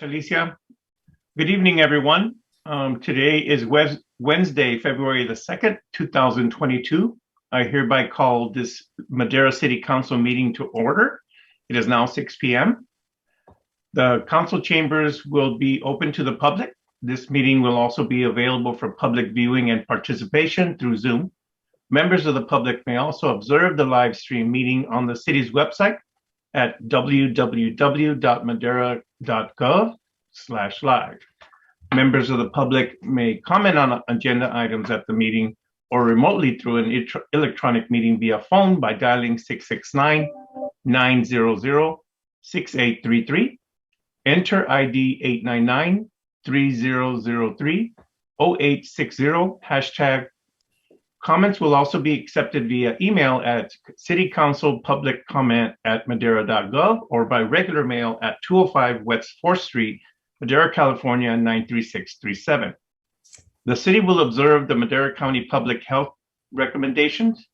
Alicia. Good evening, everyone. Today is Wednesday, February the 2nd, 2022. I hereby call this Madera City Council meeting to order. It is now 6 p.m. The council chambers will be open to the public. This meeting will also be available for public viewing and participation through Zoom. Members of the public may also observe the live stream meeting on the city's website at www.madera.gov/live. Members of the public may comment on agenda items at the meeting or remotely through an electronic meeting via phone by dialing 669-900-6833. Enter ID 899-3003-0860 hashtag. Comments will also be accepted via email at citycouncilpubliccomment@madera.gov or by regular mail at 205 West 4th Street, Madera, California 93637. The city will observe the Madera County Public Health recommendations.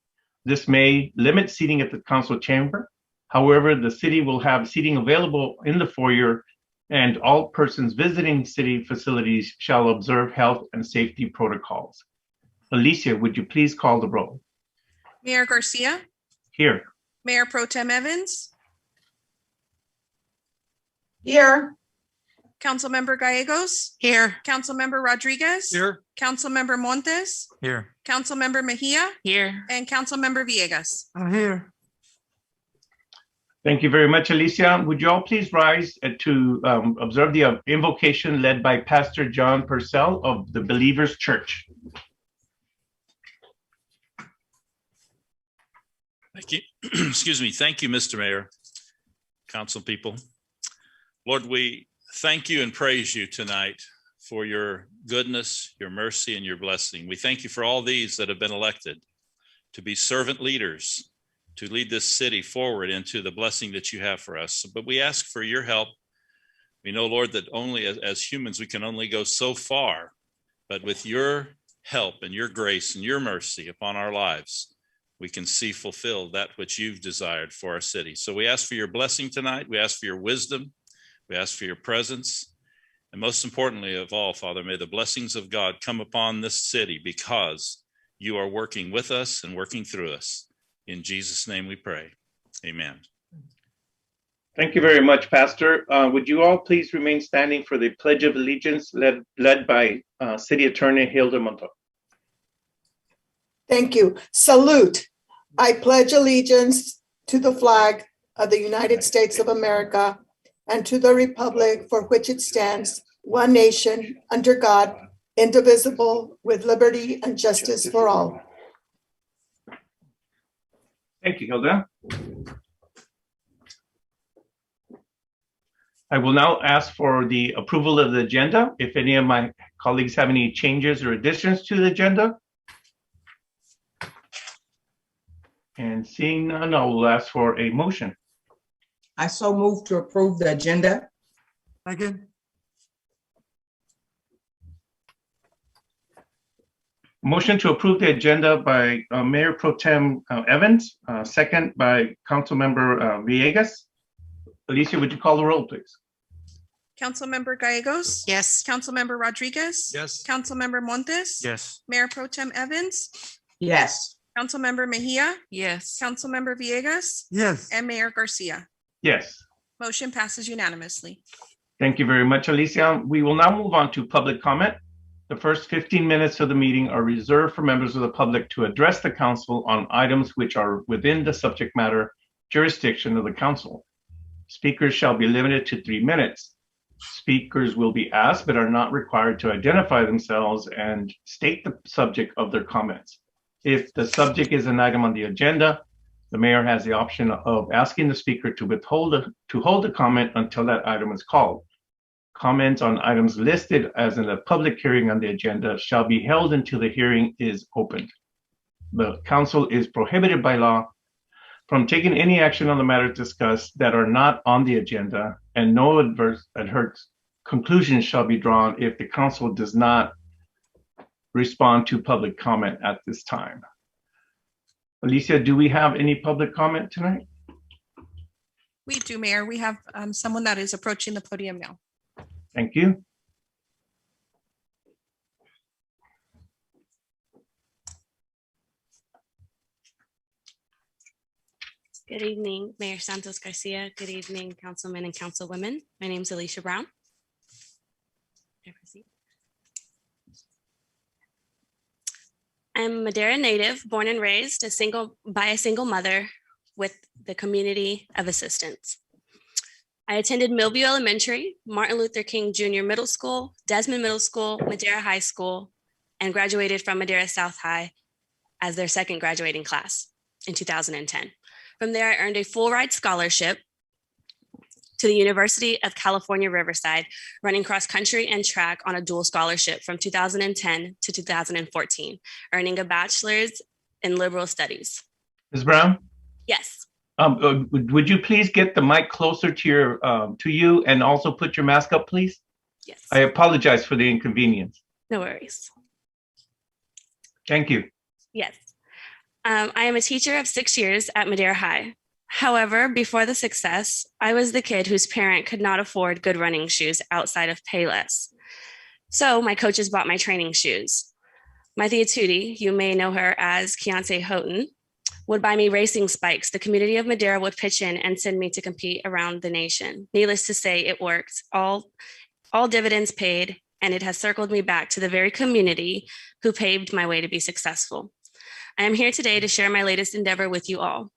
This may limit seating at the council chamber. However, the city will have seating available in the foyer, and all persons visiting city facilities shall observe health and safety protocols. Alicia, would you please call the roll? Mayor Garcia, Here. Mayor Pro Tem Evans, Here. Councilmember Gallegos, Here. Councilmember Rodriguez, Here. Councilmember Montes, Here. Councilmember Mejia, Here. and Councilmember Villegas. I'm here. Thank you very much, Alicia. Would you all please rise to observe the invocation led by Pastor John Purcell of the Believers Church. Thank you. Excuse me. Thank you, Mr. Mayor, council people. Lord, we thank you and praise you tonight for your goodness, your mercy, and your blessing. We thank you for all these that have been elected to be servant leaders, to lead this city forward into the blessing that you have for us. But we ask for your help. We know, Lord, that only as humans, we can only go so far, but with your help and your grace and your mercy upon our lives, we can see fulfilled that which you've desired for our city. So we ask for your blessing tonight. We ask for your wisdom. We ask for your presence. And most importantly of all, Father, may the blessings of God come upon this city because you are working with us and working through us. In Jesus' name we pray. Amen. Thank you very much, Pastor. Would you all please remain standing for the Pledge of Allegiance led by City Attorney Hilda Monto. Thank you. Salute. I pledge allegiance to the flag of the United States of America and to the republic for which it stands, one nation, under God, indivisible, with liberty and justice for all. Thank you, Hilda. I will now ask for the approval of the agenda. If any of my colleagues have any changes or additions to the agenda. And seeing none, I will ask for a motion. I so move to approve the agenda. Second. Motion to approve the agenda by Mayor Pro Tem Evans, second by Councilmember Villegas. Alicia, would you call the roll, please? Councilmember Gallegos. Yes. Councilmember Rodriguez. Yes. Councilmember Montes. Yes. Mayor Pro Tem Evans. Yes. Councilmember Mejia. Yes. Councilmember Villegas. Yes. And Mayor Garcia. Yes. Motion passes unanimously. Thank you very much, Alicia. We will now move on to public comment. The first 15 minutes of the meeting are reserved for members of the public to address the council on items which are within the subject matter jurisdiction of the council. Speakers shall be limited to 3 minutes. Speakers will be asked but are not required to identify themselves and state the subject of their comments. If the subject is an item on the agenda, the mayor has the option of asking the speaker to hold a comment until that item is called. Comments on items listed as in a public hearing on the agenda shall be held until the hearing is opened. The council is prohibited by law from taking any action on the matters discussed that are not on the agenda, and no adverse conclusions shall be drawn if the council does not respond to public comment at this time. Alicia, do we have any public comment tonight? We do, Mayor. We have someone that is approaching the podium now. Thank you. Good evening, Mayor Santos Garcia. Good evening, councilmen and councilwomen. My name is Alicia Brown. May I proceed? I'm a Madera native, born and raised by a single mother with the community of assistance. I attended Millview Elementary, Martin Luther King Jr. Middle School, Desmond Middle School, Madera High School, and graduated from Madera South High as their second graduating class in 2010. From there, I earned a full ride scholarship to the University of California, Riverside, running cross country and track on a dual scholarship from 2010 to 2014, earning a bachelor's in liberal studies. Ms. Brown? Yes. Would you please get the mic closer to you and also put your mask up, please? Yes. I apologize for the inconvenience. No worries. Thank you. Yes. I am a teacher of 6 years at Madera High. However, before the success, I was the kid whose parent could not afford good running shoes outside of Payless. So my coaches bought my training shoes. My Thea Tootie, you may know her as Keontae Houghton, would buy me racing spikes. The community of Madera would pitch in and send me to compete around the nation. Needless to say, it worked. All dividends paid, and it has circled me back to the very community who paved my way to be successful. I am here today to share my latest endeavor with you all.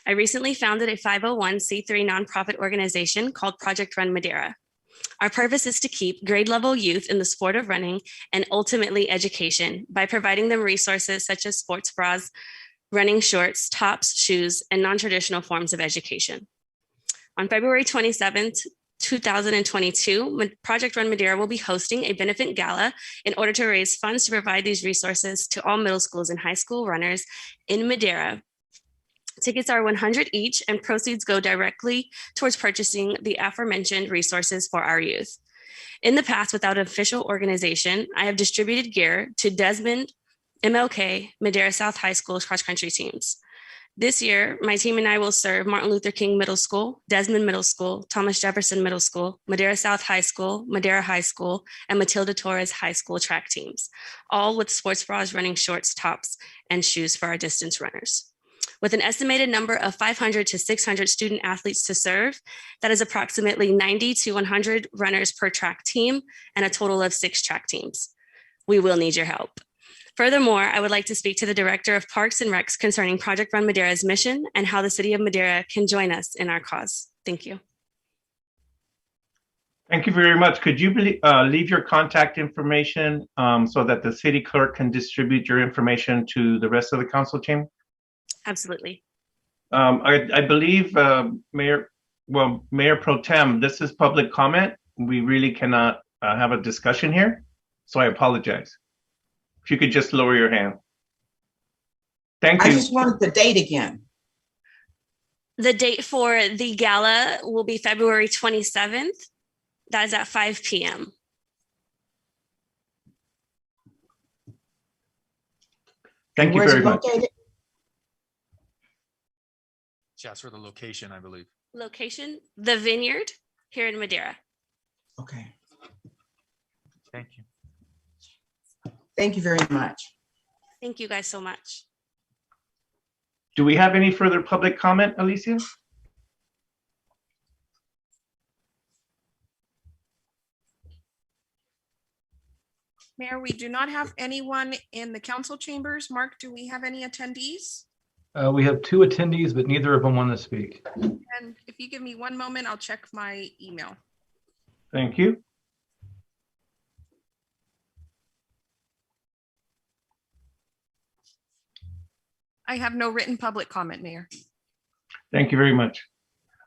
I recently founded a 501c3 nonprofit organization called Project Run Madera. Our purpose is to keep grade level youth in the sport of running and ultimately education by providing them resources such as sports bras, running shorts, tops, shoes, and non-traditional forms of education. On February 27th, 2022, Project Run Madera will be hosting a benefit gala in order to raise funds to provide these resources to all middle schools and high school runners in Madera. Tickets are $100 each, and proceeds go directly towards purchasing the aforementioned resources for our youth. In the past, without an official organization, I have distributed gear to Desmond, MLK, Madera South High School's cross-country teams. This year, my team and I will serve Martin Luther King Middle School, Desmond Middle School, Thomas Jefferson Middle School, Madera South High School, Madera High School, and Matilda Torres High School track teams, all with sports bras, running shorts, tops, and shoes for our distance runners. With an estimated number of 500 to 600 student athletes to serve, that is approximately 90 to 100 runners per track team and a total of 6 track teams. We will need your help. Furthermore, I would like to speak to the Director of Parks and Recs concerning Project Run Madera's mission and how the City of Madera can join us in our cause. Thank you. Thank you very much. Could you leave your contact information so that the city clerk can distribute your information to the rest of the council team? Absolutely. I believe, Mayor Pro Tem, this is public comment. We really cannot have a discussion here, so I apologize. If you could just lower your hand. Thank you. I just wanted the date again. The date for the gala will be February 27th. That is at 5 p.m. Thank you Where's very it much. located? She asked for the location, I believe. Location, the Vineyard here in Madera. Okay. Thank you. Thank you very much. Thank you guys so much. Do we have any further public comment, Alicia? Mayor, we do not have anyone in the council chambers. Mark, do we have any attendees? We have 2 attendees, but neither of them want to speak. And if you give me one moment, I'll check my email. Thank you. I have no written public comment, Mayor. Thank you very much.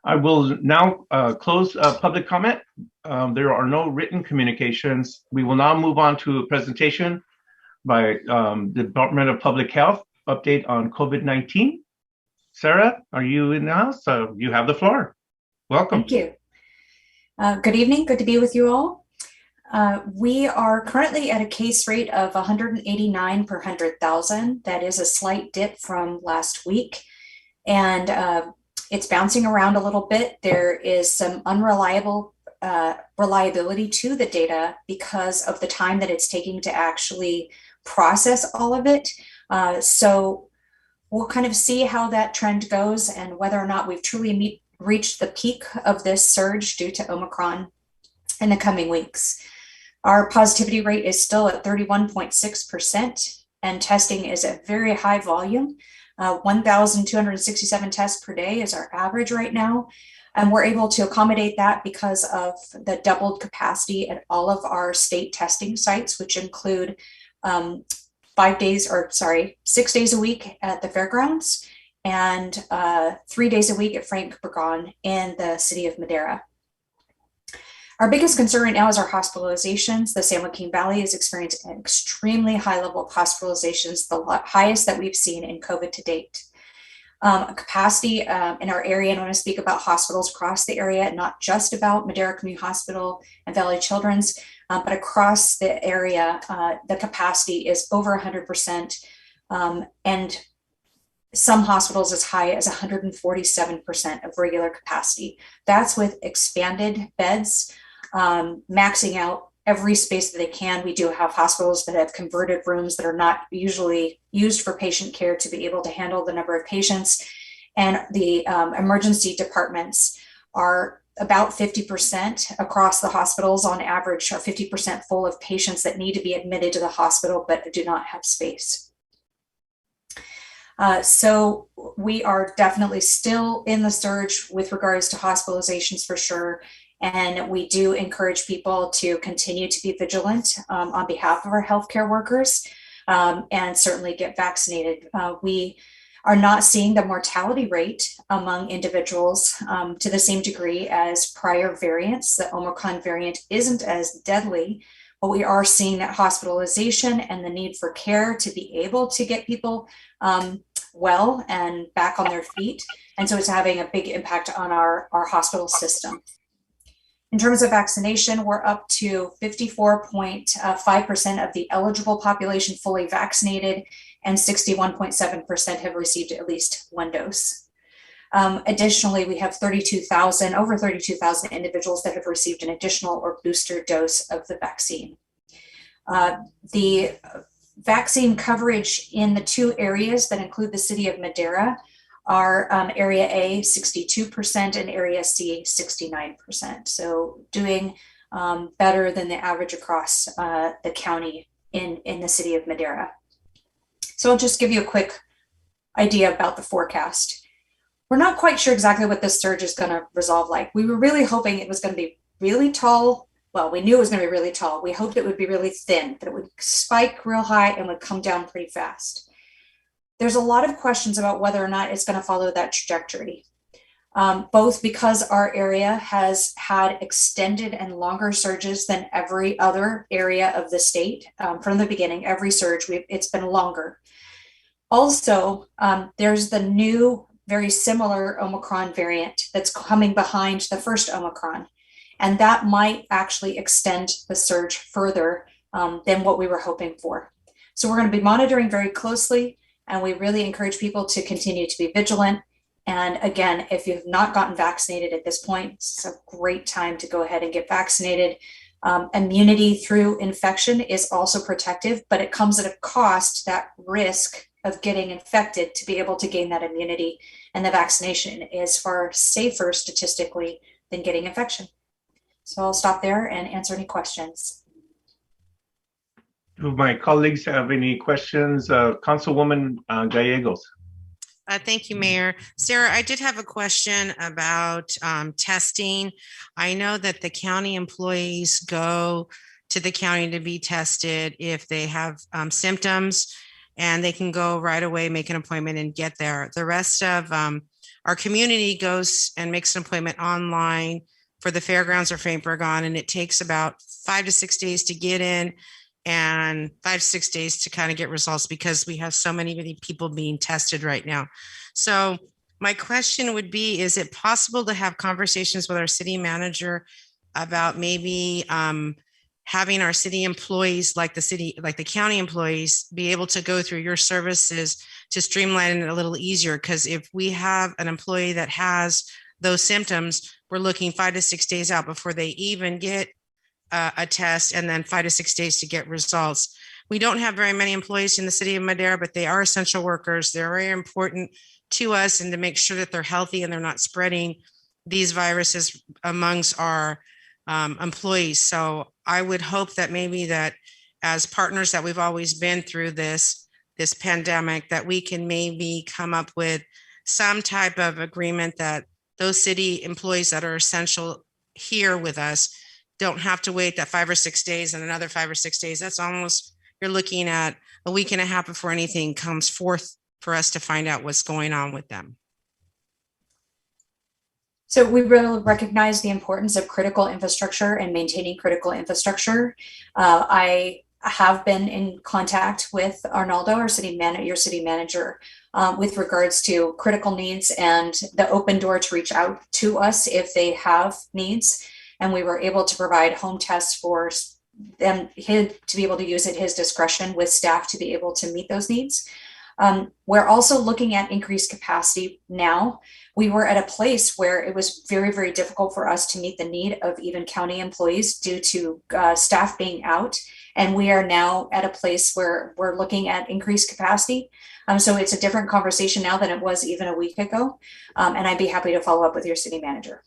I will now close public comment. There are no written communications. We will now move on to a presentation by the Department of Public Health, update on COVID-19. Sarah, are you in the house? You have the floor. Welcome. Thank you. Good evening. Good to be with you all. We are currently at a case rate of 189 per 100,000. That is a slight dip from last week, and it's bouncing around a little bit. There is some unreliable reliability to the data because of the time that it's taking to actually process all of it. So we'll kind of see how that trend goes and whether or not we've truly reached the peak of this surge due to Omicron in the coming weeks. Our positivity rate is still at 31.6%, and testing is at very high volume. 1,267 tests per day is our average right now. And we're able to accommodate that because of the doubled capacity at all of our state testing sites, which include 6 days a week at the fairgrounds and 3 days a week at Frank Burgon in the city of Madera. Our biggest concern right now is our hospitalizations. The San Joaquin Valley is experiencing an extremely high level of hospitalizations, the highest that we've seen in COVID to date. Capacity in our area, and I want to speak about hospitals across the area, not just about Madera Community Hospital and Valley Children's, but across the area, the capacity is over 100%, and some hospitals as high as 147% of regular capacity. That's with expanded beds, maxing out every space that they can. We do have hospitals that have converted rooms that are not usually used for patient care to be able to handle the number of patients. And the emergency departments are about 50% across the hospitals on average, are 50% full of patients that need to be admitted to the hospital but do not have space. So we are definitely still in the surge with regards to hospitalizations for sure. And we do encourage people to continue to be vigilant on behalf of our healthcare workers and certainly get vaccinated. We are not seeing the mortality rate among individuals to the same degree as prior variants. The Omicron variant isn't as deadly, but we are seeing that hospitalization and the need for care to be able to get people well and back on their feet. And so it's having a big impact on our hospital system. In terms of vaccination, we're up to 54.5% of the eligible population fully vaccinated, and 61.7% have received at least one dose. Additionally, we have over 32,000 individuals that have received an additional or booster dose of the vaccine. The vaccine coverage in the two areas that include the city of Madera are Area A, 62%, and Area C, 69%. So doing better than the average across the county in the city of Madera. So I'll just give you a quick idea about the forecast. We're not quite sure exactly what this surge is going to resolve like. We were really hoping it was going to be really tall. Well, we knew it was going to be really tall. We hoped it would be really thin, that it would spike real high and would come down pretty fast. There's a lot of questions about whether or not it's going to follow that trajectory, both because our area has had extended and longer surges than every other area of the state. From the beginning, every surge, it's been longer. Also, there's the new, very similar Omicron variant that's coming behind the first Omicron, and that might actually extend the surge further than what we were hoping for. So we're going to be monitoring very closely. And we really encourage people to continue to be vigilant. And again, if you've not gotten vaccinated at this point, it's a great time to go ahead and get vaccinated. Immunity through infection is also protective, but it comes at a cost, that risk of getting infected to be able to gain that immunity. And the vaccination is far safer statistically than getting infection. So I'll stop there and answer any questions. Do my colleagues have any questions? Councilwoman Gallegos. Thank you, Mayor. Sarah, I did have a question about testing. I know that the county employees go to the county to be tested if they have symptoms, and they can go right away, make an appointment and get there. The rest of our community goes and makes an appointment online for the fairgrounds or Frank Burgon, and it takes about 5 to 6 days to get in and 5 to 6 days to kind of get results because we have so many people being tested right now. So my question would be, is it possible to have conversations with our city manager about maybe having our city employees, like the county employees, be able to go through your services to streamline it a little easier? Because if we have an employee that has those symptoms, we're looking 5 to 6 days out before they even get a test, and then 5 to 6 days to get results. We don't have very many employees in the city of Madera, but they are essential workers. They're very important to us, and to make sure that they're healthy and they're not spreading these viruses amongst our employees. So I would hope that maybe that as partners that we've always been through this pandemic, that we can maybe come up with some type of agreement that those city employees that are essential here with us don't have to wait that 5 or 6 days and another 5 or 6 days. That's almost, you're looking at a week and a half before anything comes forth for us to find out what's going on with them. So we really recognize the importance of critical infrastructure and maintaining critical infrastructure. I have been in contact with Arnaldo, your city manager, with regards to critical needs and the open door to reach out to us if they have needs. And we were able to provide home tests for them to be able to use at his discretion with staff to be able to meet those needs. We're also looking at increased capacity now. We were at a place where it was very, very difficult for us to meet the need of even county employees due to staff being out. And we are now at a place where we're looking at increased capacity. So it's a different conversation now than it was even a week ago. And I'd be happy to follow up with your city manager.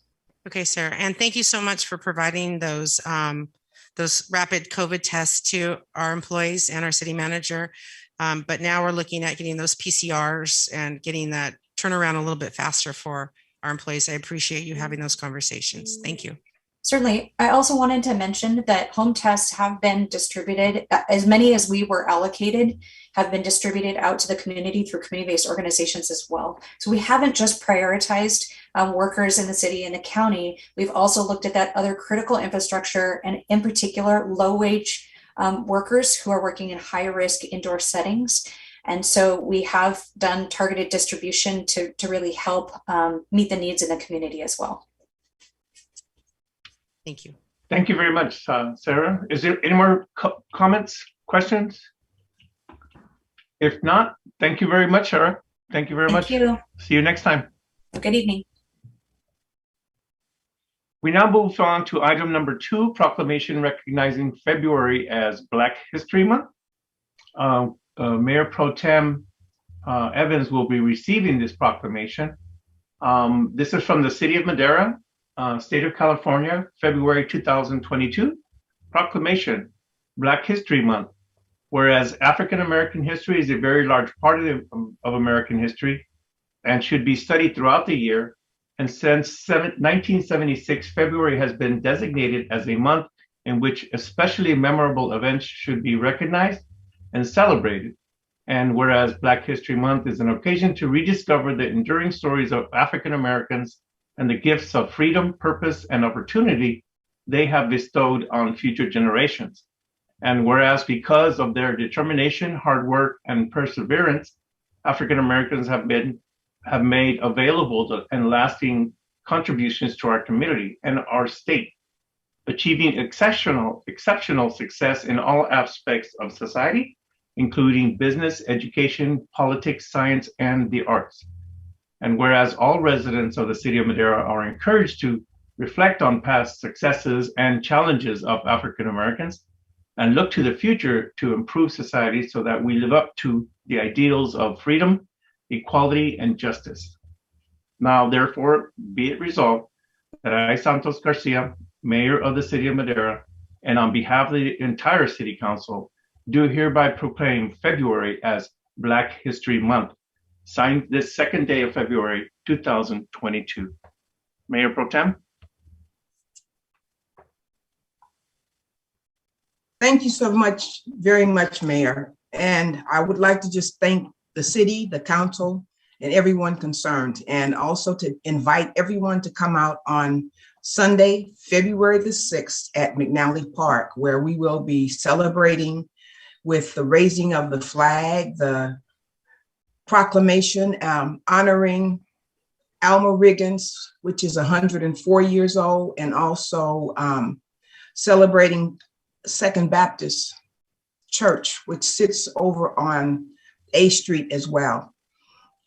Okay, Sarah, and thank you so much for providing those rapid COVID tests to our employees and our city manager. But now we're looking at getting those PCRs and getting that turnaround a little bit faster for our employees. I appreciate you having those conversations. Thank you. Certainly. I also wanted to mention that home tests have been distributed, as many as we were allocated, have been distributed out to the community through community-based organizations as well. So we haven't just prioritized workers in the city and the county. We've also looked at that other critical infrastructure, and in particular, low-wage workers who are working in high-risk indoor settings. And so we have done targeted distribution to really help meet the needs in the community as well. Thank you. Thank you very much, Sarah. Is there any more comments, questions? If not, thank you very much, Sarah. Thank you very much. Thank you. See you next time. Good evening. We now move on to item number 2, proclamation recognizing February as Black History Month. Mayor Pro Tem Evans will be receiving this proclamation. This is from the City of Madera, State of California, February 2022. Proclamation, Black History Month. Whereas African American history is a very large part of American history and should be studied throughout the year. And since 1976, February has been designated as a month in which especially memorable events should be recognized and celebrated. And whereas Black History Month is an occasion to rediscover the enduring stories of African Americans and the gifts of freedom, purpose, and opportunity they have bestowed on future generations. And whereas because of their determination, hard work, and perseverance, African Americans have made available and lasting contributions to our community and our state, achieving exceptional success in all aspects of society, including business, education, politics, science, and the arts. And whereas all residents of the city of Madera are encouraged to reflect on past successes and challenges of African Americans and look to the future to improve society so that we live up to the ideals of freedom, equality, and justice. Now, therefore, be it resolved that I, Santos Garcia, Mayor of the City of Madera, and on behalf of the entire City Council, do hereby proclaim February as Black History Month, signed this second day of February 2022. Mayor Pro Tem. Thank you so much, very much, Mayor. And I would like to just thank the city, the council, and everyone concerned, and also to invite everyone to come out on Sunday, February the 6th at McNally Park, where we will be celebrating with the raising of the flag, the proclamation honoring Alma Riggins, which is 104 years old, and also celebrating Second Baptist Church, which sits over on A Street as well.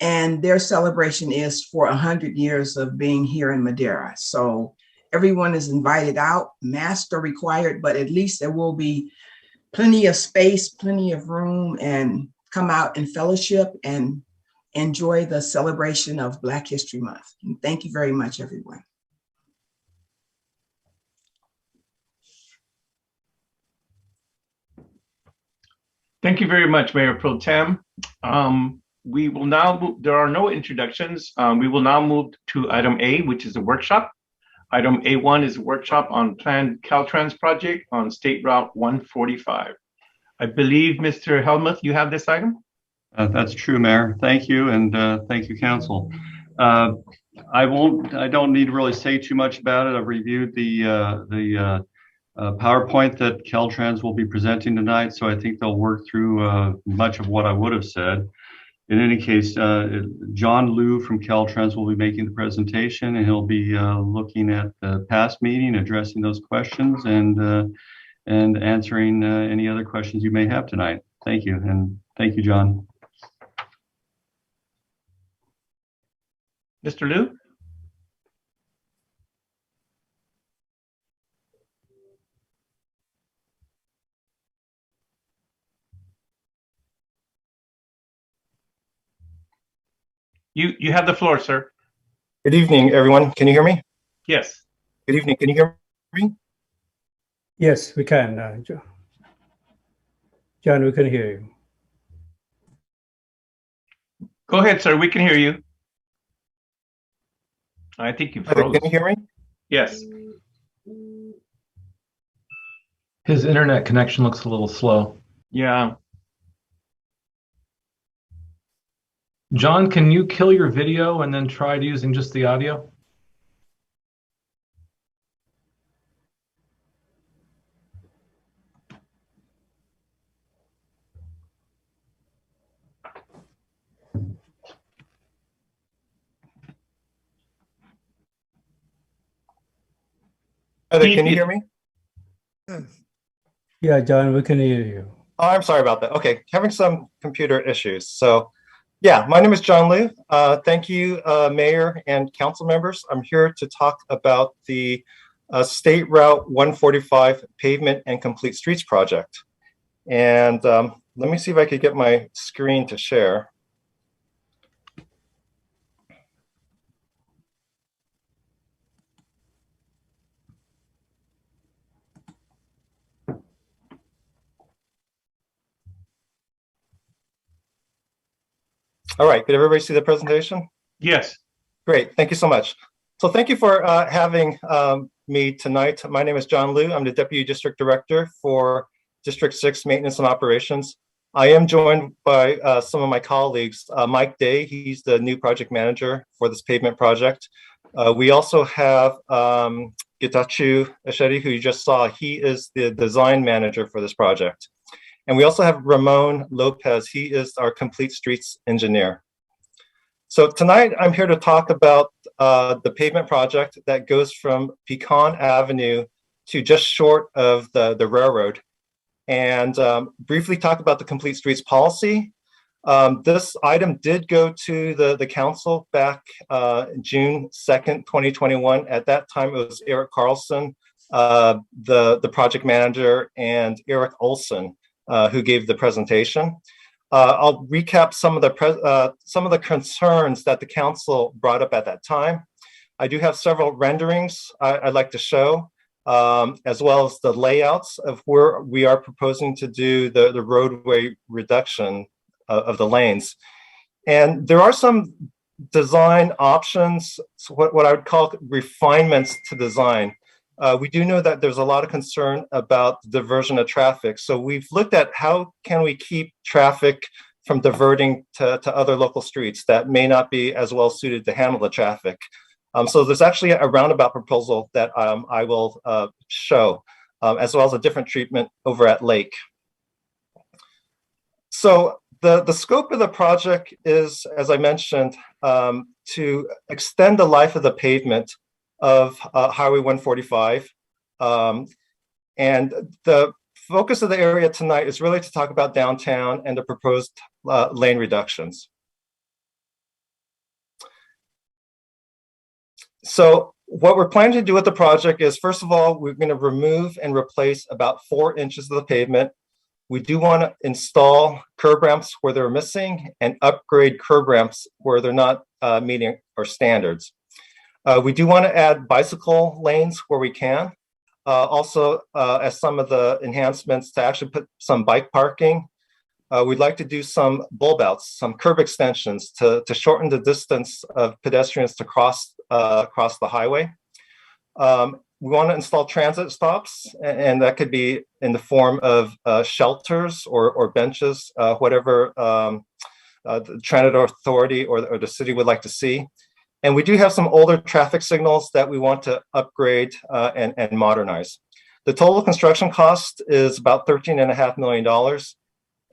and their celebration is for 100 years of being here in Madera. So everyone is invited out. Masks are required, but at least there will be plenty of space, plenty of room, and come out and fellowship and enjoy the celebration of Black History Month. And thank you very much, everyone. Thank you very much, Mayor Pro Tem. We will now move, there are no introductions. We will now move to item A, which is a workshop. Item A1 is a workshop on planned Caltrans project on State Route 145. I believe, Mr. Helmuth, you have this item? That's true, Mayor. Thank you, and thank you, Council. I don't need to really say too much about it. I've reviewed the PowerPoint that Caltrans will be presenting tonight, so I think they'll work through much of what I would have said. In any case, John Liu from Caltrans will be making the presentation, and he'll be looking at the past meeting, addressing those questions, and answering any other questions you may have tonight. Thank you, and thank you, John. Mr. Liu? You have the floor, sir. Good evening, everyone. Can you hear me? Yes. Good evening. Can you hear me? Yes, we can. John, we can hear you. Go ahead, sir. We can hear you. I think you froze. Can you hear me? Yes. His internet connection looks a little slow. Yeah. John, can you kill your video and then try using just the audio? Can you hear me? Yeah, John, we can hear you. Oh, I'm sorry about that. Okay, having some computer issues. So, yeah, my name is John Liu. Thank you, Mayor and council members. I'm here to talk about the State Route 145 Pavement and Complete Streets project. And let me see if I could get my screen to share. All right, could everybody see the presentation? Yes. Great, thank you so much. So thank you for having me tonight. My name is John Liu. I'm the Deputy District Director for District 6 Maintenance and Operations. I am joined by some of my colleagues. Mike Day, he's the new project manager for this pavement project. We also have Getachew Eshedi, who you just saw. He is the design manager for this project. And we also have Ramon Lopez. He is our complete streets engineer. So tonight I'm here to talk about the pavement project that goes from Pecan Avenue to just short of the railroad, and briefly talk about the complete streets policy. This item did go to the council back June 2nd, 2021. At that time, it was Eric Carlson, the project manager, and Eric Olson, who gave the presentation. I'll recap some of the concerns that the council brought up at that time. I do have several renderings I'd like to show, as well as the layouts of where we are proposing to do the roadway reduction of the lanes. And there are some design options, what I would call refinements to design. We do know that there's a lot of concern about diversion of traffic. So we've looked at how can we keep traffic from diverting to other local streets that may not be as well suited to handle the traffic. So there's actually a roundabout proposal that I will show, as well as a different treatment over at Lake. So the scope of the project is, as I mentioned, to extend the life of the pavement of Highway 145. And the focus of the area tonight is really to talk about downtown and the proposed lane reductions. So what we're planning to do with the project is, first of all, we're going to remove and replace about 4 inches of the pavement. We do want to install curb ramps where they're missing and upgrade curb ramps where they're not meeting our standards. We do want to add bicycle lanes where we can. Also, as some of the enhancements to actually put some bike parking. We'd like to do some bulb outs, some curb extensions to shorten the distance of pedestrians to cross the highway. We want to install transit stops, and that could be in the form of shelters or benches, whatever the transit authority or the city would like to see. And we do have some older traffic signals that we want to upgrade and modernize. The total construction cost is about $13.5 million.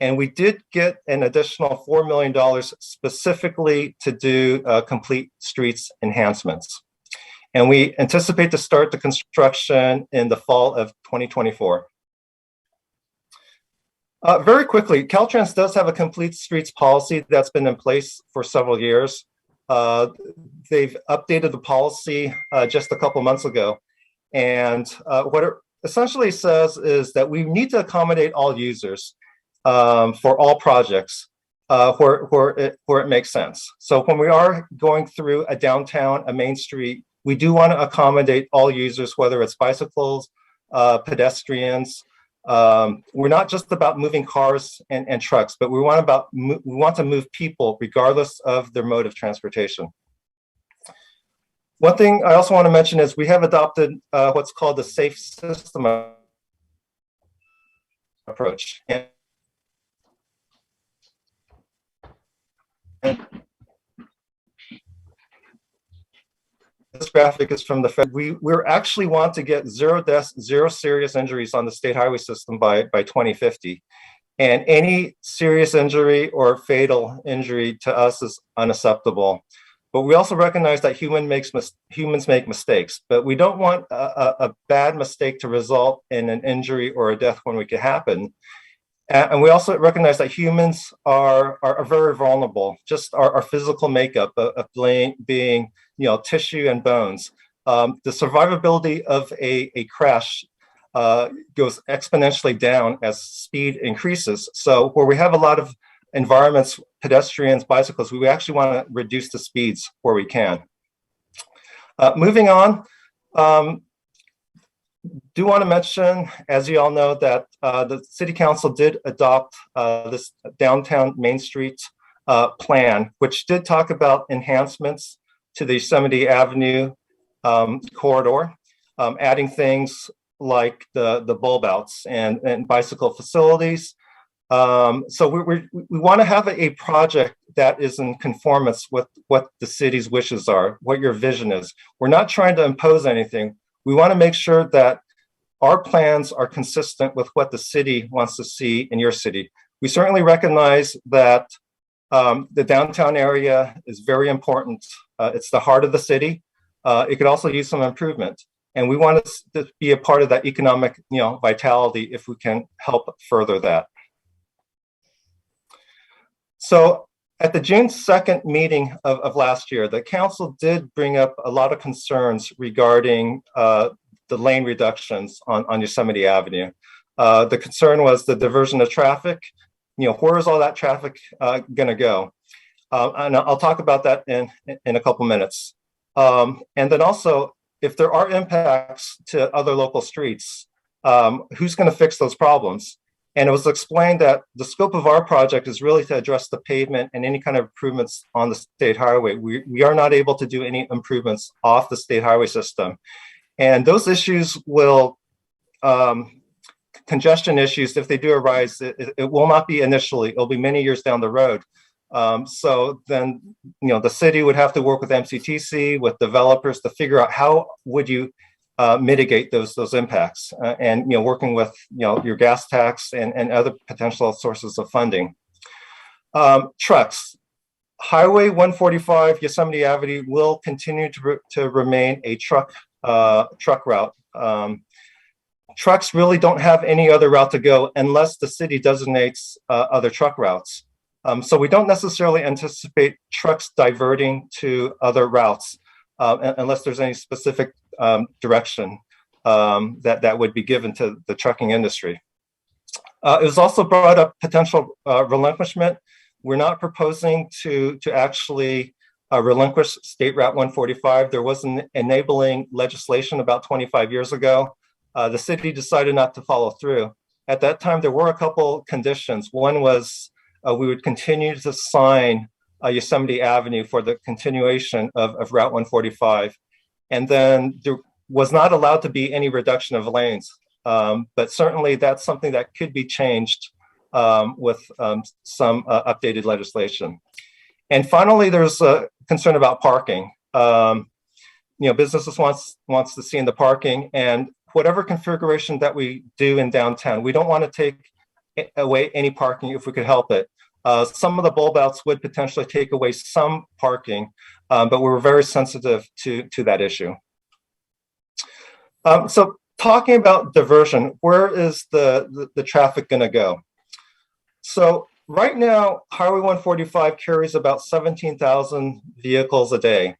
And we did get an additional $4 million specifically to do complete streets enhancements. And we anticipate to start the construction in the fall of 2024. Very quickly, Caltrans does have a complete streets policy that's been in place for several years. They've updated the policy just a couple months ago. And what it essentially says is that we need to accommodate all users for all projects where it makes sense. So when we are going through a downtown, a main street, we do want to accommodate all users, whether it's bicycles, pedestrians. We're not just about moving cars and trucks, but we want to move people regardless of their mode of transportation. One thing I also want to mention is we have adopted what's called the safe system approach. And this graphic is from the Fed. We actually want to get 0 deaths, 0 serious injuries on the state highway system by 2050. And any serious injury or fatal injury to us is unacceptable. But we also recognize that humans make mistakes, but we don't want a bad mistake to result in an injury or a death when it can happen. And we also recognize that humans are very vulnerable, just our physical makeup of being tissue and bones. The survivability of a crash goes exponentially down as speed increases. So where we have a lot of environments, pedestrians, bicyclists, we actually want to reduce the speeds where we can. Moving on. Do want to mention, as you all know, that the City Council did adopt this downtown Main Street plan, which did talk about enhancements to the Yosemite Avenue corridor, adding things like the bulb outs and bicycle facilities. So we want to have a project that is in conformance with what the city's wishes are, what your vision is. We're not trying to impose anything. We want to make sure that our plans are consistent with what the city wants to see in your city. We certainly recognize that the downtown area is very important. It's the heart of the city. It could also use some improvement. And we want to be a part of that economic vitality if we can help further that. So at the June 2nd meeting of last year, the council did bring up a lot of concerns regarding the lane reductions on Yosemite Avenue. The concern was the diversion of traffic. Where is all that traffic going to go? And I'll talk about that in a couple minutes. And then also, if there are impacts to other local streets, who's going to fix those problems? And it was explained that the scope of our project is really to address the pavement and any kind of improvements on the state highway. We are not able to do any improvements off the state highway system. And those issues will, congestion issues, if they do arise, it will not be initially, it'll be many years down the road. So then, the city would have to work with MCTC, with developers to figure out how would you mitigate those impacts, and working with your gas tax and other potential sources of funding. Trucks. Highway 145 Yosemite Avenue will continue to remain a truck route. Trucks really don't have any other route to go unless the city designates other truck routes. So we don't necessarily anticipate trucks diverting to other routes. unless there's any specific direction that would be given to the trucking industry. It was also brought up potential relinquishment. We're not proposing to actually relinquish State Route 145. There was an enabling legislation about 25 years ago. The city decided not to follow through. At that time, there were a couple conditions. One was we would continue to sign Yosemite Avenue for the continuation of Route 145. And then there was not allowed to be any reduction of lanes. But certainly that's something that could be changed with some updated legislation. And finally, there's a concern about parking. Businesses wants to see in the parking, and whatever configuration that we do in downtown, we don't want to take away any parking if we could help it. Some of the bulb outs would potentially take away some parking, but we're very sensitive to that issue. So talking about diversion, where is the traffic going to go? So right now, Highway 145 carries about 17,000 vehicles a day.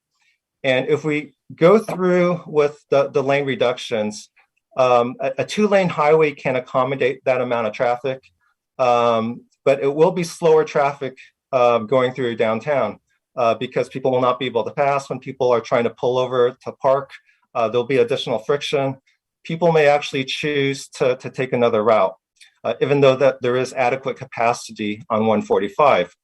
And if we go through with the lane reductions, a two-lane highway can accommodate that amount of traffic, but it will be slower traffic going through downtown because people will not be able to pass when people are trying to pull over to park. There'll be additional friction. People may actually choose to take another route, even though that there is adequate capacity on 145.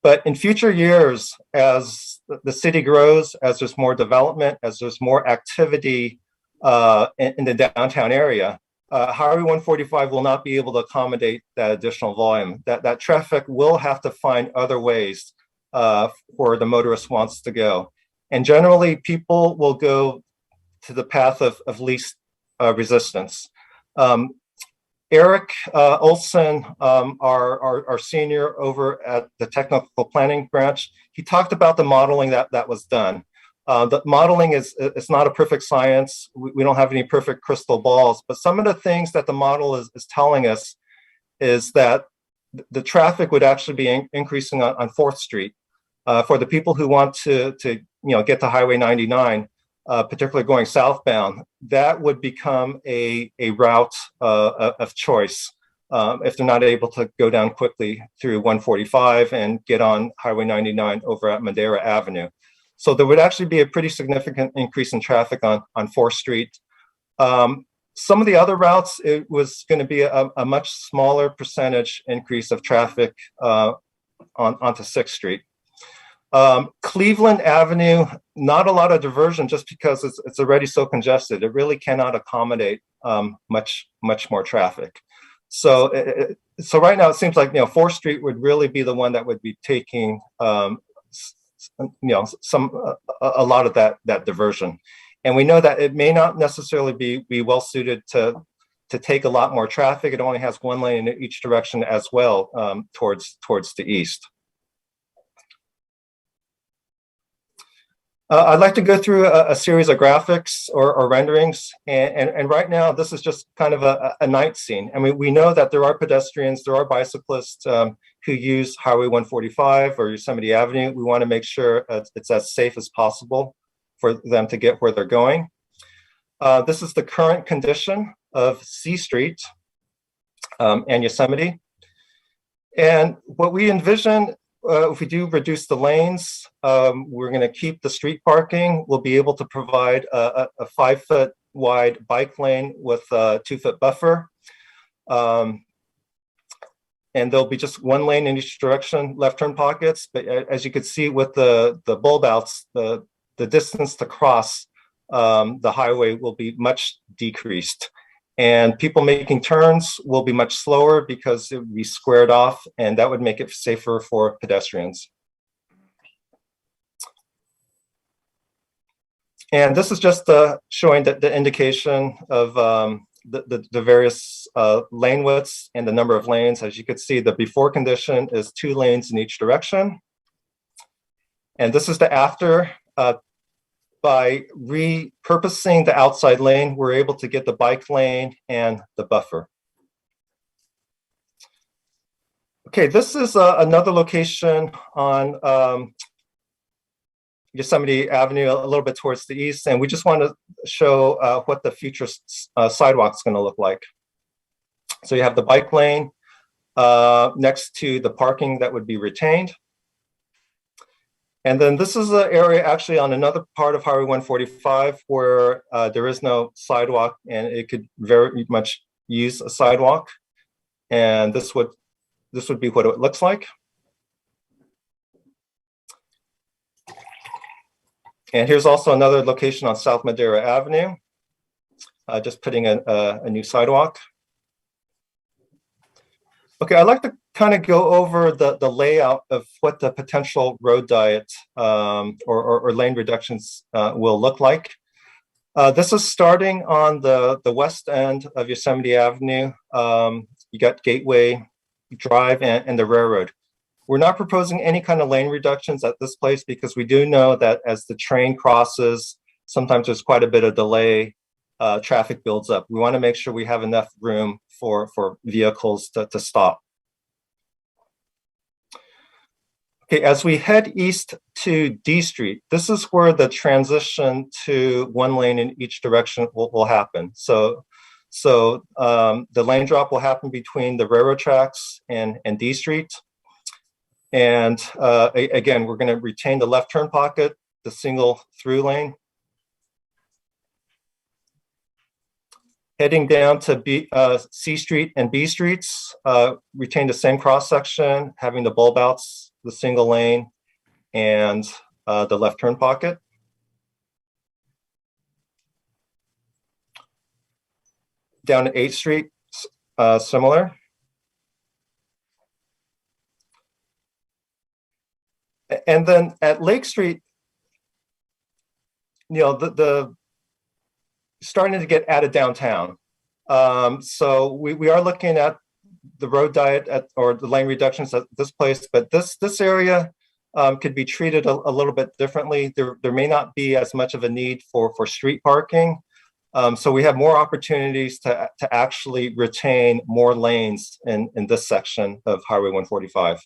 But in future years, as the city grows, as there's more development, as there's more activity in the downtown area, Highway 145 will not be able to accommodate that additional volume. That traffic will have to find other ways where the motorist wants to go. And generally, people will go to the path of least resistance. Eric Olson, our senior over at the technical planning branch, he talked about the modeling that was done. The modeling is not a perfect science. We don't have any perfect crystal balls, but some of the things that the model is telling us is that the traffic would actually be increasing on 4th Street. For the people who want to get to Highway 99, particularly going southbound, that would become a route of choice if they're not able to go down quickly through 145 and get on Highway 99 over at Madera Avenue. So there would actually be a pretty significant increase in traffic on 4th Street. Some of the other routes, it was going to be a much smaller percentage increase of traffic onto 6th Street. Cleveland Avenue, not a lot of diversion just because it's already so congested. It really cannot accommodate much more traffic. So right now it seems like 4th Street would really be the one that would be taking a lot of that diversion. And we know that it may not necessarily be well suited to take a lot more traffic. It only has one lane in each direction as well towards the east. I'd like to go through a series of graphics or renderings. And right now, this is just kind of a night scene. I mean, we know that there are pedestrians, there are bicyclists who use Highway 145 or Yosemite Avenue. We want to make sure it's as safe as possible for them to get where they're going. This is the current condition of C Street and Yosemite. And what we envision, if we do reduce the lanes, we're going to keep the street parking. We'll be able to provide a 5-foot wide bike lane with a 2-foot buffer. And there'll be just one lane in each direction, left turn pockets. But as you can see with the bulb outs, the distance to cross the highway will be much decreased. And people making turns will be much slower because it would be squared off, and that would make it safer for pedestrians. And this is just showing the indication of the various lane widths and the number of lanes. As you can see, the before condition is 2 lanes in each direction. And this is the after. By repurposing the outside lane, we're able to get the bike lane and the buffer. Okay, this is another location on Yosemite Avenue a little bit towards the east, and we just want to show what the future sidewalk is going to look like. So you have the bike lane next to the parking that would be retained. And then this is an area actually on another part of Highway 145 where there is no sidewalk, and it could very much use a sidewalk. And this would be what it looks like. And here's also another location on South Madera Avenue, just putting a new sidewalk. Okay, I'd like to kind of go over the layout of what the potential road diet or lane reductions will look like. This is starting on the west end of Yosemite Avenue. You got Gateway Drive and the railroad. We're not proposing any kind of lane reductions at this place because we do know that as the train crosses, sometimes there's quite a bit of delay, traffic builds up. We want to make sure we have enough room for vehicles to stop. Okay, as we head east to D Street, this is where the transition to one lane in each direction will happen. So the lane drop will happen between the railroad tracks and D Street. And again, we're going to retain the left turn pocket, the single through lane. Heading down to C Street and B Streets, retain the same cross section, having the bulb outs, the single lane, and the left turn pocket. Down to 8th Street, similar. And then at Lake Street, you know, the starting to get out of downtown. So we are looking at the road diet or the lane reductions at this place, but this area could be treated a little bit differently. There may not be as much of a need for street parking. So we have more opportunities to actually retain more lanes in this section of Highway 145.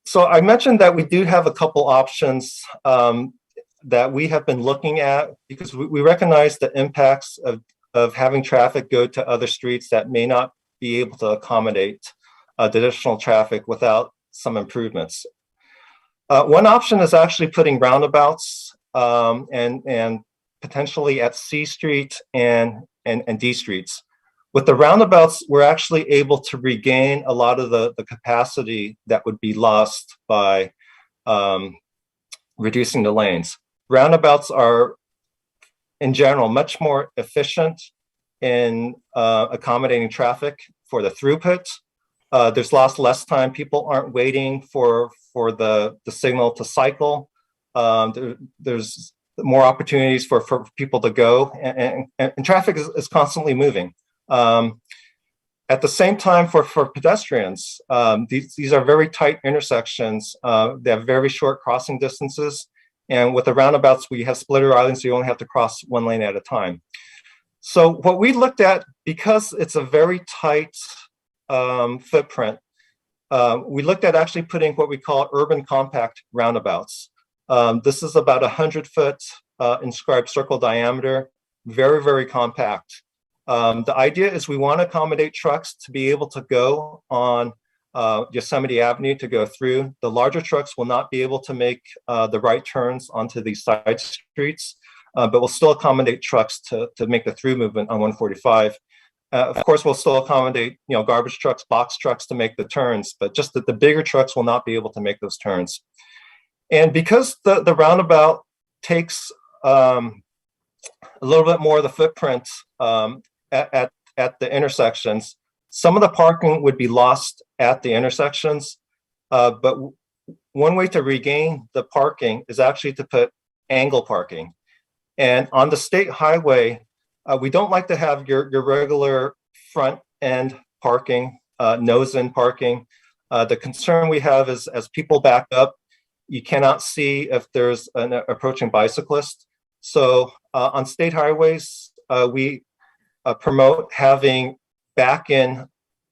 So I mentioned that we do have a couple options that we have been looking at because we recognize the impacts of having traffic go to other streets that may not be able to accommodate the additional traffic without some improvements. One option is actually putting roundabouts and potentially at C Street and D Streets. With the roundabouts, we're actually able to regain a lot of the capacity that would be lost by reducing the lanes. Roundabouts are, in general, much more efficient in accommodating traffic for the throughput. There's lost less time. People aren't waiting for the signal to cycle. There's more opportunities for people to go, and traffic is constantly moving. At the same time, for pedestrians, these are very tight intersections. They have very short crossing distances. And with the roundabouts, we have splitter islands, so you only have to cross one lane at a time. So what we looked at, because it's a very tight footprint, we looked at actually putting what we call urban compact roundabouts. This is about 100-foot inscribed circle diameter, very, very compact. The idea is we want to accommodate trucks to be able to go on Yosemite Avenue to go through. The larger trucks will not be able to make the right turns onto these side streets, but we'll still accommodate trucks to make the through movement on 145. Of course, we'll still accommodate, you know, garbage trucks, box trucks to make the turns, but just that the bigger trucks will not be able to make those turns. And because the roundabout takes a little bit more of the footprint at the intersections, some of the parking would be lost at the intersections, but one way to regain the parking is actually to put angle parking. And on the state highway, we don't like to have your regular front end parking, nose end parking. The concern we have is as people back up, you cannot see if there's an approaching bicyclist. So on state highways, we promote having back in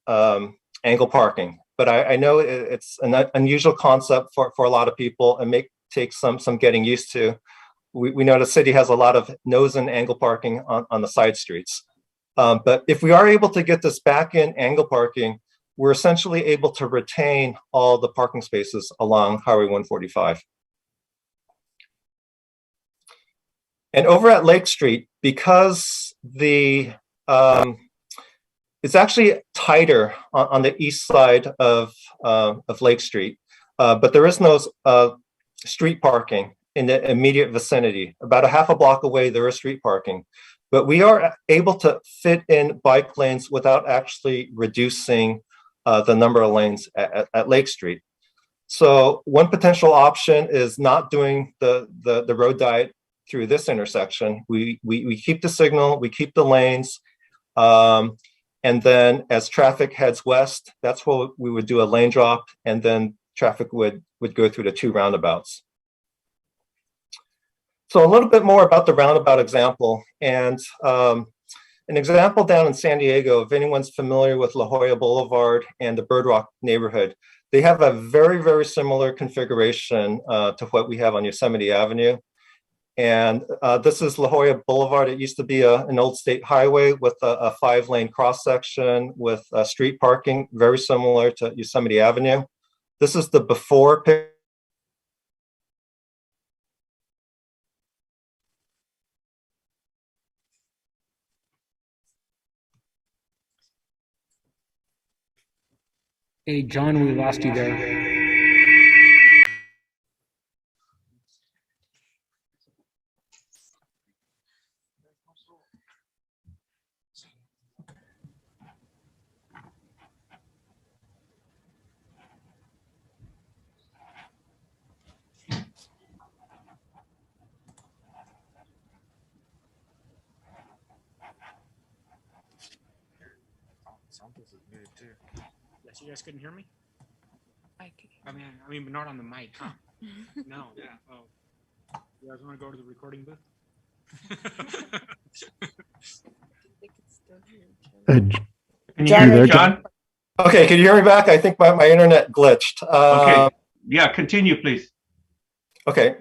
angle parking. but I know it's an unusual concept for a lot of people and take some getting used to. We know the city has a lot of nose and angle parking on the side streets. But if we are able to get this back in angle parking, we're essentially able to retain all the parking spaces along Highway 145. And over at Lake Street, because it's actually tighter on the east side of Lake Street, but there is no street parking in the immediate vicinity. About a half a block away, there is street parking. But we are able to fit in bike lanes without actually reducing the number of lanes at Lake Street. So one potential option is not doing the road diet through this intersection. We keep the signal, we keep the lanes, and then as traffic heads west, that's where we would do a lane drop, and then traffic would go through the 2 roundabouts. So a little bit more about the roundabout example, and an example down in San Diego, if anyone's familiar with La Jolla Boulevard and the Bird Rock neighborhood, they have a very, very similar configuration to what we have on Yosemite Avenue. And this is La Jolla Boulevard. It used to be an old state highway with a 5-lane cross section with street parking, very similar to Yosemite Avenue. This is the before picture. Hey, John, we lost you there. Yes, you guys couldn't hear me? I mean, but not on the mic, huh? No. Yeah. Oh. You guys want to go to the recording booth? John? Okay, can you hear me back? I think my internet glitched. Okay. Yeah, continue, please. Okay.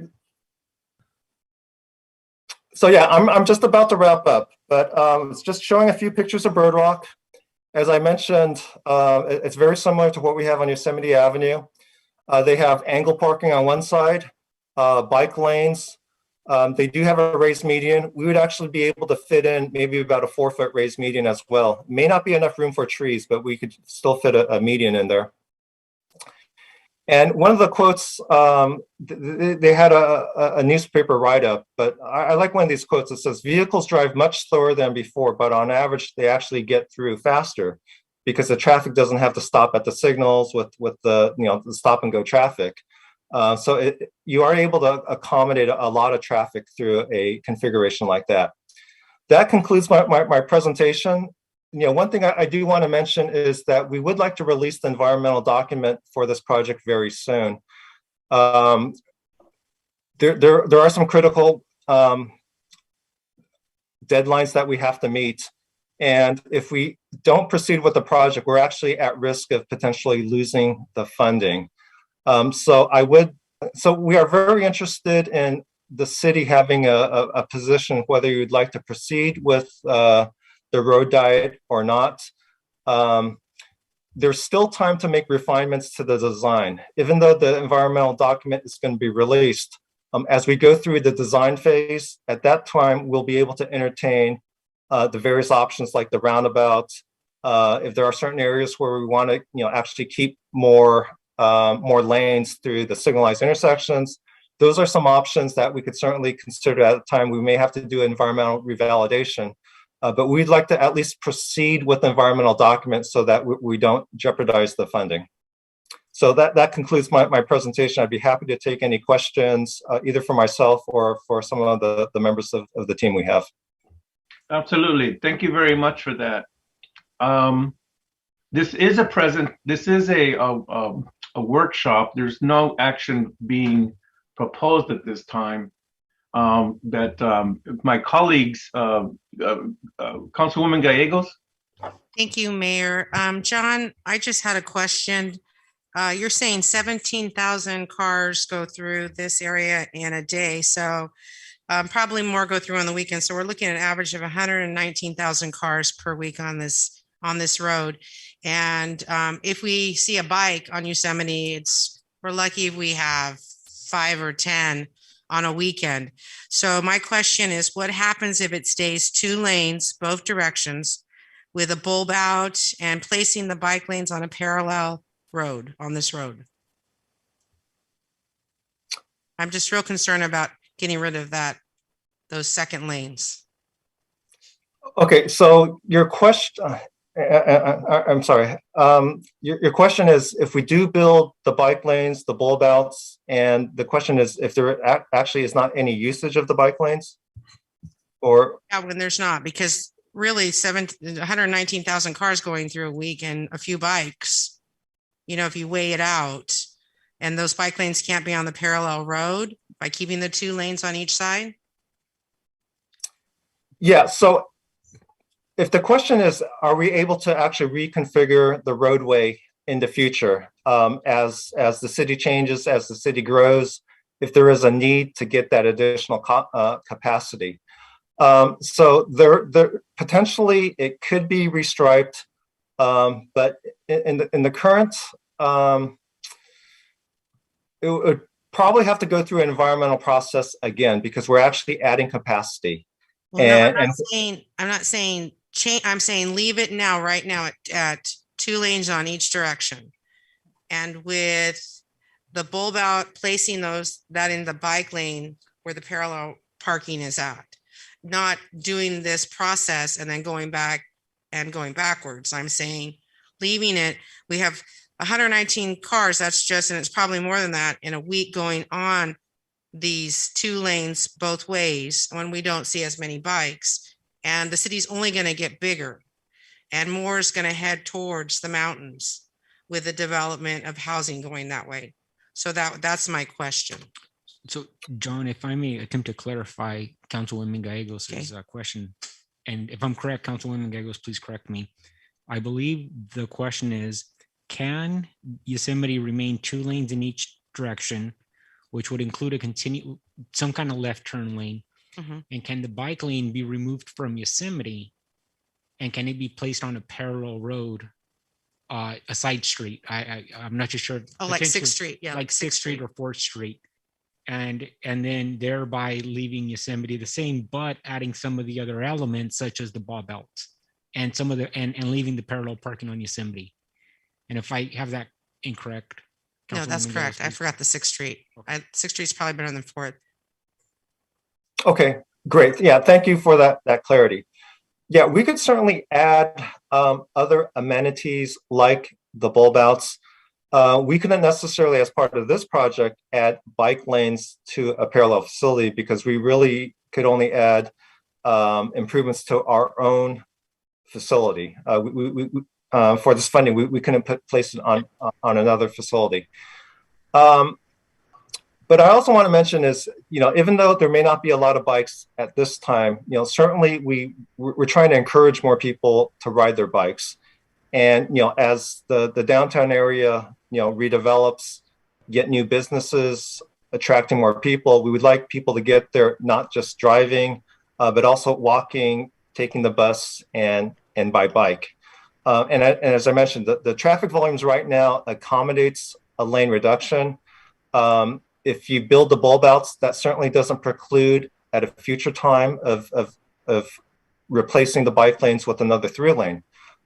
So yeah, I'm just about to wrap up, but it's just showing a few pictures of Bird Rock. As I mentioned, it's very similar to what we have on Yosemite Avenue. They have angle parking on one side, bike lanes. They do have a raised median. We would actually be able to fit in maybe about a 4-foot raised median as well. May not be enough room for trees, but we could still fit a median in there. And one of the quotes, they had a newspaper write-up, but I like one of these quotes that says, "Vehicles drive much slower than before, but on average, they actually get through faster because the traffic doesn't have to stop at the signals with the the stop and go traffic." So you are able to accommodate a lot of traffic through a configuration like that. That concludes my presentation. One thing I do want to mention is that we would like to release the environmental document for this project very soon. There are some critical deadlines that we have to meet. And if we don't proceed with the project, we're actually at risk of potentially losing the funding. So we are very interested in the city having a position whether you'd like to proceed with the road diet or not. There's still time to make refinements to the design, even though the environmental document is going to be released. As we go through the design phase, at that time, we'll be able to entertain the various options like the roundabouts. If there are certain areas where we want to, actually keep more lanes through the signalized intersections, those are some options that we could certainly consider at the time. We may have to do environmental revalidation. But we'd like to at least proceed with the environmental document so that we don't jeopardize the funding. So that concludes my presentation. I'd be happy to take any questions, either for myself or for some of the members of the team we have. Absolutely. Thank you very much for that. This is a workshop. There's no action being proposed at this time. My colleagues, Councilwoman Gallegos. Thank you, Mayor. John, I just had a question. you're saying 17,000 cars go through this area in a day. So probably more go through on the weekend. So we're looking at an average of 119,000 cars per week on this road. And if we see a bike on Yosemite, we're lucky if we have 5 or 10 on a weekend. So my question is, what happens if it stays 2 lanes, both directions, with a bulb out and placing the bike lanes on a parallel road on this road? I'm just real concerned about getting rid of those second lanes. Okay, so your question, I'm sorry. Your question is if we do build the bike lanes, the bulb outs, and the question is if there actually is not any usage of the bike lanes, or? Yeah, when there's not, because really 119,000 cars going through a week and a few bikes, if you weigh it out, and those bike lanes can't be on the parallel road by keeping the 2 lanes on each side? Yeah, so if the question is, are we able to actually reconfigure the roadway in the future as the city changes, as the city grows, if there is a need to get that additional capacity? So there potentially it could be restriped, but in the current, it would probably have to go through an environmental process again because we're actually adding capacity. Well, no, I'm not saying change. I'm saying leave it now, right now at 2 lanes on each direction. And with the bulb out, placing that in the bike lane where the parallel parking is at, not doing this process and then going back and going backwards. I'm saying leaving it. We have 119 cars. That's just, and it's probably more than that in a week going on these 2 lanes both ways when we don't see as many bikes, and the city's only going to get bigger and more is going to head towards the mountains with the development of housing going that way. So that's my question. So John, if I may attempt to clarify Councilwoman Gallegos' question, and if I'm correct, Councilwoman Gallegos, please correct me. I believe the question is, can Yosemite remain 2 lanes in each direction, which would include some kind of left turn lane? Mm-hmm. And can the bike lane be removed from Yosemite? And can it be placed on a parallel road, a side street? I'm not too sure. Oh, like 6th Street, yeah, like 6th Street or 4th Street, and then thereby leaving Yosemite the same, but adding some of the other elements such as the bulb outs and some of the and leaving the parallel parking on Yosemite. And if I have that incorrect, no, that's correct. I forgot the 6th Street. 6th Street's probably better than 4th. Okay, great. Yeah, thank you for that clarity. Yeah, we could certainly add other amenities like the bulb outs. We couldn't necessarily, as part of this project, add bike lanes to a parallel facility because we really could only add improvements to our own facility. For this funding, we couldn't place it on another facility. But I also want to mention is, even though there may not be a lot of bikes at this time, certainly we're trying to encourage more people to ride their bikes. And, as the downtown area, redevelops, get new businesses, attracting more people, we would like people to get there, not just driving, but also walking, taking the bus and by bike. And as I mentioned, the traffic volumes right now accommodates a lane reduction. If you build the bulb outs, that certainly doesn't preclude at a future time of replacing the bike lanes with another 3 lane.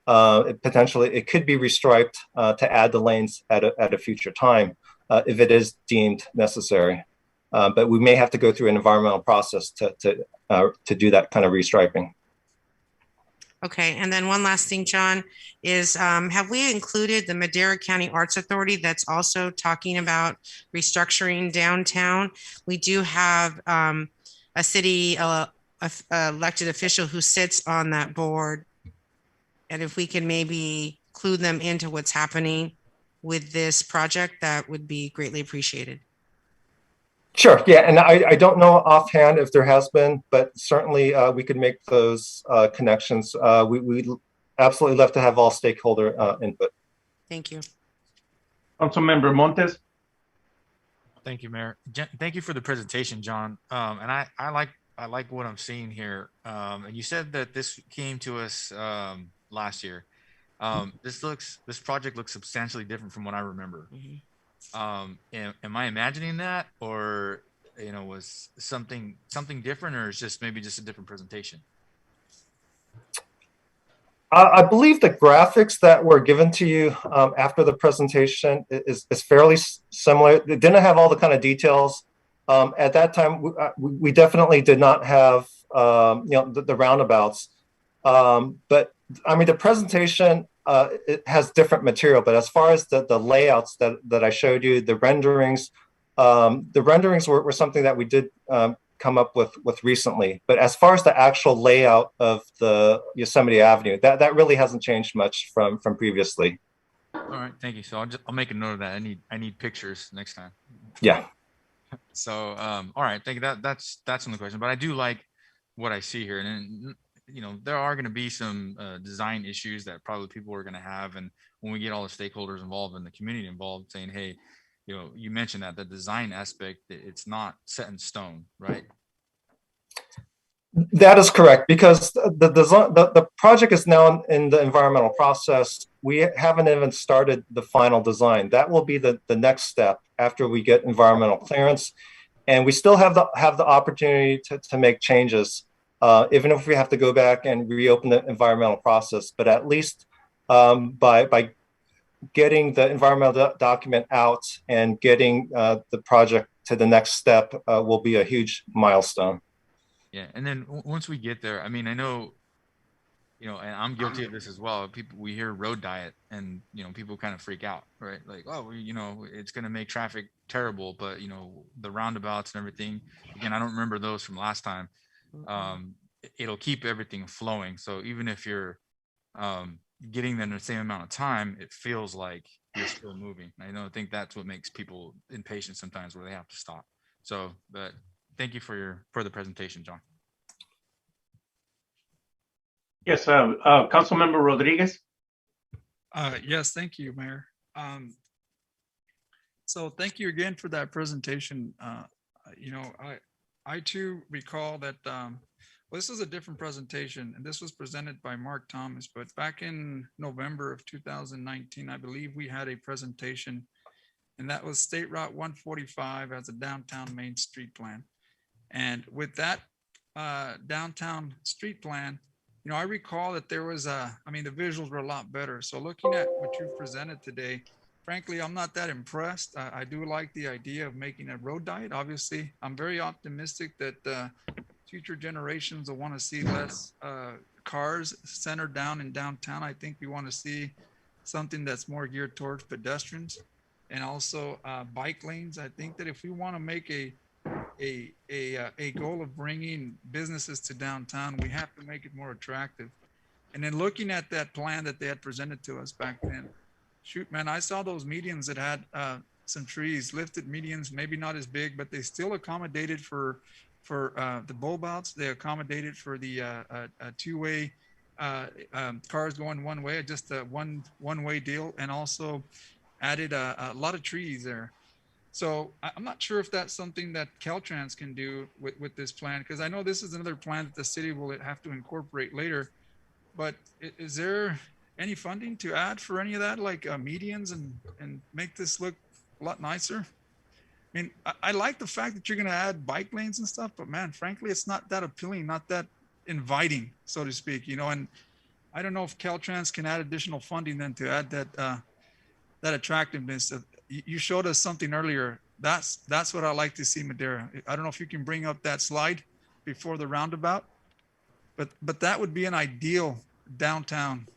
Potentially, it could be restriped to add the lanes at a future time if it is deemed necessary. But we may have to go through an environmental process to do that kind of restriping. Okay, and then one last thing, John, is have we included the Madera County Arts Authority that's also talking about restructuring downtown? We do have a city elected official who sits on that board. And if we can maybe include them into what's happening with this project, that would be greatly appreciated. Sure. Yeah. And I don't know offhand if there has been, but certainly we could make those connections. We'd absolutely love to have all stakeholder input. Thank you. Councilmember Montes. Thank you, Mayor. Thank you for the presentation, John. And I like what I'm seeing here. And you said that this came to us last year. This project looks substantially different from what I remember. Am I imagining that, or was something different, or is just maybe just a different presentation? I believe the graphics that were given to you after the presentation is fairly similar. It didn't have all the kind of details. At that time, we definitely did not have the roundabouts. But I mean, the presentation it has different material. But as far as the layouts that I showed you, the renderings were something that we did come up with recently. But as far as the actual layout of the Yosemite Avenue, that really hasn't changed much from previously. All right, thank you. So I'll make a note of that. I need pictures next time. Yeah. So all right, thank you. That's on the question. But I do like what I see here, and there are going to be some design issues that probably people are going to have, and when we get all the stakeholders involved and the community involved, saying, hey, you mentioned that the design aspect, it's not set in stone, right? That is correct, because the project is now in the environmental process. We haven't even started the final design. That will be the next step after we get environmental clearance, and we still have the opportunity to make changes, even if we have to go back and reopen the environmental process. But at least by getting the environmental document out and getting the project to the next step will be a huge milestone. Yeah, and then once we get there, I mean, I know, and I'm guilty of this as well. We hear road diet, and people kind of freak out, right? Like, oh, it's going to make traffic terrible, but the roundabouts and everything. Again, I don't remember those from last time. It'll keep everything flowing. So even if you're getting them in the same amount of time, it feels like you're still moving. I think that's what makes people impatient sometimes, where they have to stop. So, but thank you for the presentation, John. Yes, Councilmember Rodriguez. Yes, thank you, Mayor. So thank you again for that presentation. I too recall that this is a different presentation, and this was presented by Mark Thomas, but back in November of 2019, I believe we had a presentation, and that was State Route 145 as a downtown Main Street plan. And with that downtown street plan, I recall that there was the visuals were a lot better. So looking at what you presented today, frankly, I'm not that impressed. I do like the idea of making a road diet. Obviously, I'm very optimistic that future generations will want to see less cars centered down in downtown. I think we want to see something that's more geared towards pedestrians and also bike lanes. I think that if we want to make a goal of bringing businesses to downtown, we have to make it more attractive. And then looking at that plan that they had presented to us back then, shoot, man, I saw those medians that had some trees, lifted medians, maybe not as big, but they still accommodated for the bulb outs. They accommodated for the two-way cars going one way, just a one-way deal, and also added a lot of trees there. So I'm not sure if that's something that Caltrans can do with this plan, because I know this is another plan that the city will have to incorporate later. But is there any funding to add for any of that, like medians, and make this look a lot nicer? I mean, I like the fact that you're going to add bike lanes and stuff, but man, frankly, it's not that appealing, not that inviting, so to speak, and I don't know if Caltrans can add additional funding then to add that attractiveness. You showed us something earlier. That's what I like to see, Madera. I don't know if you can bring up that slide before the roundabout, but that would be an ideal downtown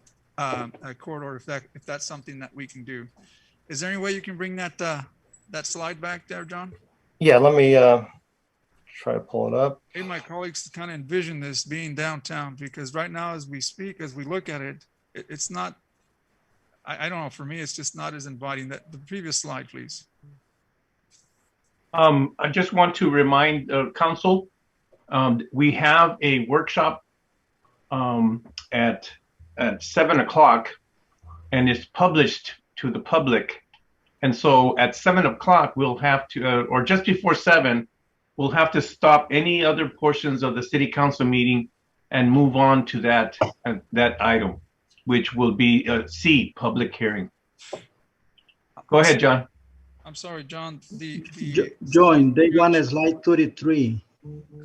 corridor if that's something that we can do. Is there any way you can bring that slide back there, John? Yeah, let me try to pull it up. Hey, my colleagues kind of envision this being downtown, because right now, as we speak, as we look at it, it's not. I don't know. For me, it's just not as inviting. That the previous slide, please. I just want to remind council, we have a workshop at 7 o'clock, and it's published to the public And so at 7 o'clock, we'll have to, or just before 7, we'll have to stop any other portions of the city council meeting and move on to that item, which will be C, public hearing. Go ahead, John. I'm sorry, John, John, they want a slide 33.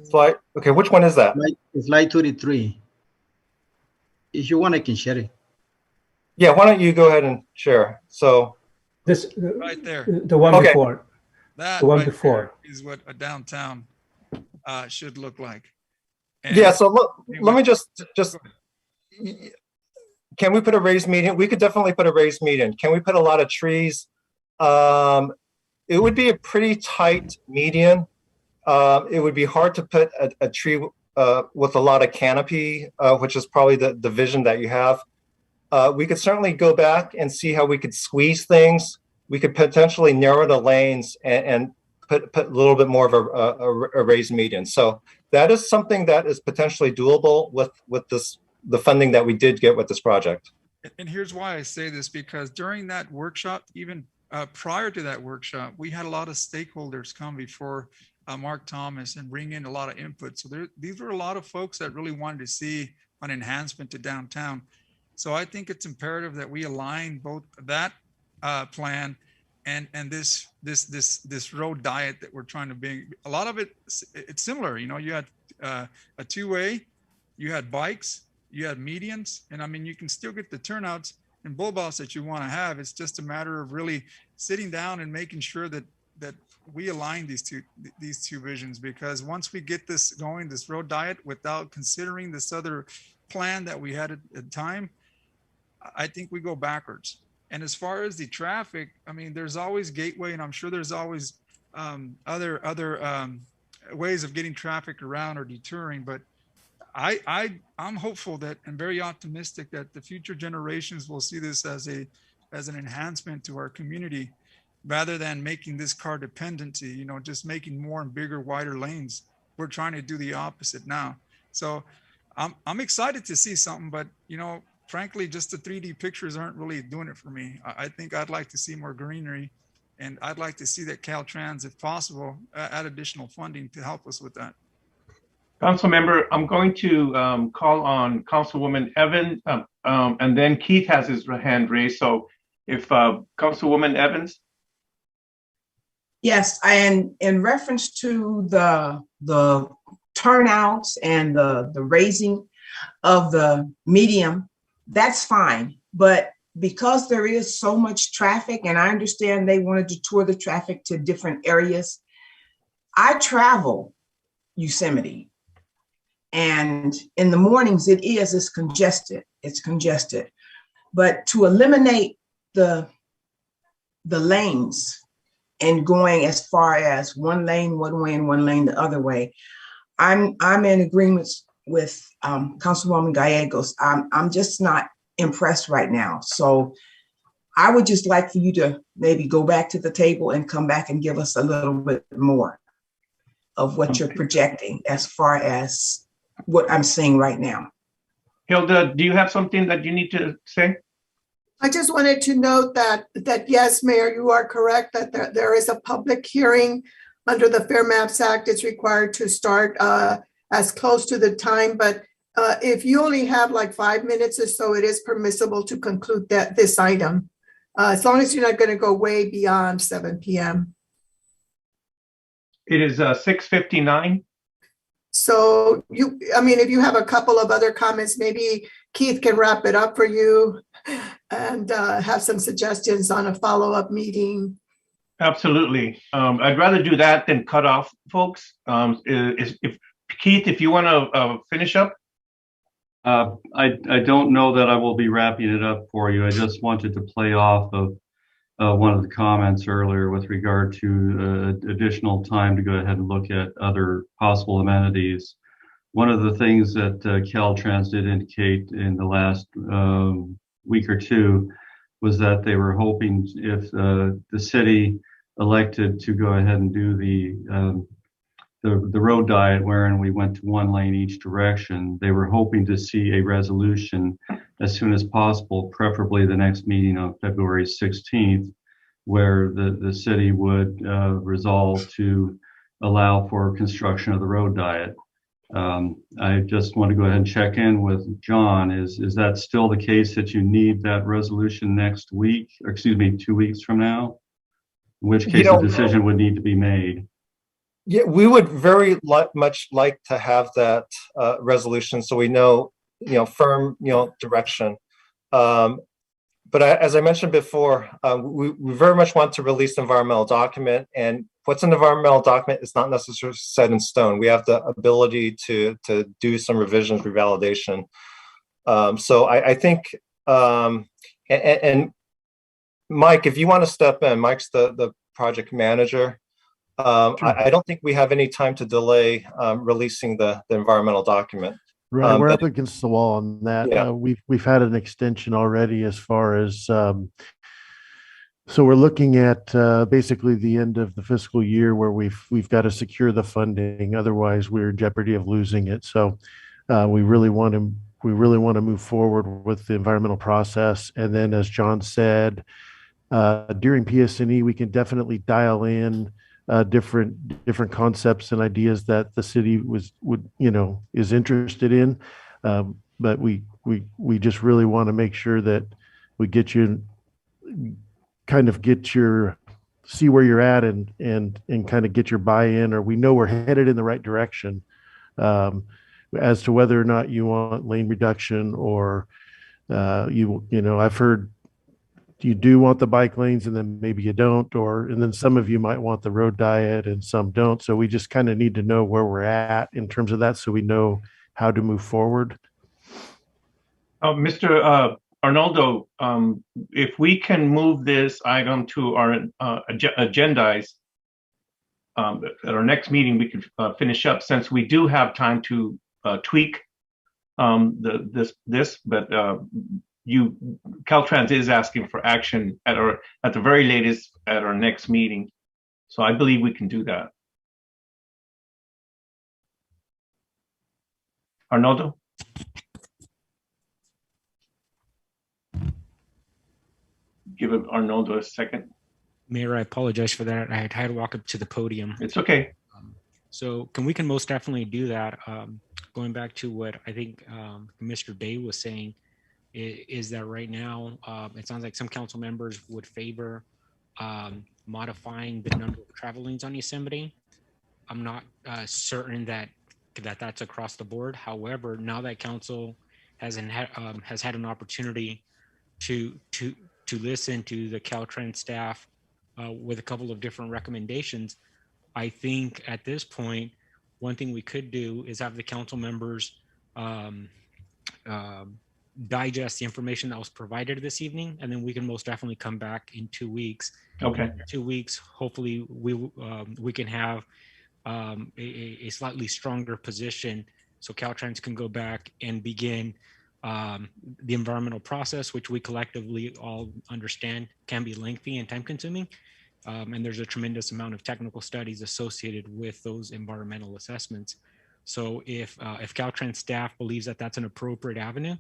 Slide, okay, which one is that? Slide 33. If you want, I can share it. Yeah, why don't you go ahead and share? So This right there. The one Okay. before. That The one right before. there is what a downtown should look like. yeah, so let me just, can we put a raised median? We could definitely put a raised median. Can we put a lot of trees? It would be a pretty tight median. It would be hard to put a tree with a lot of canopy, which is probably the vision that you have. We could certainly go back and see how we could squeeze things. We could potentially narrow the lanes and put a little bit more of a raised median. So that is something that is potentially doable with the funding that we did get with this project. And here's why I say this, because during that workshop, even prior to that workshop, we had a lot of stakeholders come before Mark Thomas and bring in a lot of input. So these were a lot of folks that really wanted to see an enhancement to downtown. So I think it's imperative that we align both that plan and this road diet that we're trying to bring. A lot of it's similar. You know, you had a two-way, you had bikes, you had medians, and I mean, you can still get the turnouts and bulbouts that you want to have. It's just a matter of really sitting down and making sure that we align these two visions, because once we get this going, this road diet, without considering this other plan that we had at the time, I think we go backwards. And as far as the traffic, I mean, there's always Gateway, and I'm sure there's always other ways of getting traffic around or deterring. But I'm hopeful that, and very optimistic that the future generations will see this as an enhancement to our community, rather than making this car dependency, you know, just making more and bigger, wider lanes. We're trying to do the opposite now. So I'm excited to see something, but you know, frankly, just the 3D pictures aren't really doing it for me. I think I'd like to see more greenery, and I'd like to see that Caltrans, if possible, add additional funding to help us with that. Council member, I'm going to call on Councilwoman Evans, and then Keith has his hand raised. So if Councilwoman Evans. Yes, and in reference to the turnouts and the raising of the medium, that's fine. But because there is so much traffic, and I understand they wanted to tour the traffic to different areas, I travel Yosemite, and in the mornings it's congested. It's congested. But to eliminate the lanes and going as far as one lane one way and one lane the other way, I'm in agreement with Councilwoman Gallegos. I'm just not impressed right now. So I would just like for you to maybe go back to the table and come back and give us a little bit more of what you're projecting as far as what I'm seeing right now. Hilda, do you have something that you need to say? I just wanted to note that yes, Mayor, you are correct that there is a public hearing under the Fair Maps Act. It's required to start as close to the time, but if you only have like 5 minutes or so, it is permissible to conclude this item, as long as you're not going to go way beyond 7 p.m. It is 6:59. So if you have a couple of other comments, maybe Keith can wrap it up for you and have some suggestions on a follow-up meeting. Absolutely. I'd rather do that than cut off folks. Keith, if you want to finish up. I don't know that I will be wrapping it up for you. I just wanted to play off of one of the comments earlier with regard to additional time to go ahead and look at other possible amenities. One of the things that Caltrans did indicate in the last week or two was that they were hoping, if the city elected to go ahead and do the road diet wherein we went to one lane each direction, they were hoping to see a resolution as soon as possible, preferably the next meeting on February 16th, where the city would resolve to allow for construction of the road diet. I just want to go ahead and check in with John. Is that still the case that you need that resolution next week, or excuse me, 2 weeks from now? In which case a decision would need to be made. Yeah, we would very much like to have that resolution so we know, firm, direction. But as I mentioned before, we very much want to release the environmental document, and what's in the environmental document is not necessarily set in stone. We have the ability to do some revisions, revalidation. So I think, and Mike, if you want to step in, Mike's the project manager. I don't think we have any time to delay releasing the environmental document. Right, we're up against the wall on that. Yeah. We've had an extension already as far as so we're looking at basically the end of the fiscal year where we've got to secure the funding. Otherwise, we're in jeopardy of losing it. So we really want to move forward with the environmental process. And then, as John said, during PS&E, we can definitely dial in different concepts and ideas that the city is interested in, but we just really want to make sure that we get you see where you're at and kind of get your buy-in, or we know we're headed in the right direction as to whether or not you want lane reduction or I've heard you do want the bike lanes and then maybe you don't, and then some of you might want the road diet and some don't. So we just kind of need to know where we're at in terms of that so we know how to move forward. Mr. Arnoldo, if we can move this item to our agendize at our next meeting, we can finish up since we do have time to tweak this, but Caltrans is asking for action at the very latest at our next meeting. So I believe we can do that. Arnoldo? Give Arnoldo a second. Mayor, I apologize for that. I had to walk up to the podium. It's okay. So we can most definitely do that. Going back to what I think Mr. Day was saying, is that right now it sounds like some council members would favor modifying the number of travel lanes on Yosemite. I'm not certain that that's across the board. However, now that council has had an opportunity to listen to the Caltrans staff with a couple of different recommendations, I think at this point, one thing we could do is have the council members digest the information that was provided this evening, and then we can most definitely come back in 2 weeks. Okay. In 2 weeks, hopefully we can have a slightly stronger position so Caltrans can go back and begin the environmental process, which we collectively all understand can be lengthy and time consuming. And there's a tremendous amount of technical studies associated with those environmental assessments. So if Caltrans staff believes that that's an appropriate avenue,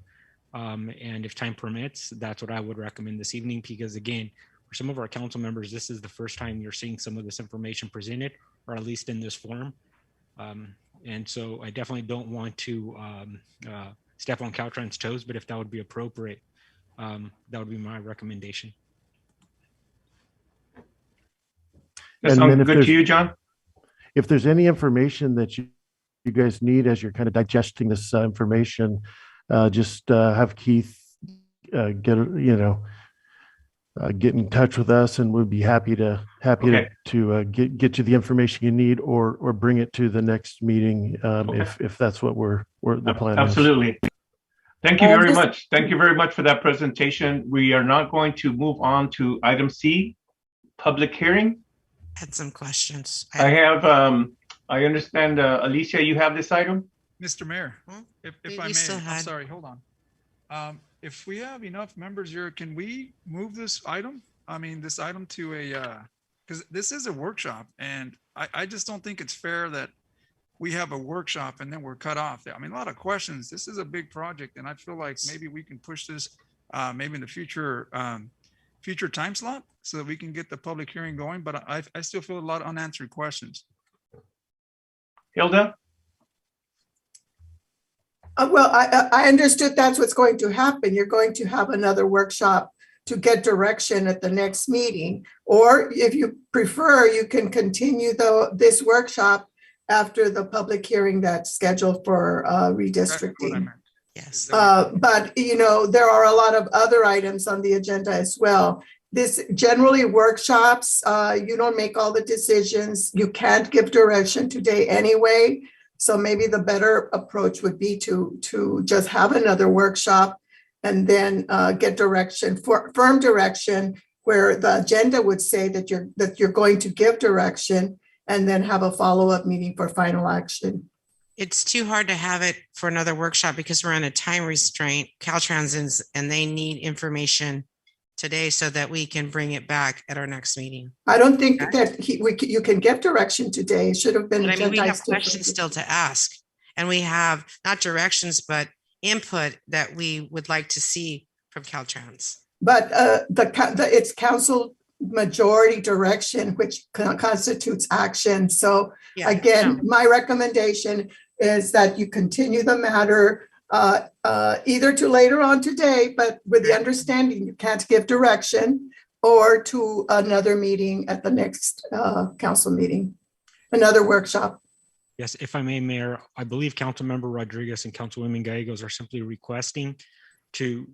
and if time permits, that's what I would recommend this evening, because again, for some of our council members, this is the first time you're seeing some of this information presented, or at least in this form. And so I definitely don't want to step on Caltrans' toes, but if that would be appropriate, that would be my recommendation. That sounds good to you, John? If there's any information that you guys need as you're kind of digesting this information, just have Keith get in touch with us, and we'd be happy to get you the information you need, or bring it to the next meeting if that's what we're the plan. Absolutely. Thank you very much. Thank you very much for that presentation. We are now going to move on to item C, public hearing. Had some questions. I understand, Alicia, you have this item? Mr. Mayor, if I may, I'm sorry, hold on. If we have enough members here, can we move this item? I mean, this item to because this is a workshop, and I just don't think it's fair that we have a workshop and then we're cut off there. I mean, a lot of questions. This is a big project, and I feel like maybe we can push this maybe in the future future time slot so that we can get the public hearing going, but I still feel a lot of unanswered questions. Hilda? Well, I understood that's what's going to happen. You're going to have another workshop to get direction at the next meeting. Or if you prefer, you can continue this workshop after the public hearing that's scheduled for redistricting. Yes. But, you know, there are a lot of other items on the agenda as well. This generally workshops, you don't make all the decisions. You can't give direction today anyway. So maybe the better approach would be to just have another workshop and then get direction, firm direction, where the agenda would say that you're going to give direction, and then have a follow-up meeting for final action. It's too hard to have it for another workshop because we're on a time restraint, Caltrans, and they need information today so that we can bring it back at our next meeting. I don't think that you can give direction today. It should have been. But I mean, we have agendized questions still to ask, and we have not directions, but input that we would like to see from Caltrans. But it's council majority direction, which constitutes action. So Yeah, again, my recommendation is that you continue the matter either to later on today, but with the understanding you can't give direction, or to another meeting at the next council meeting, another workshop. Yes, if I may, Mayor, I believe Councilmember Rodriguez and Councilwoman Gallegos are simply requesting to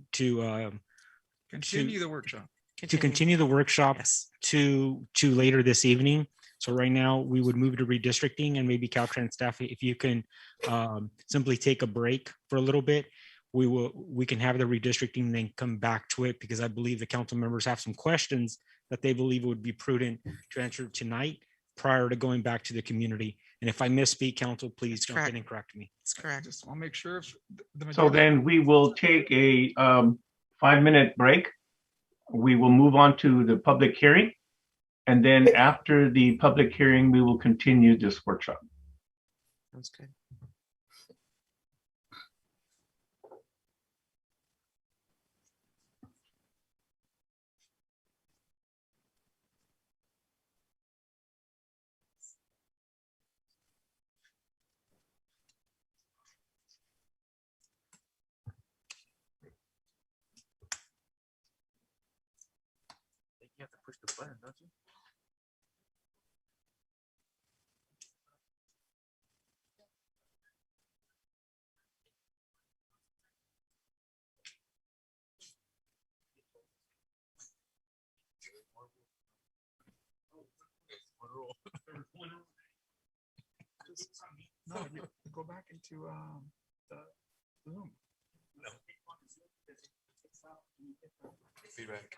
Continue the workshop. to continue the workshop to later this evening. So right now we would move to redistricting, and maybe Caltrans staff, if you can simply take a break for a little bit, we can have the redistricting and then come back to it, because I believe the council members have some questions that they believe would be prudent to answer tonight prior to going back to the community. And if I misspeak, council, please jump in and correct me. That's correct. Just want to make sure. So then we will take a 5-minute break. We will move on to the public hearing. And then after the public hearing, we will continue this workshop. Sounds good. You have to push the button, don't you? No, you go back into the room. No. Feedback.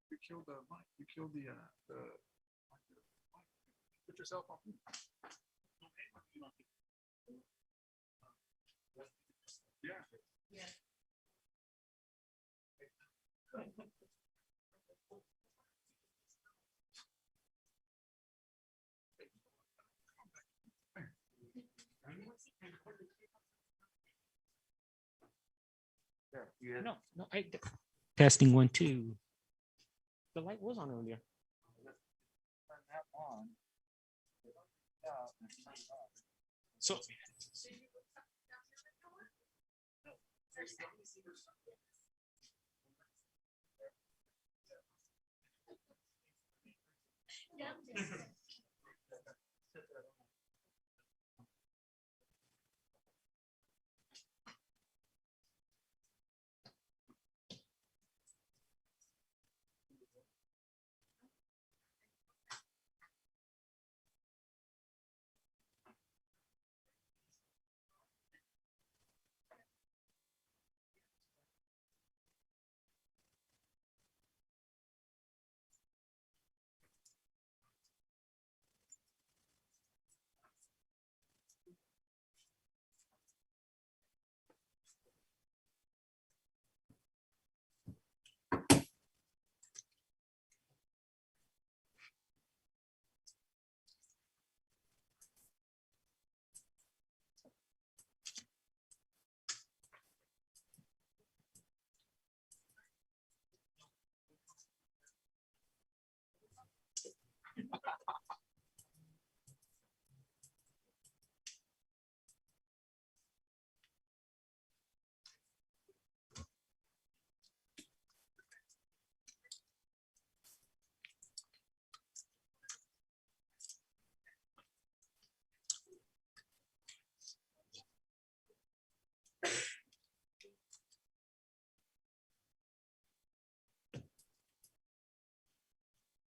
You killed the mic. You killed the put yourself on. Yeah. Yeah. No, testing 1, 2. The light was on earlier. So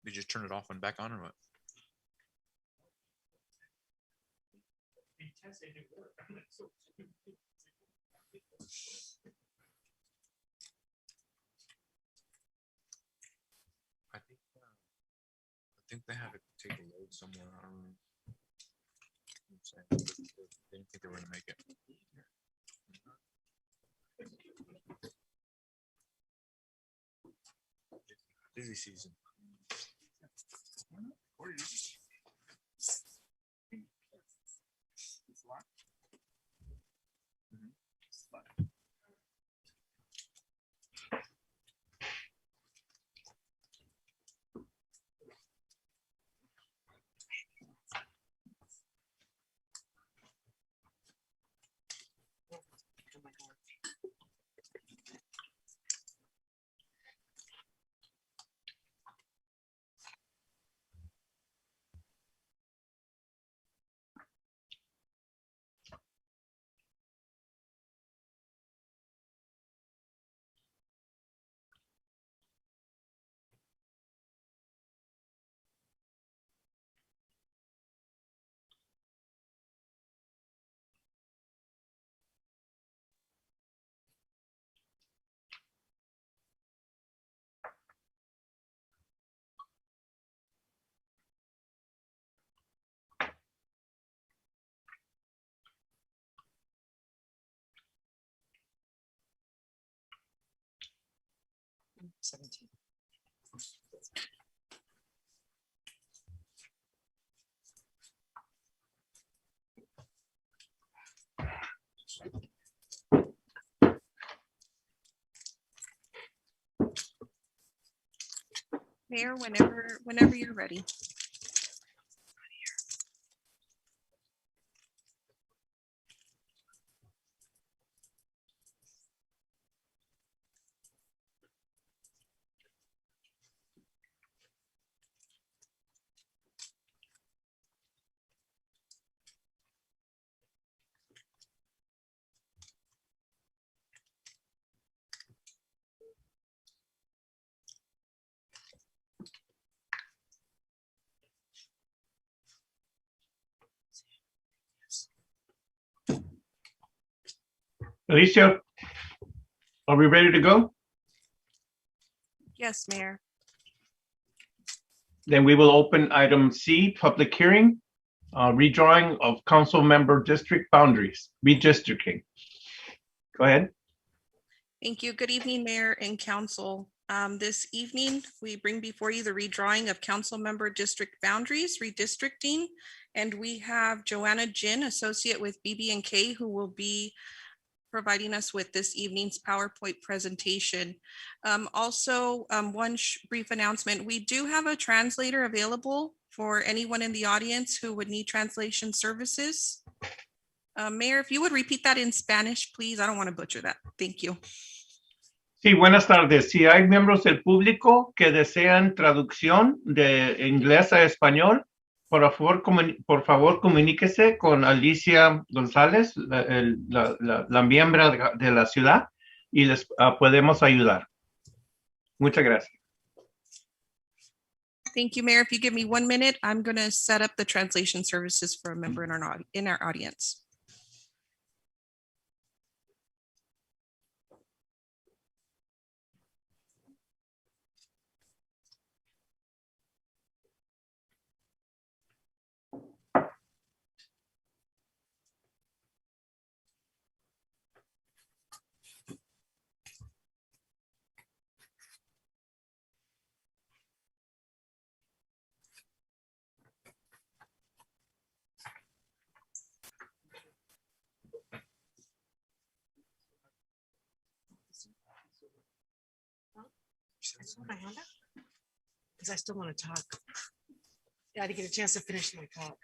Did you turn it off and back on or what? I think they had to take a load somewhere. I don't know. They didn't think they were gonna make it. Busy season. Mayor, whenever you're ready. Alicia, are we ready to go? Yes, Mayor. Then we will open item C, public hearing, redrawing of council member district boundaries, redistricting. Go ahead. Thank you. Good evening, Mayor and Council. This evening, we bring before you the redrawing of council member district boundaries, redistricting, and we have Joanna Jin, associate with BB&K, who will be providing us with this evening's PowerPoint presentation. Also, one brief announcement. We do have a translator available for anyone in the audience who would need translation services. Mayor, if you would repeat that in Spanish, please. I don't want to butcher that. Thank you. Sí, buenas tardes. Si hay miembros del público que desean traducción de inglés a español, por favor comuníquese con Alicia González, la miembro de la ciudad, y les podemos ayudar. Muchas gracias. Thank you, Mayor. If you give me 1 minute, I'm going to set up the translation services for a member in our audience. Because I still want to talk. Yeah, I didn't get a chance to finish my talk.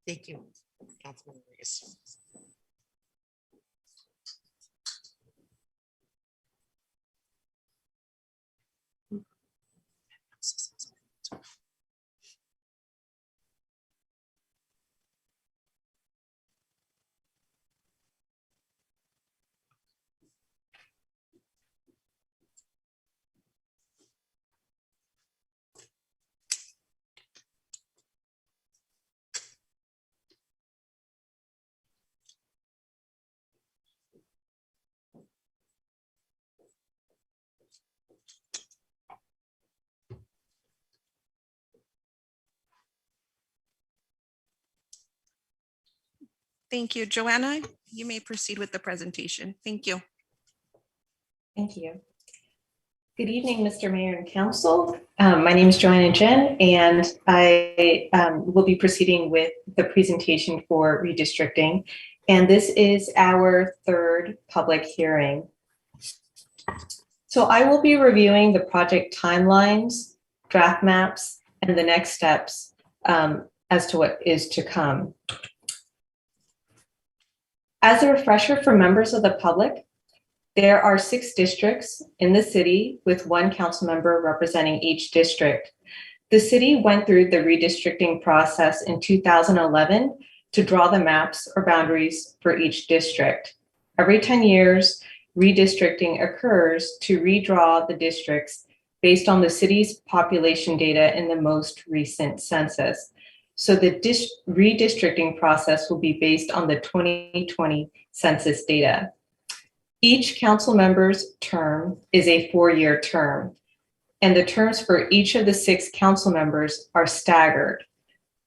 Thank you, Councilman Rodriguez. Thank you. Joanna, you may proceed with the presentation. Thank you. Thank you. Good evening, Mr. Mayor and Council. My name is Joanna Jen, and I will be proceeding with the presentation for redistricting. And this is our third public hearing. So I will be reviewing the project timelines, draft maps, and the next steps as to what is to come. As a refresher for members of the public, there are 6 districts in the city with 1 council member representing each district. The city went through the redistricting process in 2011 to draw the maps or boundaries for each district. Every 10 years, redistricting occurs to redraw the districts based on the city's population data in the most recent census. So the redistricting process will be based on the 2020 census data. Each council member's term is a 4-year term, and the terms for each of the 6 council members are staggered.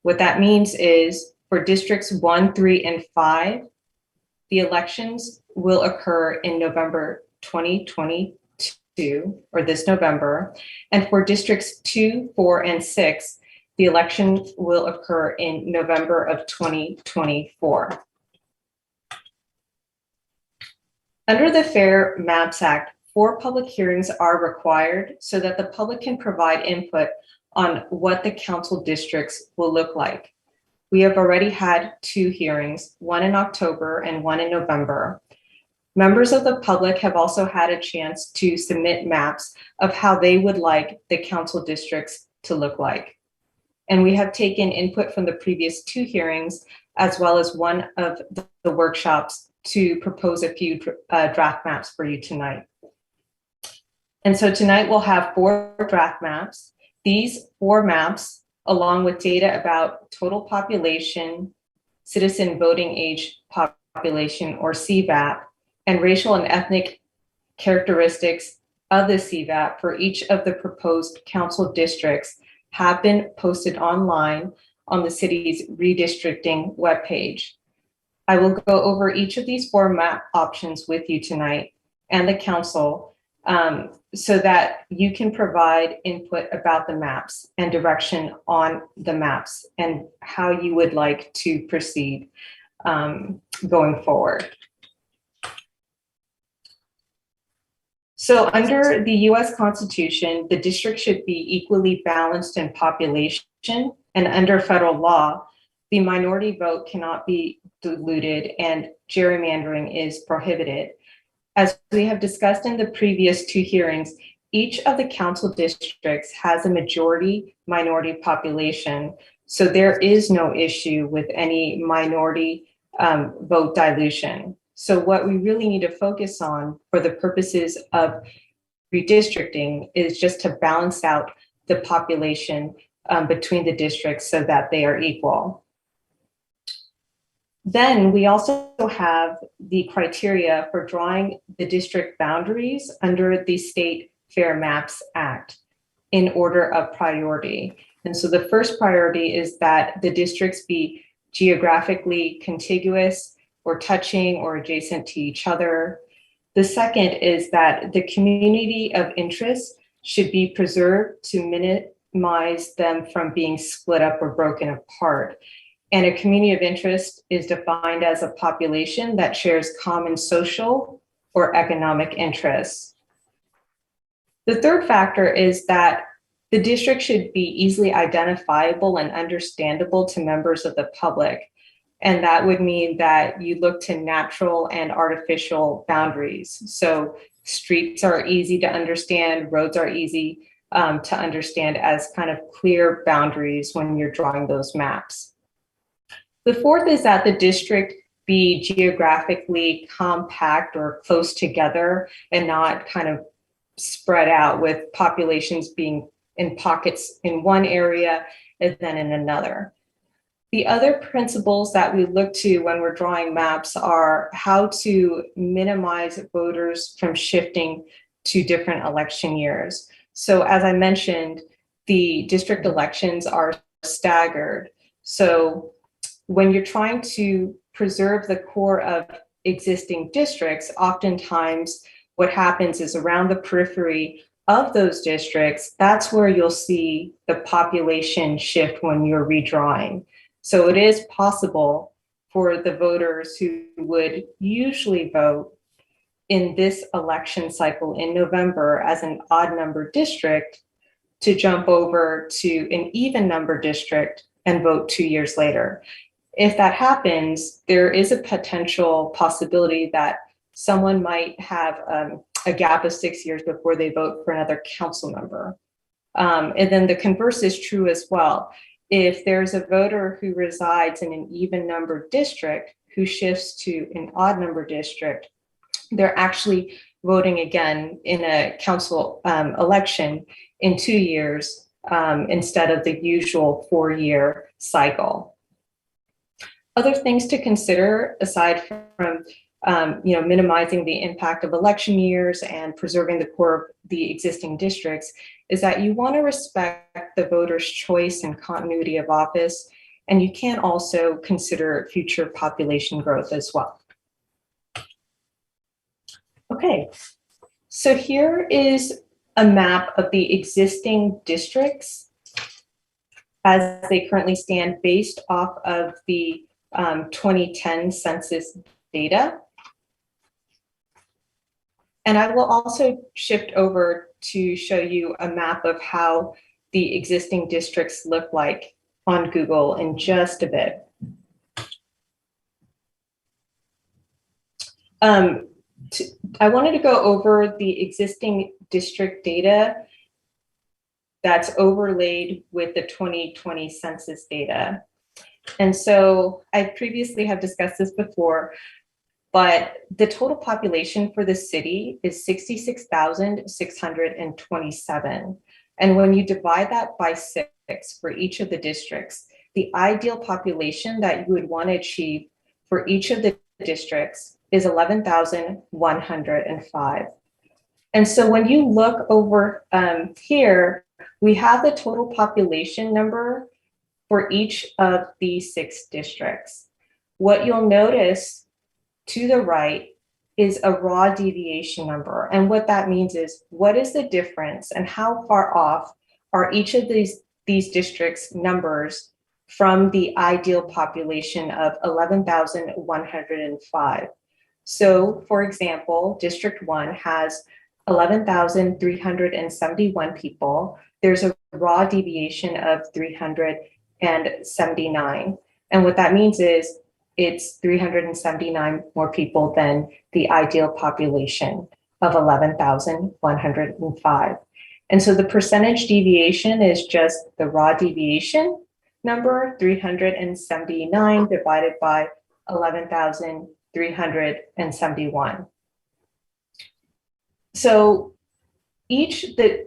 What that means is for districts 1, 3, and 5, the elections will occur in November 2022, or this November, and for districts 2, 4, and 6, the election will occur in November of 2024. Under the Fair Maps Act, 4 public hearings are required so that the public can provide input on what the council districts will look like. We have already had 2 hearings, one in October and one in November. Members of the public have also had a chance to submit maps of how they would like the council districts to look like. And we have taken input from the previous 2 hearings, as well as one of the workshops to propose a few draft maps for you tonight. And so tonight we'll have 4 draft maps. These 4 maps, along with data about total population, citizen voting age population or CVAP, and racial and ethnic characteristics of the CVAP for each of the proposed council districts have been posted online on the city's redistricting webpage. I will go over each of these 4 map options with you tonight and the council so that you can provide input about the maps and direction on the maps and how you would like to proceed going forward. So under the US Constitution, the district should be equally balanced in population, and under federal law, the minority vote cannot be diluted and gerrymandering is prohibited. As we have discussed in the previous 2 hearings, each of the council districts has a majority minority population, so there is no issue with any minority vote dilution. So what we really need to focus on for the purposes of redistricting is just to balance out the population between the districts so that they are equal. Then we also have the criteria for drawing the district boundaries under the State Fair Maps Act in order of priority. And so the first priority is that the districts be geographically contiguous or touching or adjacent to each other. The second is that the community of interest should be preserved to minimize them from being split up or broken apart. And a community of interest is defined as a population that shares common social or economic interests. The third factor is that the district should be easily identifiable and understandable to members of the public. And that would mean that you look to natural and artificial boundaries. So streets are easy to understand, roads are easy to understand as kind of clear boundaries when you're drawing those maps. The fourth is that the district be geographically compact or close together and not kind of spread out with populations being in pockets in one area and then in another. The other principles that we look to when we're drawing maps are how to minimize voters from shifting to different election years. So as I mentioned, the district elections are staggered. So when you're trying to preserve the core of existing districts, oftentimes what happens is around the periphery of those districts, that's where you'll see the population shift when you're redrawing. So it is possible for the voters who would usually vote in this election cycle in November as an odd number district to jump over to an even number district and vote 2 years later. If that happens, there is a potential possibility that someone might have a gap of 6 years before they vote for another council member. And then the converse is true as well. If there's a voter who resides in an even number district who shifts to an odd number district, they're actually voting again in a council election in 2 years instead of the usual 4-year cycle. Other things to consider aside from minimizing the impact of election years and preserving the core of the existing districts is that you want to respect the voter's choice and continuity of office, and you can also consider future population growth as well. Okay, so here is a map of the existing districts as they currently stand based off of the 2010 census data. And I will also shift over to show you a map of how the existing districts look like on Google in just a bit. I wanted to go over the existing district data that's overlaid with the 2020 census data. And so I previously have discussed this before, but the total population for the city is 66,627. And when you divide that by 6 for each of the districts, the ideal population that you would want to achieve for each of the districts is 11,105. And so when you look over here, we have the total population number for each of these 6 districts. What you'll notice to the right is a raw deviation number. And what that means is, what is the difference and how far off are each of these districts' numbers from the ideal population of 11,105. So for example, District 1 has 11,371 people. There's a raw deviation of 379. And what that means is it's 379 more people than the ideal population of 11,105. And so the percentage deviation is just the raw deviation number, 379 divided by 11,371. So each of the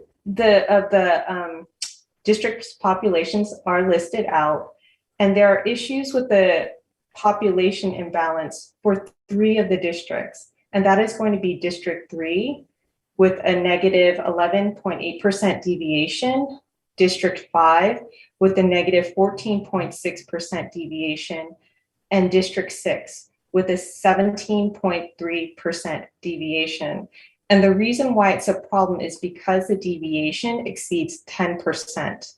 district's populations are listed out, and there are issues with the population imbalance for 3 of the districts. And that is going to be District 3 with a negative 11.8% deviation, District 5 with a negative 14.6% deviation, and District 6 with a 17.3% deviation. And the reason why it's a problem is because the deviation exceeds 10%.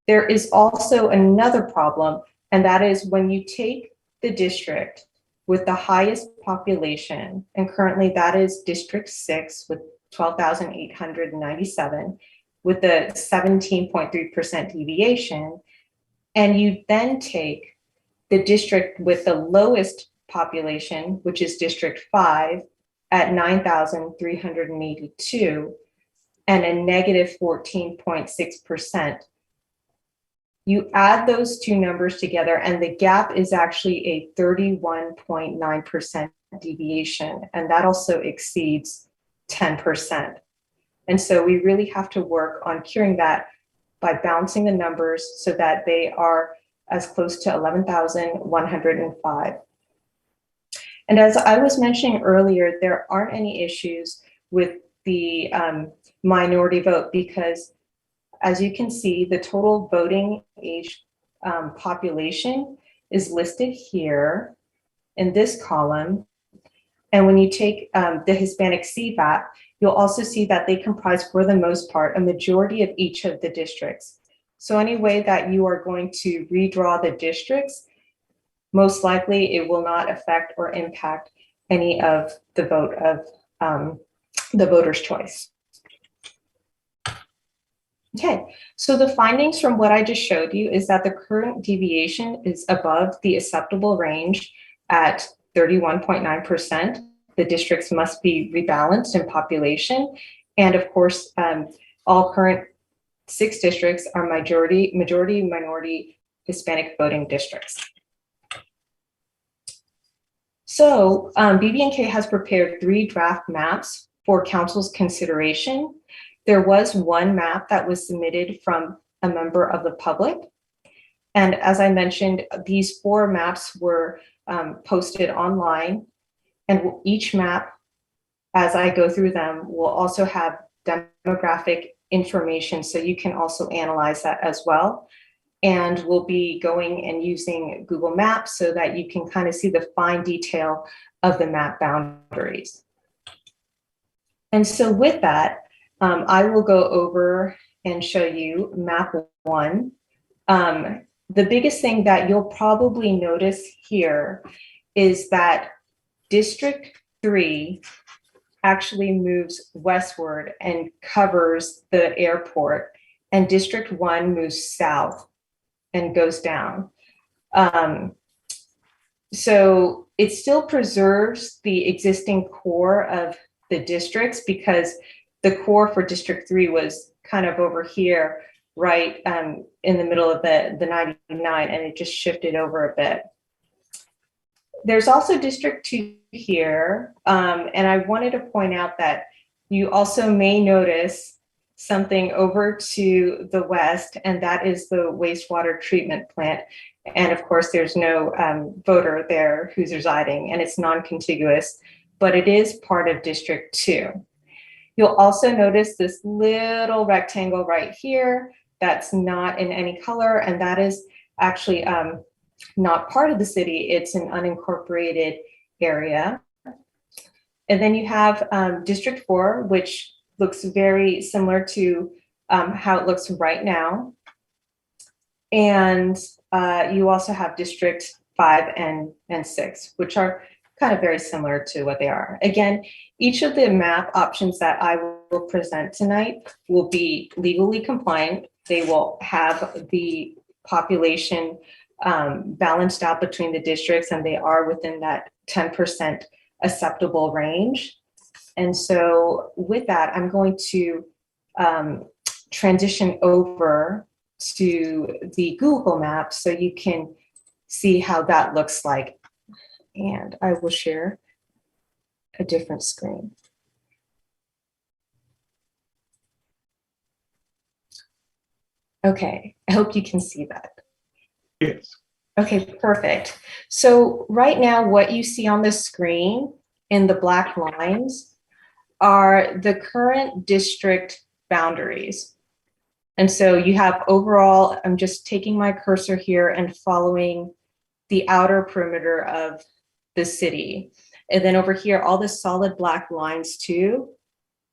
There is also another problem, and that is when you take the district with the highest population, and currently that is District 6 with 12,897 with a 17.3% deviation, and you then take the district with the lowest population, which is District 5 at 9,382 and a negative 14.6%. You add those 2 numbers together and the gap is actually a 31.9% deviation, and that also exceeds 10%. And so we really have to work on curing that by balancing the numbers so that they are as close to 11,105. And as I was mentioning earlier, there aren't any issues with the minority vote because, as you can see, the total voting age population is listed here in this column. And when you take the Hispanic CVAP, you'll also see that they comprise, for the most part, a majority of each of the districts. So any way that you are going to redraw the districts, most likely it will not affect or impact any of the vote of the voter's choice. Okay, so the findings from what I just showed you is that the current deviation is above the acceptable range at 31.9%. The districts must be rebalanced in population. And of course, all current 6 districts are majority, minority, Hispanic voting districts. So BB&K has prepared 3 draft maps for council's consideration. There was one map that was submitted from a member of the public. And as I mentioned, these 4 maps were posted online, and each map, as I go through them, will also have demographic information, so you can also analyze that as well. And we'll be going and using Google Maps so that you can kind of see the fine detail of the map boundaries. And so with that, I will go over and show you map 1. The biggest thing that you'll probably notice here is that District 3 actually moves westward and covers the airport, and District 1 moves south and goes down. So it still preserves the existing core of the districts, because the core for District 3 was kind of over here, right in the middle of the 99, and it just shifted over a bit. There's also District 2 here, and I wanted to point out that you also may notice something over to the west, and that is the wastewater treatment plant. And of course, there's no voter there who's residing, and it's non-contiguous, but it is part of District 2. You'll also notice this little rectangle right here that's not in any color, and that is actually not part of the city. It's an unincorporated area. And then you have District 4, which looks very similar to how it looks right now. And you also have District 5 and 6, which are kind of very similar to what they are. Again, each of the map options that I will present tonight will be legally compliant. They will have the population balanced out between the districts, and they are within that 10% acceptable range. And so with that, I'm going to transition over to the Google Maps so you can see how that looks like. And I will share a different screen. Okay, I hope you can see that. Yes. Okay, perfect. So right now, what you see on the screen in the black lines are the current district boundaries. And so you have overall, I'm just taking my cursor here and following the outer perimeter of the city. And then over here, all the solid black lines too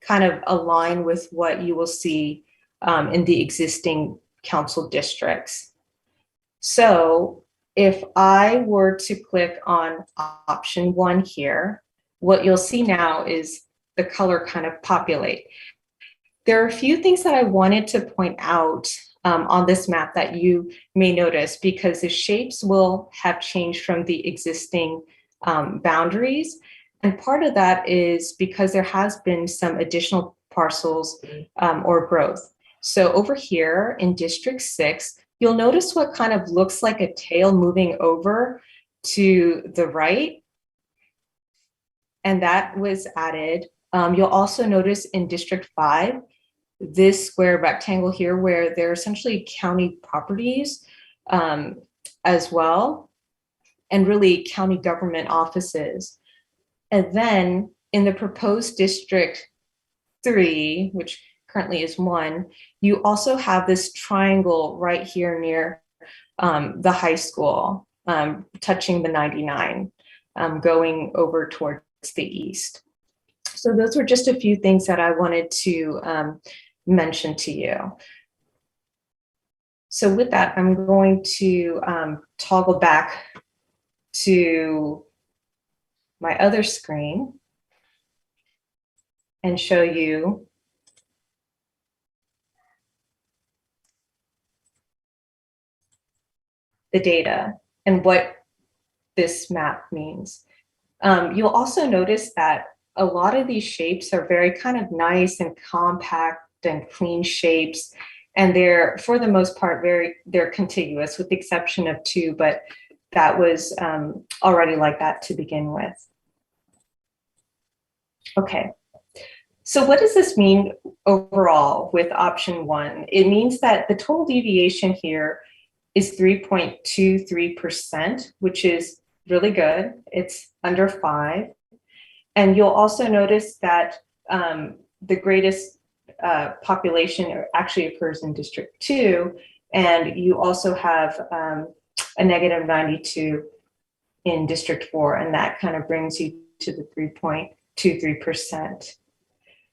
kind of align with what you will see in the existing council districts. So if I were to click on option 1 here, what you'll see now is the color kind of populate. There are a few things that I wanted to point out on this map that you may notice, because the shapes will have changed from the existing boundaries. And part of that is because there has been some additional parcels or growth. So over here in District 6, you'll notice what kind of looks like a tail moving over to the right. And that was added. You'll also notice in District 5, this square rectangle here where they're essentially county properties as well, and really county government offices. And then in the proposed District 3, which currently is 1, you also have this triangle right here near the high school. touching the 99, going over towards the east. So those were just a few things that I wanted to mention to you. So with that, I'm going to toggle back to my other screen and show you the data and what this map means. You'll also notice that a lot of these shapes are very kind of nice and compact and clean shapes. And they're, for the most part, they're contiguous with the exception of 2, but that was already like that to begin with. Okay, so what does this mean overall with option 1? It means that the total deviation here is 3.23%, which is really good. It's under 5. And you'll also notice that the greatest population actually occurs in District 2, and you also have a negative 92 in District 4, and that kind of brings you to the 3.23%.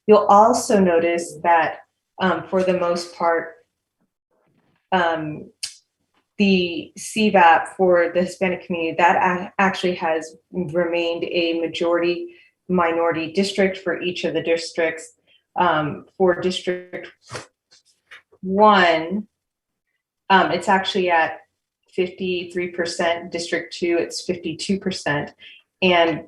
You'll also notice that for the most part, the CVAP for the Hispanic community, that actually has remained a majority minority district for each of the districts. For District 1, it's actually at 53%. District 2, it's 52%. And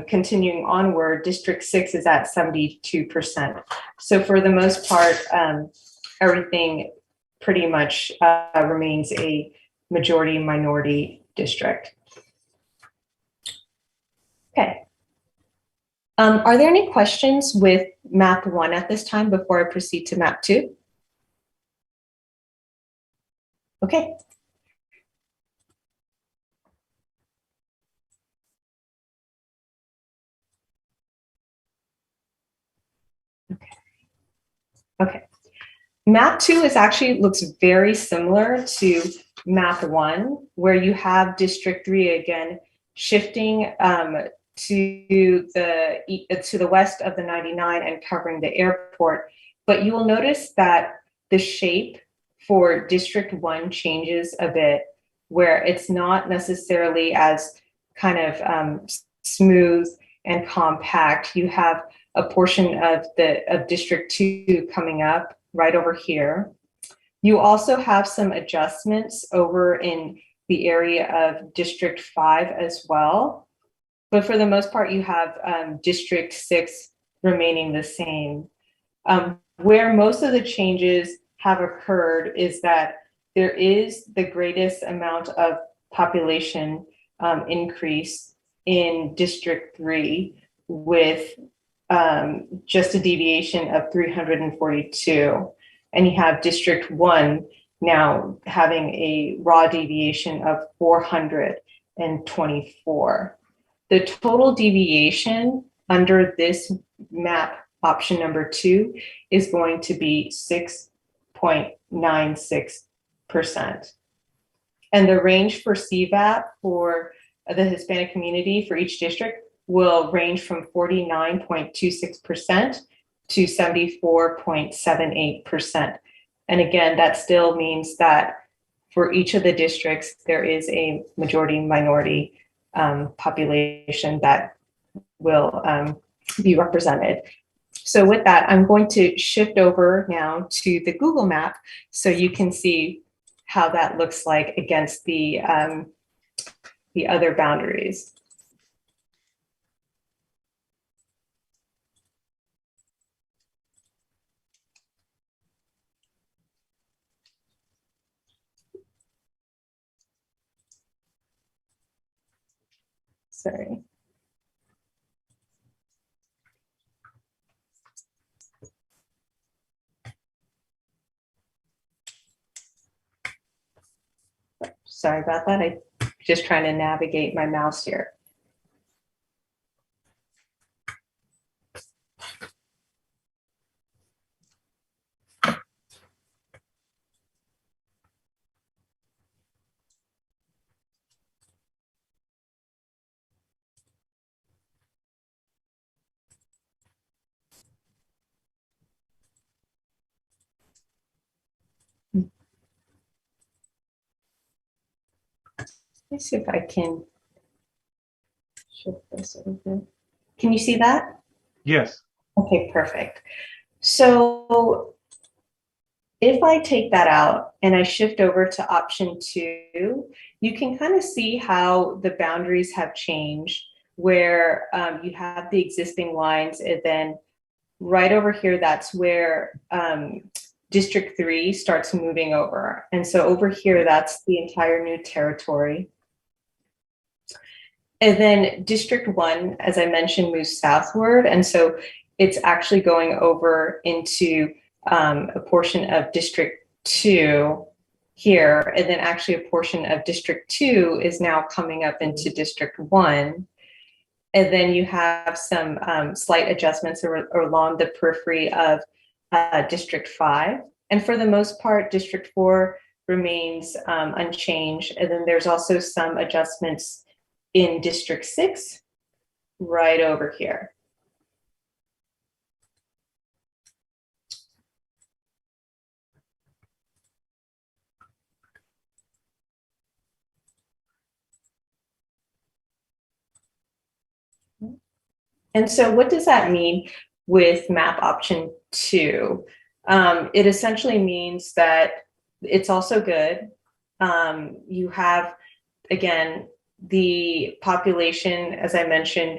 continuing onward, District 6 is at 72%. So for the most part, everything pretty much remains a majority minority district. Okay. Are there any questions with map 1 at this time before I proceed to map 2? Okay. Okay. Map 2 is actually looks very similar to map 1, where you have District 3 again shifting to the west of the 99 and covering the airport. But you will notice that the shape for District 1 changes a bit, where it's not necessarily as kind of smooth and compact. You have a portion of District 2 coming up right over here. You also have some adjustments over in the area of District 5 as well. But for the most part, you have District 6 remaining the same. Where most of the changes have occurred is that there is the greatest amount of population increase in District 3 with just a deviation of 342. And you have District 1 now having a raw deviation of 424. The total deviation under this map, option number 2, is going to be 6.96%. And the range for CVAP for the Hispanic community for each district will range from 49.26% to 74.78%. And again, that still means that for each of the districts, there is a majority minority population that will be represented. So with that, I'm going to shift over now to the Google map so you can see how that looks like against the other boundaries. Sorry. Sorry about that. I'm just trying to navigate my mouse here. Let's see if I can shift this over. Can you see that? Yes. Okay, perfect. So if I take that out and I shift over to option 2, you can kind of see how the boundaries have changed, where you have the existing lines, and then right over here, that's where District 3 starts moving over. And so over here, that's the entire new territory. And then District 1, as I mentioned, moves southward. And so it's actually going over into a portion of District 2 here. And then actually a portion of District 2 is now coming up into District 1. And then you have some slight adjustments along the periphery of District 5. And for the most part, District 4 remains unchanged. And then there's also some adjustments in District 6 right over here. And so what does that mean with map option 2? It essentially means that it's also good. You have, again, the population, as I mentioned,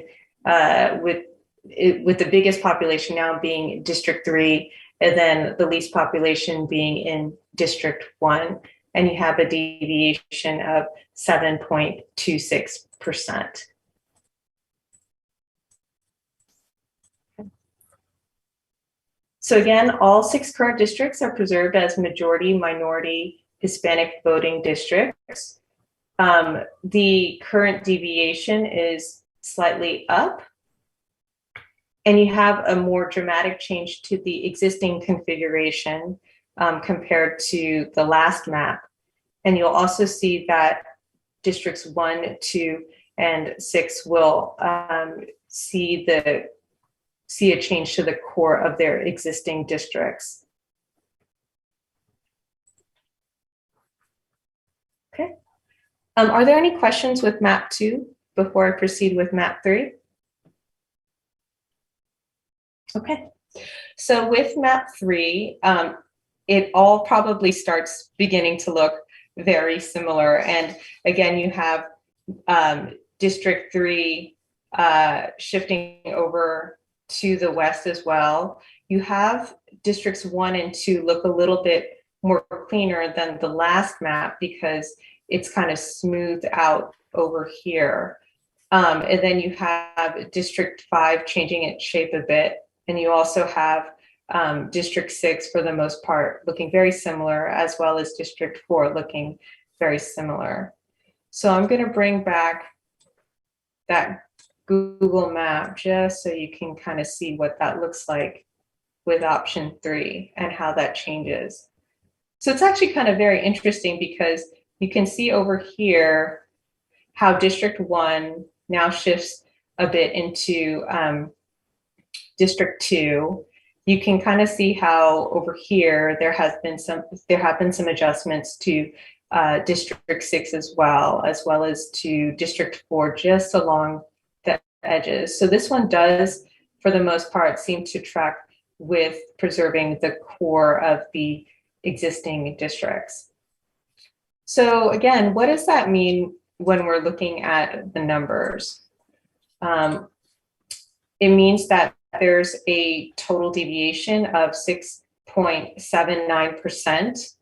with the biggest population now being District 3, and then the least population being in District 1, and you have a deviation of 7.26%. So again, all 6 current districts are preserved as majority, minority, Hispanic voting districts. The current deviation is slightly up, and you have a more dramatic change to the existing configuration compared to the last map. And you'll also see that districts 1, 2, and 6 will see a change to the core of their existing districts. Okay. Are there any questions with map 2 before I proceed with map 3? Okay. So with map 3, it all probably starts beginning to look very similar. And again, you have District 3 shifting over to the west as well. You have districts 1 and 2 look a little bit more cleaner than the last map because it's kind of smoothed out over here. And then you have District 5 changing its shape a bit. And you also have District 6 for the most part looking very similar, as well as District 4 looking very similar. So I'm going to bring back that Google map just so you can kind of see what that looks like with option 3 and how that changes. So it's actually kind of very interesting because you can see over here how District 1 now shifts a bit into District 2. You can kind of see how over here there have been some adjustments to District 6 as well as to District 4 just along the edges. So this one does, for the most part, seem to track with preserving the core of the existing districts. So again, what does that mean when we're looking at the numbers? It means that there's a total deviation of 6.79%,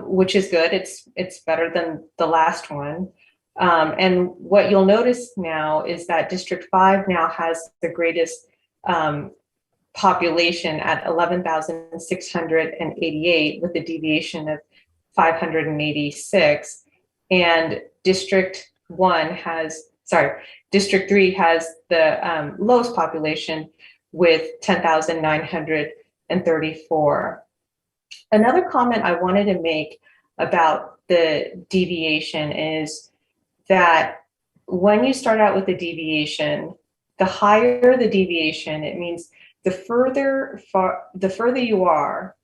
which is good. It's better than the last one. And what you'll notice now is that District 5 now has the greatest population at 11,688 with a deviation of 586. And District 3 has the lowest population with 10,934. Another comment I wanted to make about the deviation is that when you start out with the deviation, the higher the deviation, it means the further you are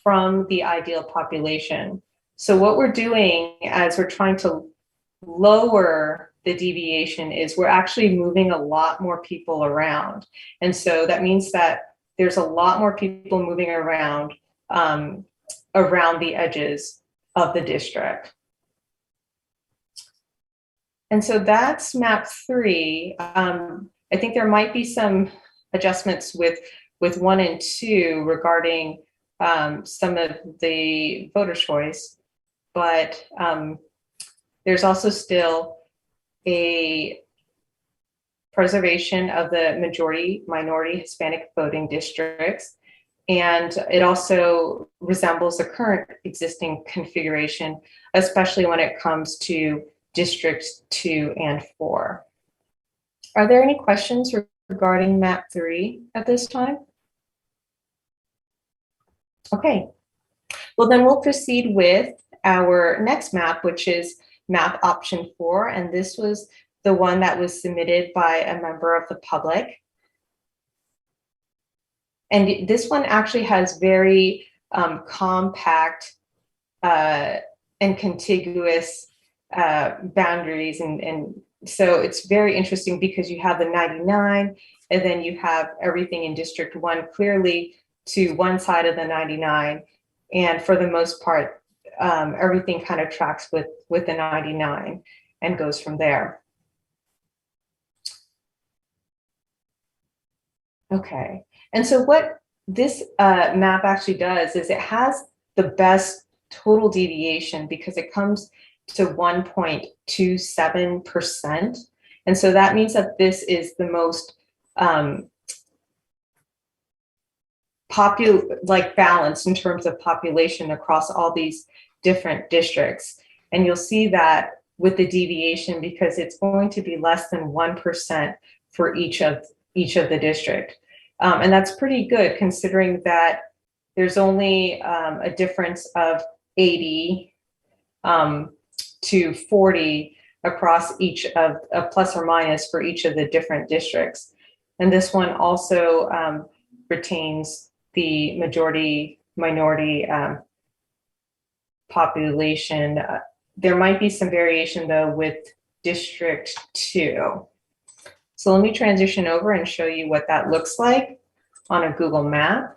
from the ideal population. So what we're doing as we're trying to lower the deviation is we're actually moving a lot more people around. And so that means that there's a lot more people moving around around the edges of the district. And so that's map 3. I think there might be some adjustments with 1 and 2 regarding some of the voter choice, but there's also still a preservation of the majority minority Hispanic voting districts. And it also resembles the current existing configuration, especially when it comes to districts 2 and 4. Are there any questions regarding map 3 at this time? Okay, well then we'll proceed with our next map, which is map option 4. And this was the one that was submitted by a member of the public. And this one actually has very compact and contiguous boundaries. And so it's very interesting because you have the 99 and then you have everything in District 1 clearly to one side of the 99. And for the most part, everything kind of tracks with the 99 and goes from there. Okay, and so what this map actually does is it has the best total deviation because it comes to 1.27%. And so that means that this is the most balanced in terms of population across all these different districts. And you'll see that with the deviation because it's going to be less than 1% for each of the district. And that's pretty good considering that there's only a difference of 80 to 40 across each of plus or minus for each of the different districts. And this one also retains the majority minority population. There might be some variation though with District 2. So let me transition over and show you what that looks like on a Google map.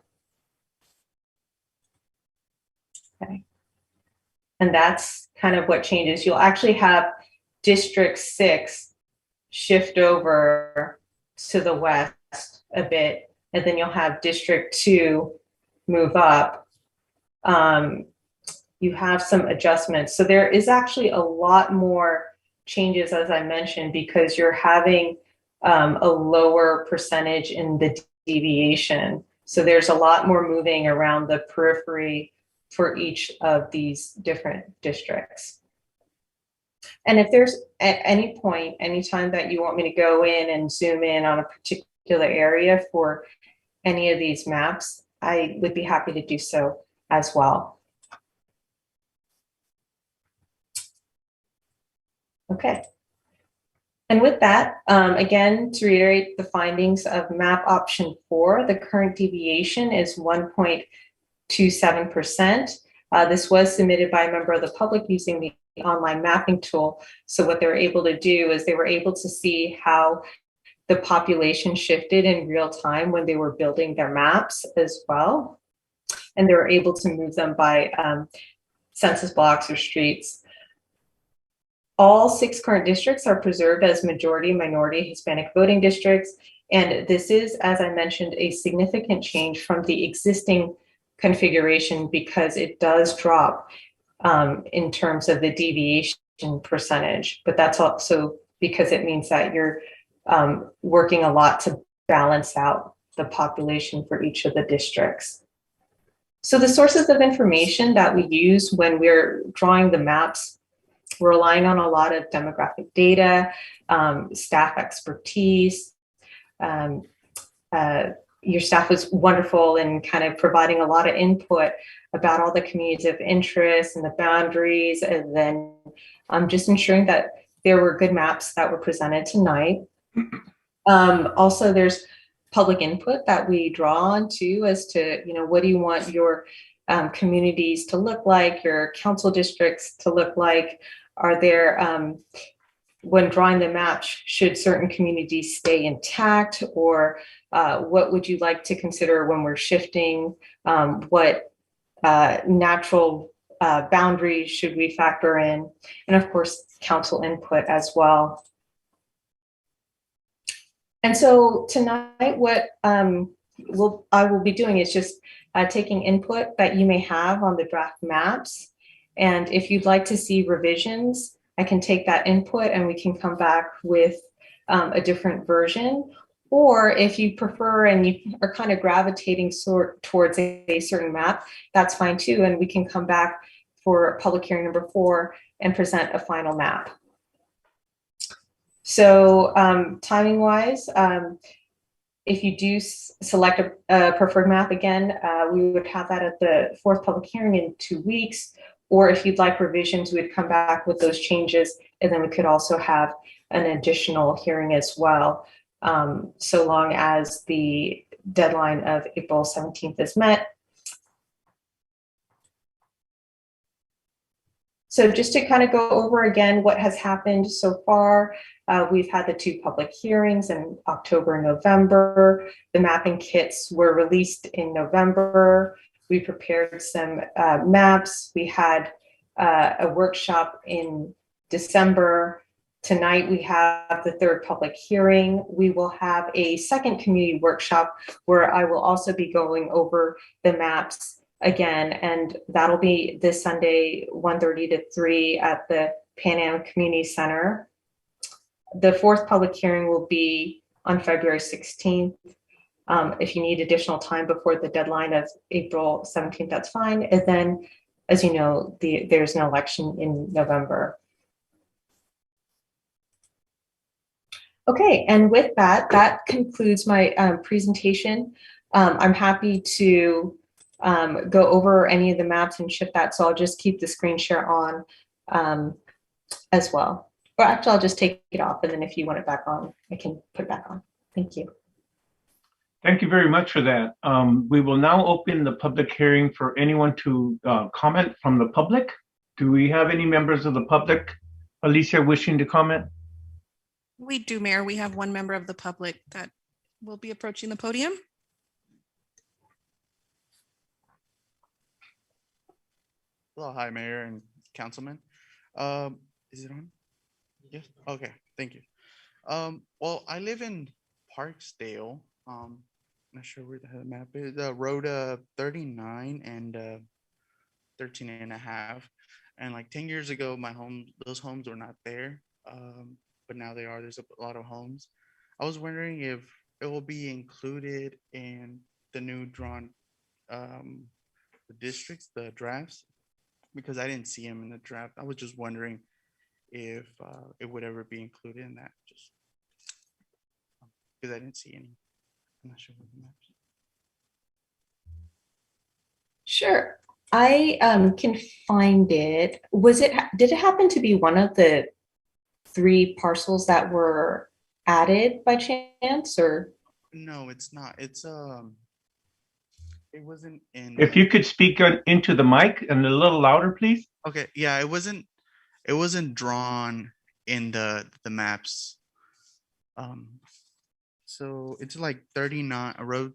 Okay. And that's kind of what changes. You'll actually have District 6 shift over to the west a bit, and then you'll have District 2 move up. You have some adjustments. So there is actually a lot more changes, as I mentioned, because you're having a lower percentage in the deviation. So there's a lot more moving around the periphery for each of these different districts. And if there's at any point, anytime that you want me to go in and zoom in on a particular area for any of these maps, I would be happy to do so as well. Okay. And with that, again, to reiterate the findings of map option 4, the current deviation is 1.27%. This was submitted by a member of the public using the online mapping tool. So what they were able to do is they were able to see how the population shifted in real time when they were building their maps as well. And they were able to move them by census blocks or streets. All 6 current districts are preserved as majority minority Hispanic voting districts. And this is, as I mentioned, a significant change from the existing configuration because it does drop in terms of the deviation percentage. But that's also because it means that you're working a lot to balance out the population for each of the districts. So the sources of information that we use when we're drawing the maps, we're relying on a lot of demographic data, staff expertise. Your staff was wonderful in kind of providing a lot of input about all the communities of interest and the boundaries, and then just ensuring that there were good maps that were presented tonight. Also, there's public input that we draw on too as to, what do you want your communities to look like, your council districts to look like. Are there, when drawing the map, should certain communities stay intact, or what would you like to consider when we're shifting? What natural boundaries should we factor in? And of course, council input as well. And so tonight, what I will be doing is just taking input that you may have on the draft maps. And if you'd like to see revisions, I can take that input and we can come back with a different version. Or if you prefer and you are kind of gravitating towards a certain map, that's fine too. And we can come back for public hearing number 4 and present a final map. So timing wise, if you do select a preferred map again, we would have that at the 4th public hearing in 2 weeks. Or if you'd like revisions, we'd come back with those changes, and then we could also have an additional hearing as well, so long as the deadline of April 17th is met. So just to kind of go over again what has happened so far, we've had the 2 public hearings in October and November. The mapping kits were released in November. We prepared some maps. We had a workshop in December. Tonight we have the 3rd public hearing. We will have a 2nd community workshop where I will also be going over the maps again, and that'll be this Sunday, 1:30 to 3 at the Pan Am Community Center. The 4th public hearing will be on February 16th. If you need additional time before the deadline of April 17th, that's fine. And then, as you know, there's an election in November. Okay, and with that, that concludes my presentation. I'm happy to go over any of the maps and shift that, so I'll just keep the screen share on as well. Or actually, I'll just take it off, and then if you want it back on, I can put it back on. Thank you. Thank you very much for that. We will now open the public hearing for anyone to comment from the public. Do we have any members of the public, Alicia, wishing to comment? We do, Mayor. We have one member of the public that will be approaching the podium. Hello, hi, Mayor and Councilman. Is it on? Yes. Okay. Thank you. Well, I live in Parksdale. Not sure where the hell the map is. Road 39 and 13 and a half. And like 10 years ago, those homes were not there. But now they are. There's a lot of homes. I was wondering if it will be included in the new drawn the districts, the drafts, because I didn't see them in the draft. I was just wondering if it would ever be included in that, just because I didn't see any. I'm not sure what the maps. Sure, I can find it. Did it happen to be one of the 3 parcels that were added by chance, or? No, it's not. It's it wasn't in. If you could speak into the mic and a little louder, please. Okay, yeah, it wasn't drawn in the maps. So it's like 39 a road.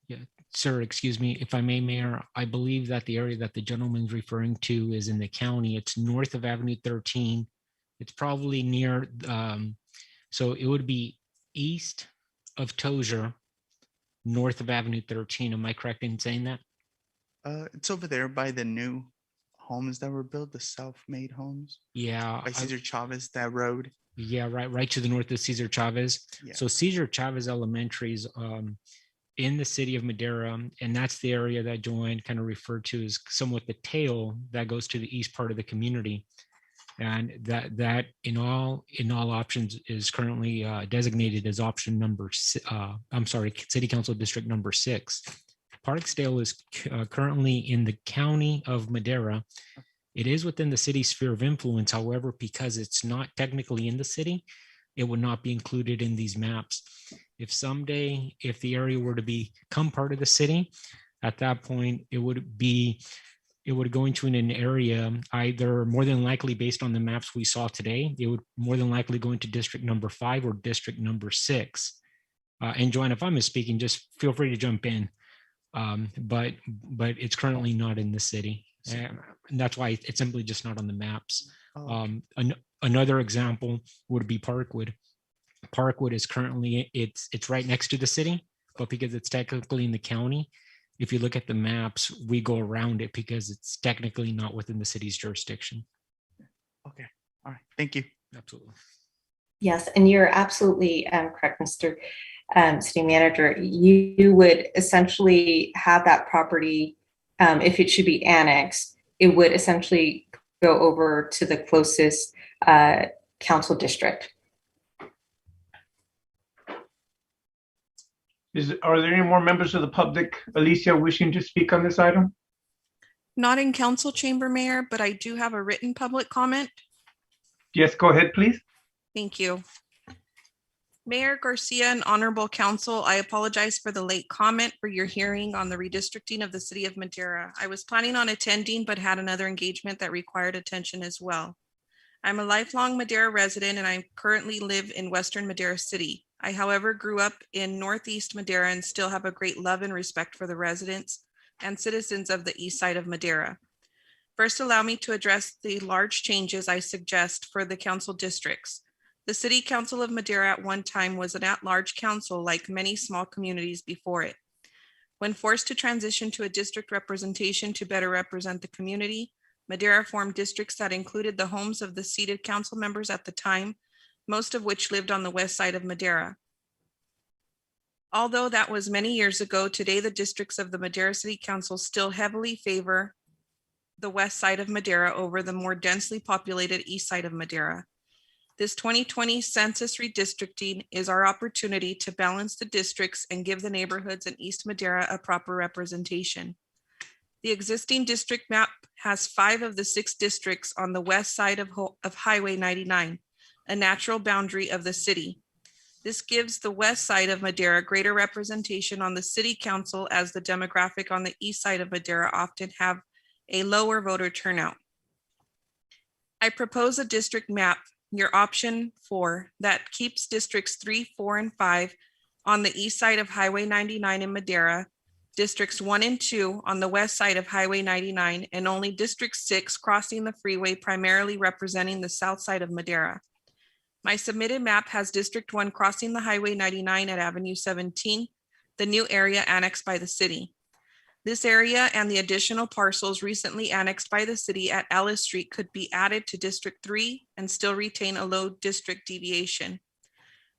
Yeah, sir, excuse me, if I may, Mayor, I believe that the area that the gentleman's referring to is in the county. It's north of Avenue 13. It's probably near, so it would be east of Tozier, north of Avenue 13. Am I correct in saying that? It's over there by the new homes that were built, the self-made homes. Yeah. By Cesar Chavez, that road. Yeah, right to the north of Cesar Chavez. Yeah. So Cesar Chavez Elementary is in the city of Madera, and that's the area that Joanne kind of referred to as somewhat the tail that goes to the east part of the community. And that in all options is currently designated as option number, City Council District number 6. Parksdale is currently in the county of Madera. It is within the city's sphere of influence. However, because it's not technically in the city, it would not be included in these maps. If someday, if the area were to become part of the city, at that point, it would be it would go into an area either more than likely based on the maps we saw today, it would more than likely go into district number 5 or district number 6. And Joanna, if I'm misspeaking, just feel free to jump in. But it's currently not in the city. And that's why it's simply just not on the maps. Another example would be Parkwood. Parkwood is currently, it's right next to the city, but because it's technically in the county, if you look at the maps, we go around it because it's technically not within the city's jurisdiction. Okay, all right, thank you. Absolutely. Yes, and you're absolutely correct, Mr. City Manager. You would essentially have that property, if it should be annexed, it would essentially go over to the closest council district. Are there any more members of the public, Alicia, wishing to speak on this item? Not in council chamber, Mayor, but I do have a written public comment. Yes, go ahead, please. Thank you. Mayor Garcia and Honorable Council, I apologize for the late comment for your hearing on the redistricting of the city of Madera. I was planning on attending, but had another engagement that required attention as well. I'm a lifelong Madera resident and I currently live in Western Madera City. I, however, grew up in Northeast Madera and still have a great love and respect for the residents and citizens of the east side of Madera. First, allow me to address the large changes I suggest for the council districts. The City Council of Madera at one time was an at-large council like many small communities before it. When forced to transition to a district representation to better represent the community, Madera formed districts that included the homes of the seated council members at the time, most of which lived on the west side of Madera. Although that was many years ago, today the districts of the Madera City Council still heavily favor the west side of Madera over the more densely populated east side of Madera. This 2020 census redistricting is our opportunity to balance the districts and give the neighborhoods in East Madera a proper representation. The existing district map has 5 of the 6 districts on the west side of Highway 99, a natural boundary of the city. This gives the west side of Madera greater representation on the city council, as the demographic on the east side of Madera often have a lower voter turnout. I propose a district map, your option 4, that keeps districts 3, 4, and 5 on the east side of Highway 99 in Madera, districts 1 and 2 on the west side of Highway 99, and only district 6 crossing the freeway, primarily representing the south side of Madera. My submitted map has District 1 crossing the Highway 99 at Avenue 17, the new area annexed by the city. This area and the additional parcels recently annexed by the city at Ellis Street could be added to District 3 and still retain a low district deviation.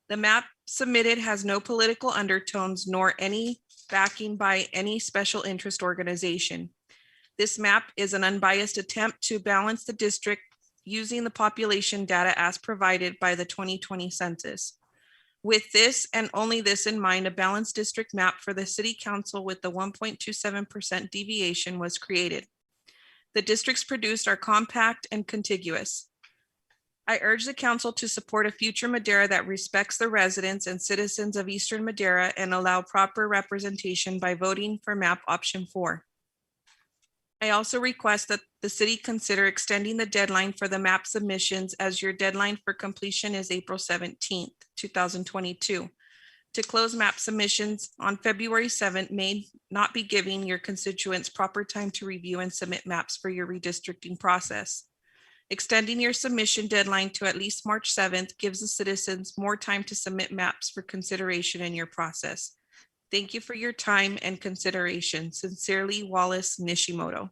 The map submitted has no political undertones nor any backing by any special interest organization. This map is an unbiased attempt to balance the district using the population data as provided by the 2020 census. With this and only this in mind, a balanced district map for the city council with the 1.27% deviation was created. The districts produced are compact and contiguous. I urge the council to support a future Madera that respects the residents and citizens of Eastern Madera and allow proper representation by voting for map option 4. I also request that the city consider extending the deadline for the map submissions, as your deadline for completion is April 17th, 2022. To close map submissions on February 7th may not be giving your constituents proper time to review and submit maps for your redistricting process. Extending your submission deadline to at least March 7th gives the citizens more time to submit maps for consideration in your process. Thank you for your time and consideration. Sincerely, Wallace Nishimoto.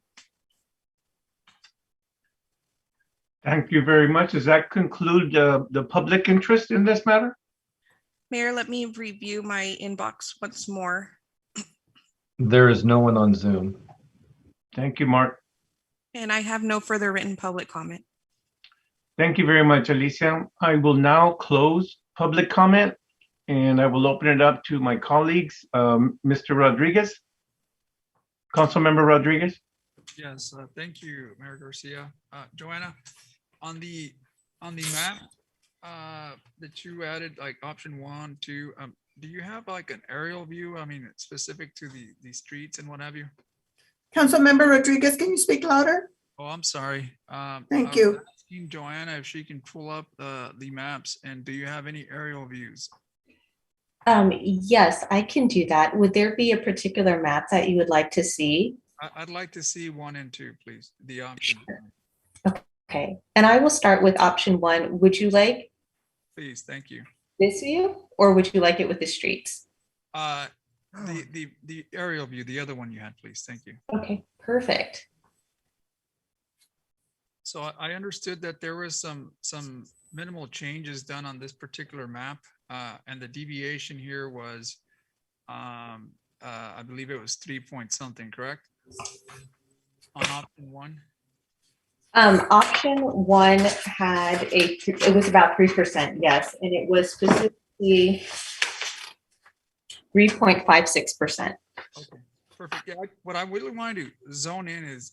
Thank you very much. Does that conclude the public interest in this matter? Mayor, let me review my inbox once more. There is no one on Zoom. Thank you, Mark. And I have no further written public comment. Thank you very much, Alicia. I will now close public comment and I will open it up to my colleagues. Mr. Rodriguez, Councilmember Rodriguez. Yes, thank you, Mayor Garcia. Joanna, on the map that you added, like option 1, 2, do you have like an aerial view? I mean, specific to the streets and what have you? Councilmember Rodriguez, can you speak louder? Oh, I'm sorry. Thank I you. was asking Joanna if she can pull up the maps, and do you have any aerial views? Yes, I can do that. Would there be a particular map that you would like to see? I'd like to see 1 and 2, please. The option. Okay, and I will start with option 1. Would you like Please, thank you. this view, or would you like it with the streets? The aerial view, the other one you had, please. Thank you. Okay, perfect. So I understood that there was some minimal changes done on this particular map, and the deviation here was, I believe it was 3 point something, correct? On option 1. Option 1 had it was about 3%, yes, and it was specifically 3.56%. Okay, perfect. Yeah, what I really want to zone in is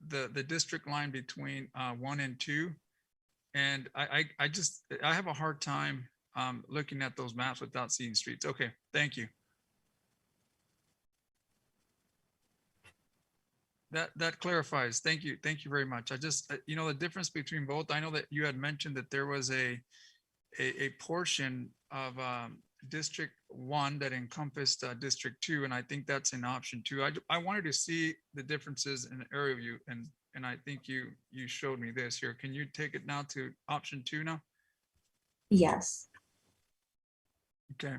the district line between 1 and 2, and I have a hard time looking at those maps without seeing streets. Okay, thank you. That clarifies. Thank you very much. I just the difference between both. I know that you had mentioned that there was a portion of District 1 that encompassed District 2, and I think that's in option 2. I wanted to see the differences in the area view, and I think you showed me this here. Can you take it now to option 2 now? Yes. Okay.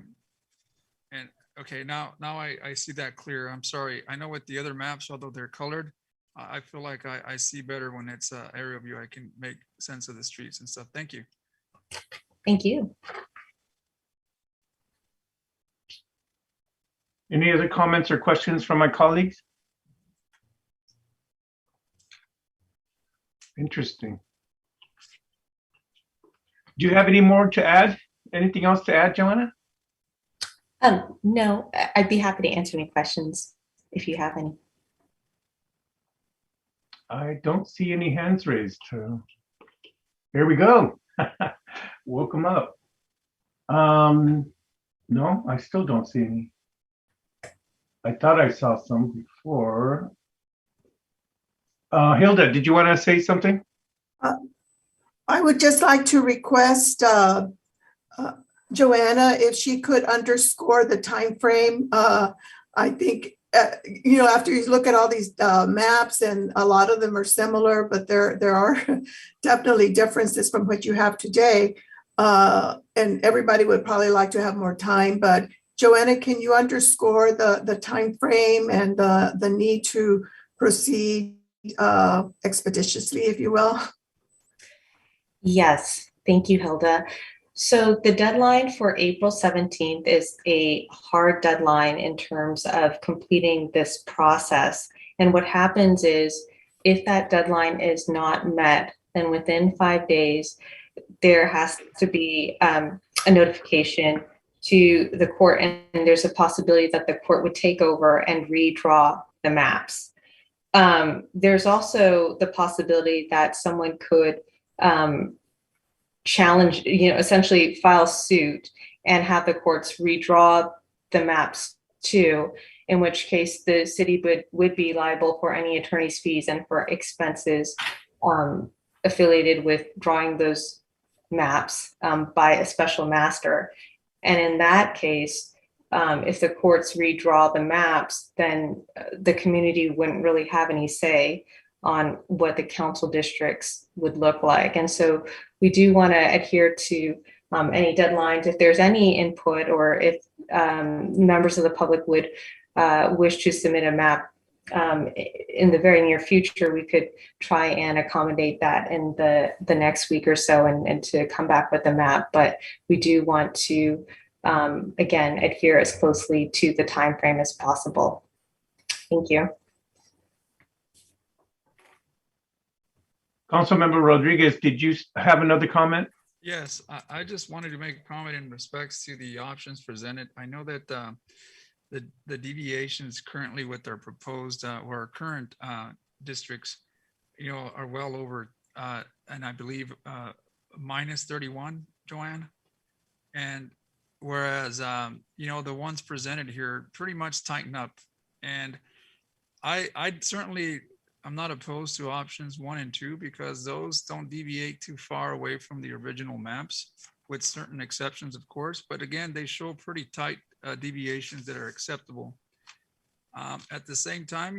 And okay, now I see that clear. I'm sorry. I know with the other maps, although they're colored, I feel like I see better when it's aerial view. I can make sense of the streets and stuff. Thank you. Thank you. Any other comments or questions from my colleagues? Interesting. Do you have any more to add? Anything else to add, Joanna? No, I'd be happy to answer any questions if you have any. I don't see any hands raised. Here we go. Woke them up. No, I still don't see any. I thought I saw some before. Hilda, did you want to say something? I would just like to request Joanna, if she could underscore the time frame. I think, after you look at all these maps, and a lot of them are similar, but there are definitely differences from what you have today. And everybody would probably like to have more time, but Joanna, can you underscore the time frame and the need to proceed expeditiously, if you will? Yes, thank you, Hilda. So the deadline for April 17th is a hard deadline in terms of completing this process. And what happens is, if that deadline is not met, then within 5 days, there has to be a notification to the court, and there's a possibility that the court would take over and redraw the maps. There's also the possibility that someone could challenge, essentially file suit and have the courts redraw the maps too, in which case the city would be liable for any attorney's fees and for expenses affiliated with drawing those maps by a special master. And in that case, if the courts redraw the maps, then the community wouldn't really have any say on what the council districts would look like. And so we do want to adhere to any deadlines. If there's any input, or if members of the public would wish to submit a map in the very near future, we could try and accommodate that in the next week or so, and to come back with a map. But we do want to, again, adhere as closely to the time frame as possible. Thank you. Councilmember Rodriguez, did you have another comment? Yes, I just wanted to make a comment in respects to the options presented. I know that the deviations currently with our proposed or our current districts, are well over, and I believe minus 31, Joanne. And whereas, the ones presented here pretty much tighten up. And I'm not opposed to options 1 and 2 because those don't deviate too far away from the original maps, with certain exceptions, of course. But again, they show pretty tight deviations that are acceptable. At the same time,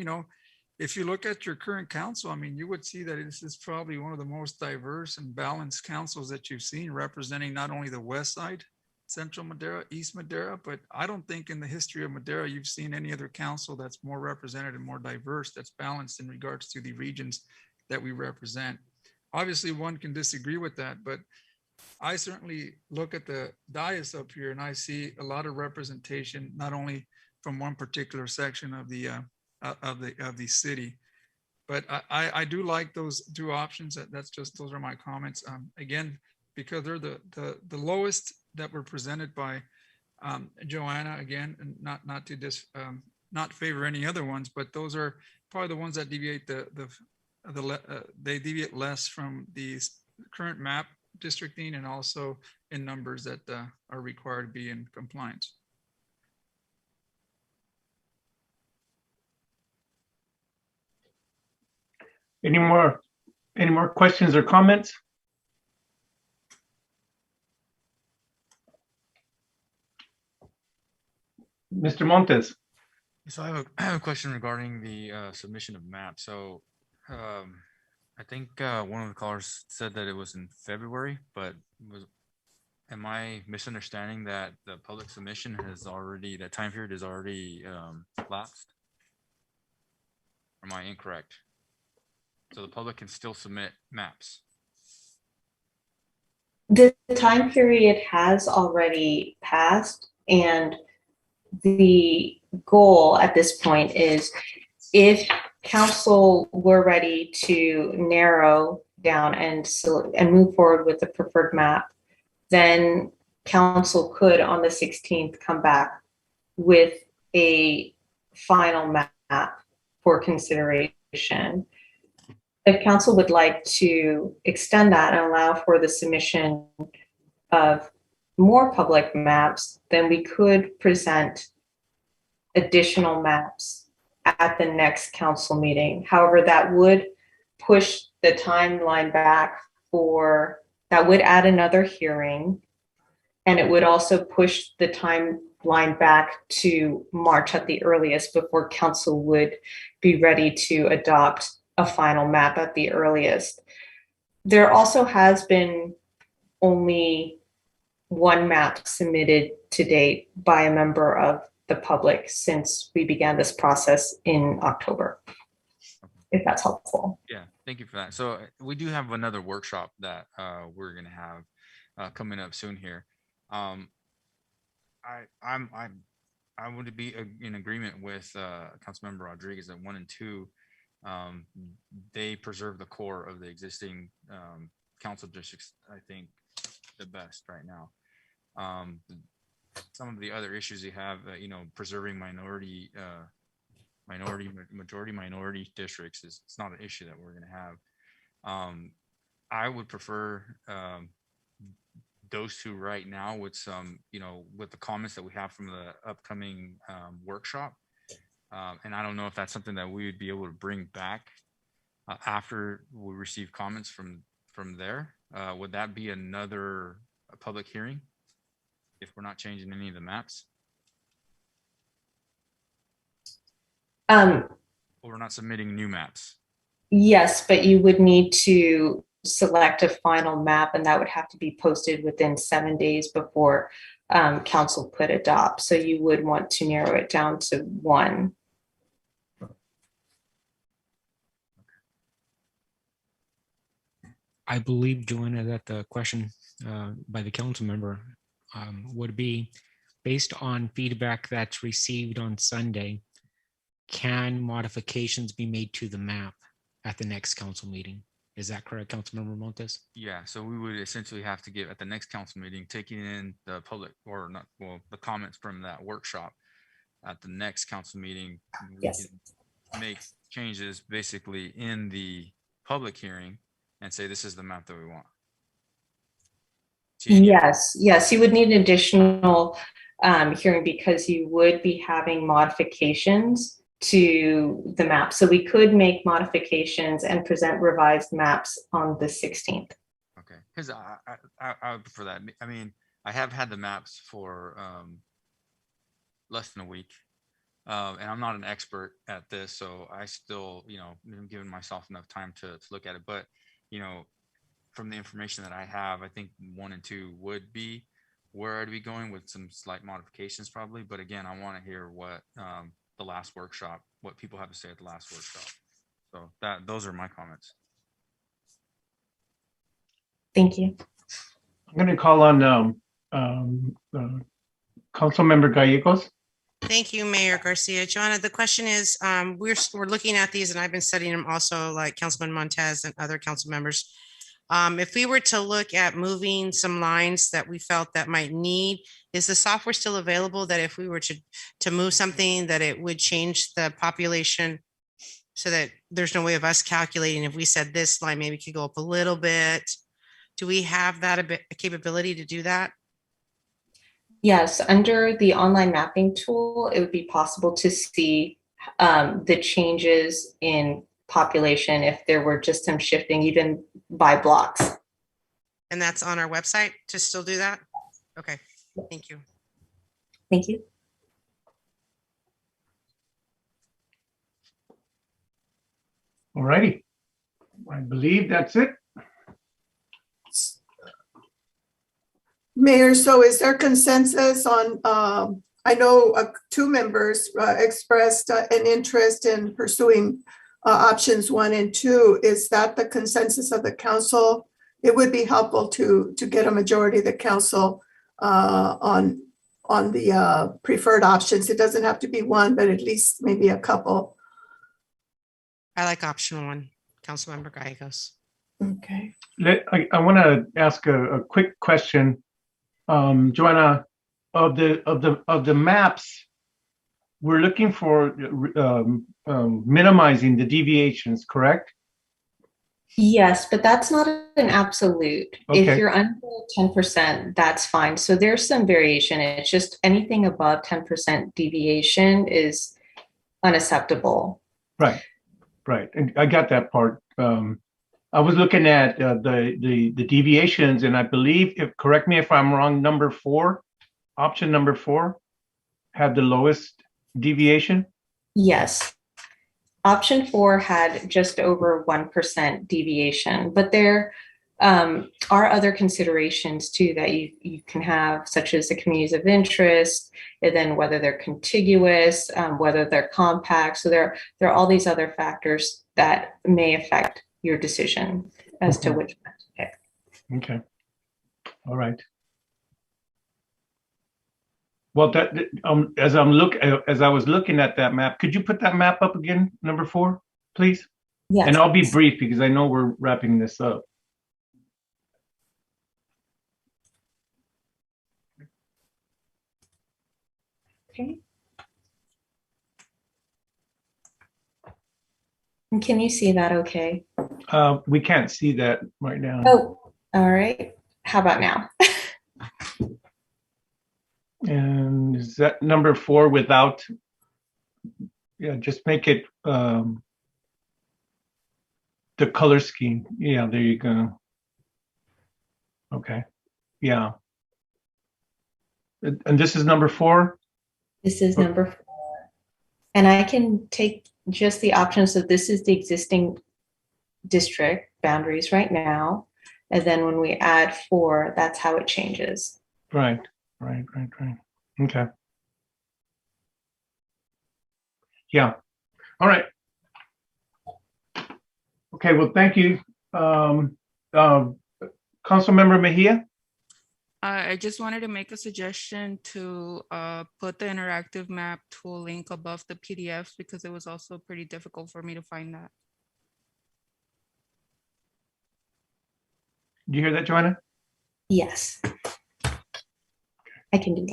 if you look at your current council, I mean, you would see that this is probably one of the most diverse and balanced councils that you've seen, representing not only the west side, Central Madera, East Madera, but I don't think in the history of Madera you've seen any other council that's more represented and more diverse, that's balanced in regards to the regions that we represent. Obviously, one can disagree with that, but I certainly look at the dais up here and I see a lot of representation, not only from one particular section of the city, but I do like those 2 options. Those are my comments. Again, because they're the lowest that were presented by Joanna, again, and not favor any other ones, but those are probably the ones that deviate they deviate less from the current map districting and also in numbers that are required to be in compliance. Any more questions or comments? Mr. Montes. So I have a question regarding the submission of maps. So I think one of the callers said that it was in February, but am I misunderstanding that the public submission that time period is already lapsed? Or am I incorrect? So the public can still submit maps. The time period has already passed, and the goal at this point is if council were ready to narrow down and move forward with the preferred map, then council could on the 16th come back with a final map for consideration. If council would like to extend that and allow for the submission of more public maps, then we could present additional maps at the next council meeting. However, that would push the timeline back that would add another hearing, and it would also push the timeline back to March at the earliest before council would be ready to adopt a final map at the earliest. There also has been only 1 map submitted to date by a member of the public since we began this process in October, if that's helpful. Yeah, thank you for that. So we do have another workshop that we're going to have coming up soon here. I would be in agreement with Councilmember Rodriguez that 1 and 2, they preserve the core of the existing council districts, I think, the best right now. Some of the other issues you have, preserving minority districts it's not an issue that we're going to have. I would prefer those 2 right now with some, with the comments that we have from the upcoming workshop. And I don't know if that's something that we would be able to bring back after we receive comments from there. Would that be another public hearing if we're not changing any of the maps? Or we're not submitting new maps? Yes, but you would need to select a final map, and that would have to be posted within 7 days before council could adopt. So you would want to narrow it down to 1. I believe, Joanna, that the question by the council member would be based on feedback that's received on Sunday, can modifications be made to the map at the next council meeting? Is that correct, Councilmember Montes? Yeah, so we would essentially have to give at the next council meeting, taking in the public the comments from that workshop at the next council meeting. Yes. We can make changes basically in the public hearing and say, this is the map that we want. Yes, you would need an additional hearing because you would be having modifications to the map. So we could make modifications and present revised maps on the 16th. Okay, because I would prefer that. I mean, I have had the maps for less than a week, and I'm not an expert at this, so I still, I'm giving myself enough time to look at it. But, from the information that I have, I think 1 and 2 would be where I'd be going with some slight modifications probably. But again, I want to hear what the last workshop, what people have to say at the last workshop. So those are my comments. Thank you. I'm going to call on Council Member Gallegos. Thank you, Mayor Garcia. Joanna, the question is, we're looking at these, and I've been studying them also, like Councilman Montez and other council members. If we were to look at moving some lines that we felt that might need, is the software still available that if we were to move something that it would change the population so that there's no way of us calculating if we said this line maybe could go up a little bit? Do we have that capability to do that? Yes, under the online mapping tool, it would be possible to see the changes in population if there were just some shifting even by blocks. And that's on our website to still do that? Okay, thank you. Thank you. All righty. I believe that's it. Mayor, so is there consensus on, I know 2 members expressed an interest in pursuing options 1 and 2. Is that the consensus of the council? It would be helpful to get a majority of the council on the preferred options. It doesn't have to be 1, but at least maybe a couple. I like option 1, Councilmember Gallegos. Okay. I want to ask a quick question. Joanna, of the maps, we're looking for minimizing the deviations, correct? Yes, but that's not an absolute. Okay. If you're under 10%, that's fine. So there's some variation. It's just anything above 10% deviation is unacceptable. Right, and I got that part. I was looking at the deviations, and I believe, correct me if I'm wrong, option number 4 had the lowest deviation? Yes. Option 4 had just over 1% deviation, but there are other considerations too that you can have, such as the communities of interest, and then whether they're contiguous, whether they're compact. So there are all these other factors that may affect your decision as to which one to pick. Okay. All right. Well, that as I was looking at that map, could you put that map up again, number 4, please? Yes. And I'll be brief because I know we're wrapping this up. Okay. And can you see that okay? We can't see that right now. Oh, all right. How about now? And is that number 4 without? Yeah, just make it the color scheme. Yeah, there you go. Okay. Yeah. And this is number 4? This is number 4. And I can take just the options. So this is the existing district boundaries right now. And then when we add 4, that's how it changes. Right. Okay. Yeah. All right. Okay, well, thank you. Councilmember Mejia? I just wanted to make a suggestion to put the interactive map tool link above the PDF because it was also pretty difficult for me to find that. Do you hear that, Joanna? Yes. I can do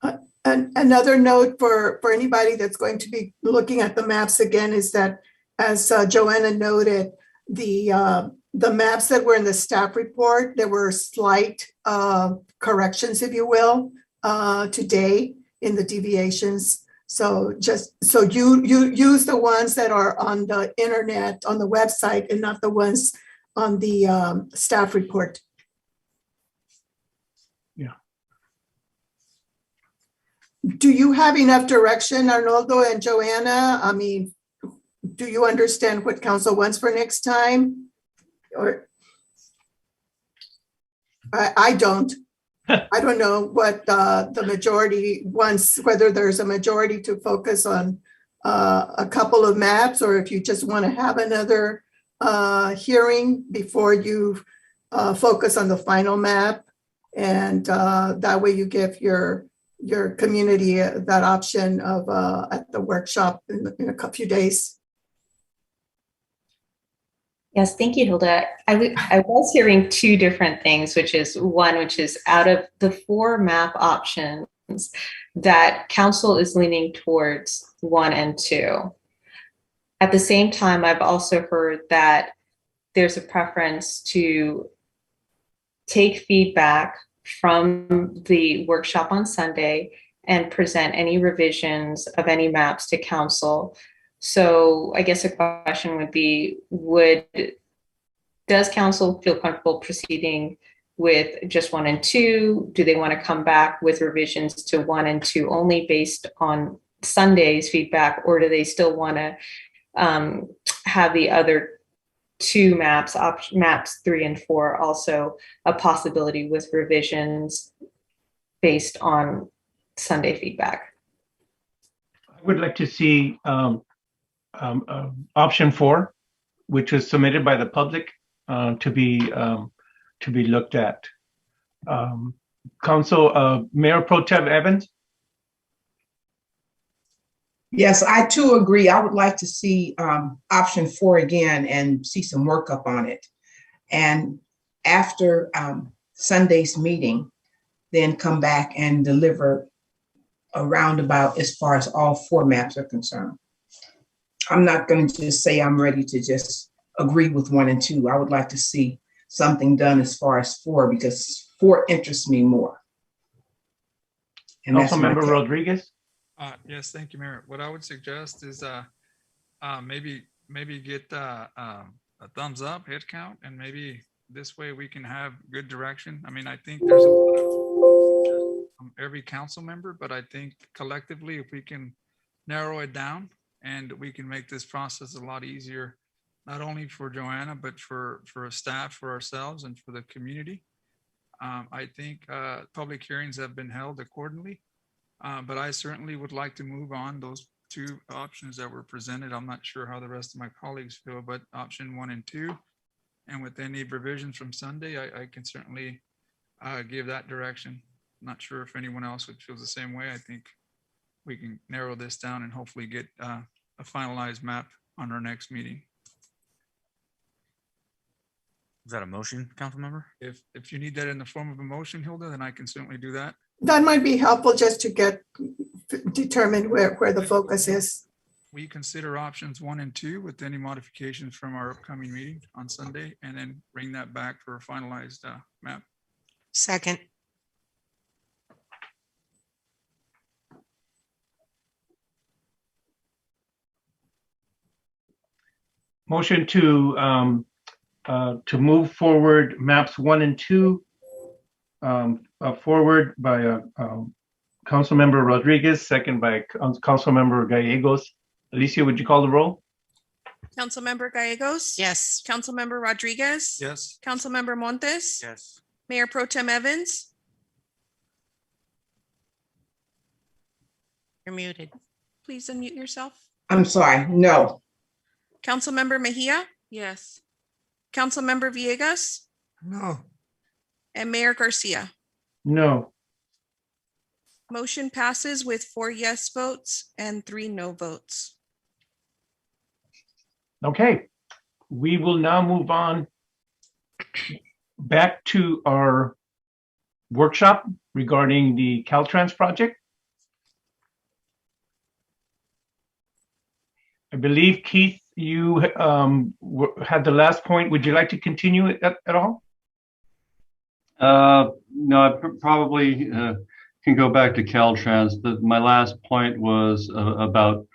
that. And another note for anybody that's going to be looking at the maps again is that, as Joanna noted, the maps that were in the staff report, there were slight corrections, if you will, today in the deviations. So you use the ones that are on the internet, on the website, and not the ones on the staff report. Yeah. Do you have enough direction, Arnoldo and Joanna? I mean, do you understand what council wants for next time? Or I don't. I don't know what the majority wants, whether there's a majority to focus on a couple of maps, or if you just want to have another hearing before you focus on the final map. And that way you give your community that option of at the workshop in a few days. Yes, thank you, Hilda. I was hearing two different things, which is out of the 4 map options that council is leaning towards 1 and 2. At the same time, I've also heard that there's a preference to take feedback from the workshop on Sunday and present any revisions of any maps to council. So I guess a question would be, does council feel comfortable proceeding with just 1 and 2? Do they want to come back with revisions to 1 and 2 only based on Sunday's feedback, or do they still want to have the other 2 maps, maps 3 and 4, also a possibility with revisions based on Sunday feedback? I would like to see option 4, which was submitted by the public, to be looked at. Council Mayor Pro Tem Evans. Yes, I too agree. I would like to see option 4 again and see some workup on it. And after Sunday's meeting, then come back and deliver a roundabout as far as all 4 maps are concerned. I'm not going to just say I'm ready to just agree with 1 and 2. I would like to see something done as far as 4, because 4 interests me more. And Councilmember Rodriguez. Yes, thank you, Mayor. What I would suggest is maybe get a thumbs up, head count, and maybe this way we can have good direction. I mean, I think there's a lot of every council member, but I think collectively, if we can narrow it down and we can make this process a lot easier, not only for Joanna, but for staff, for ourselves, and for the community. I think public hearings have been held accordingly, but I certainly would like to move on those 2 options that were presented. I'm not sure how the rest of my colleagues feel, but option 1 and 2, and with any revisions from Sunday, I can certainly give that direction. I'm not sure if anyone else would feel the same way. I think we can narrow this down and hopefully get a finalized map on our next meeting. Is that a motion, council member? If you need that in the form of a motion, Hilda, then I can certainly do that. That might be helpful just to determine where the focus is. We consider options 1 and 2 with any modifications from our upcoming meeting on Sunday, and then bring that back for a finalized map. Second. Motion to move forward maps 1 and 2 forward by Councilmember Rodriguez, second by Councilmember Gallegos. Alicia, would you call the roll? Councilmember Gallegos? Yes. Councilmember Rodriguez? Yes. Councilmember Montes? Yes. Mayor Pro Tem Evans? You're muted. Please unmute yourself. I'm sorry, no. Councilmember Mejia? Yes. Councilmember Villegas? No. And Mayor Garcia? No. Motion passes with 4 yes votes and 3 no votes. Okay, we will now move on back to our workshop regarding the Caltrans project. I believe, Keith, you had the last point. Would you like to continue it at all? No, I probably can go back to Caltrans. My last point was about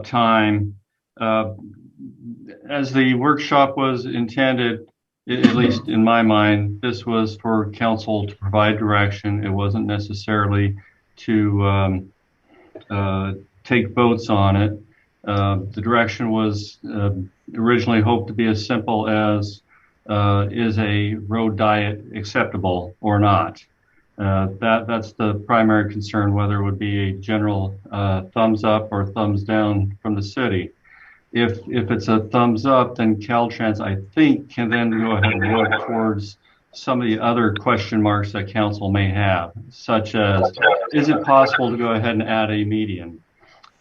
time. As the workshop was intended, at least in my mind, this was for council to provide direction. It wasn't necessarily to take votes on it. The direction was originally hoped to be as simple as is a road diet acceptable or not? That's the primary concern, whether it would be a general thumbs up or thumbs down from the city. If it's a thumbs up, then Caltrans, I think, can then go ahead and work towards some of the other question marks that council may have, such as, is it possible to go ahead and add a median?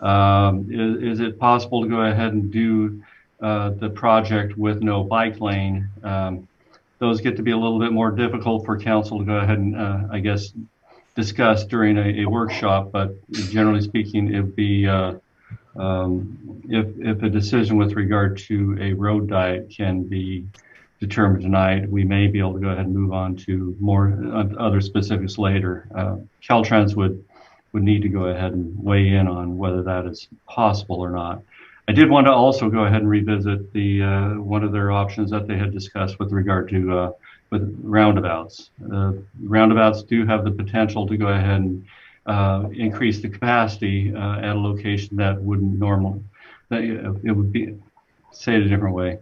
Is it possible to go ahead and do the project with no bike lane? Those get to be a little bit more difficult for council to go ahead and, I guess, discuss during a workshop, but generally speaking, it would be, if a decision with regard to a road diet can be determined tonight, we may be able to go ahead and move on to more other specifics later. Caltrans would need to go ahead and weigh in on whether that is possible or not. I did want to also go ahead and revisit the one of their options that they had discussed with regard to with roundabouts. Roundabouts do have the potential to go ahead and increase the capacity at a location that wouldn't normally. It would be, say it a different way.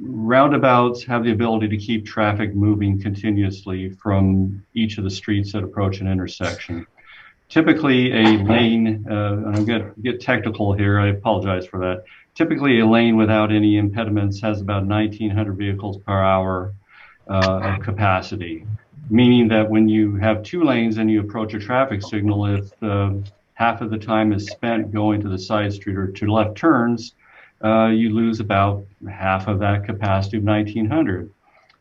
Roundabouts have the ability to keep traffic moving continuously from each of the streets that approach an intersection. Typically a lane, and I'm going to get technical here, I apologize for that. Typically a lane without any impediments has about 1,900 vehicles per hour of capacity, meaning that when you have two lanes and you approach a traffic signal, if half of the time is spent going to the side street or to left turns, you lose about half of that capacity of 1,900.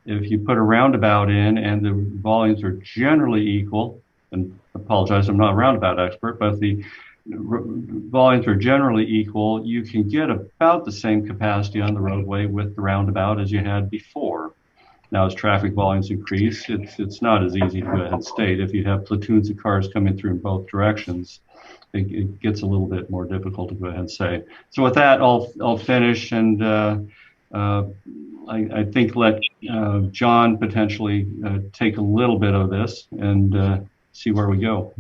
If you put a roundabout in and the volumes are generally equal, and I apologize, I'm not a roundabout expert, but the volumes are generally equal, you can get about the same capacity on the roadway with the roundabout as you had before. Now, as traffic volumes increase, it's not as easy to go ahead and state. If you have platoons of cars coming through in both directions, it gets a little bit more difficult to go ahead and say. So with that, I'll finish, and I think let John potentially take a little bit of this and see where we go.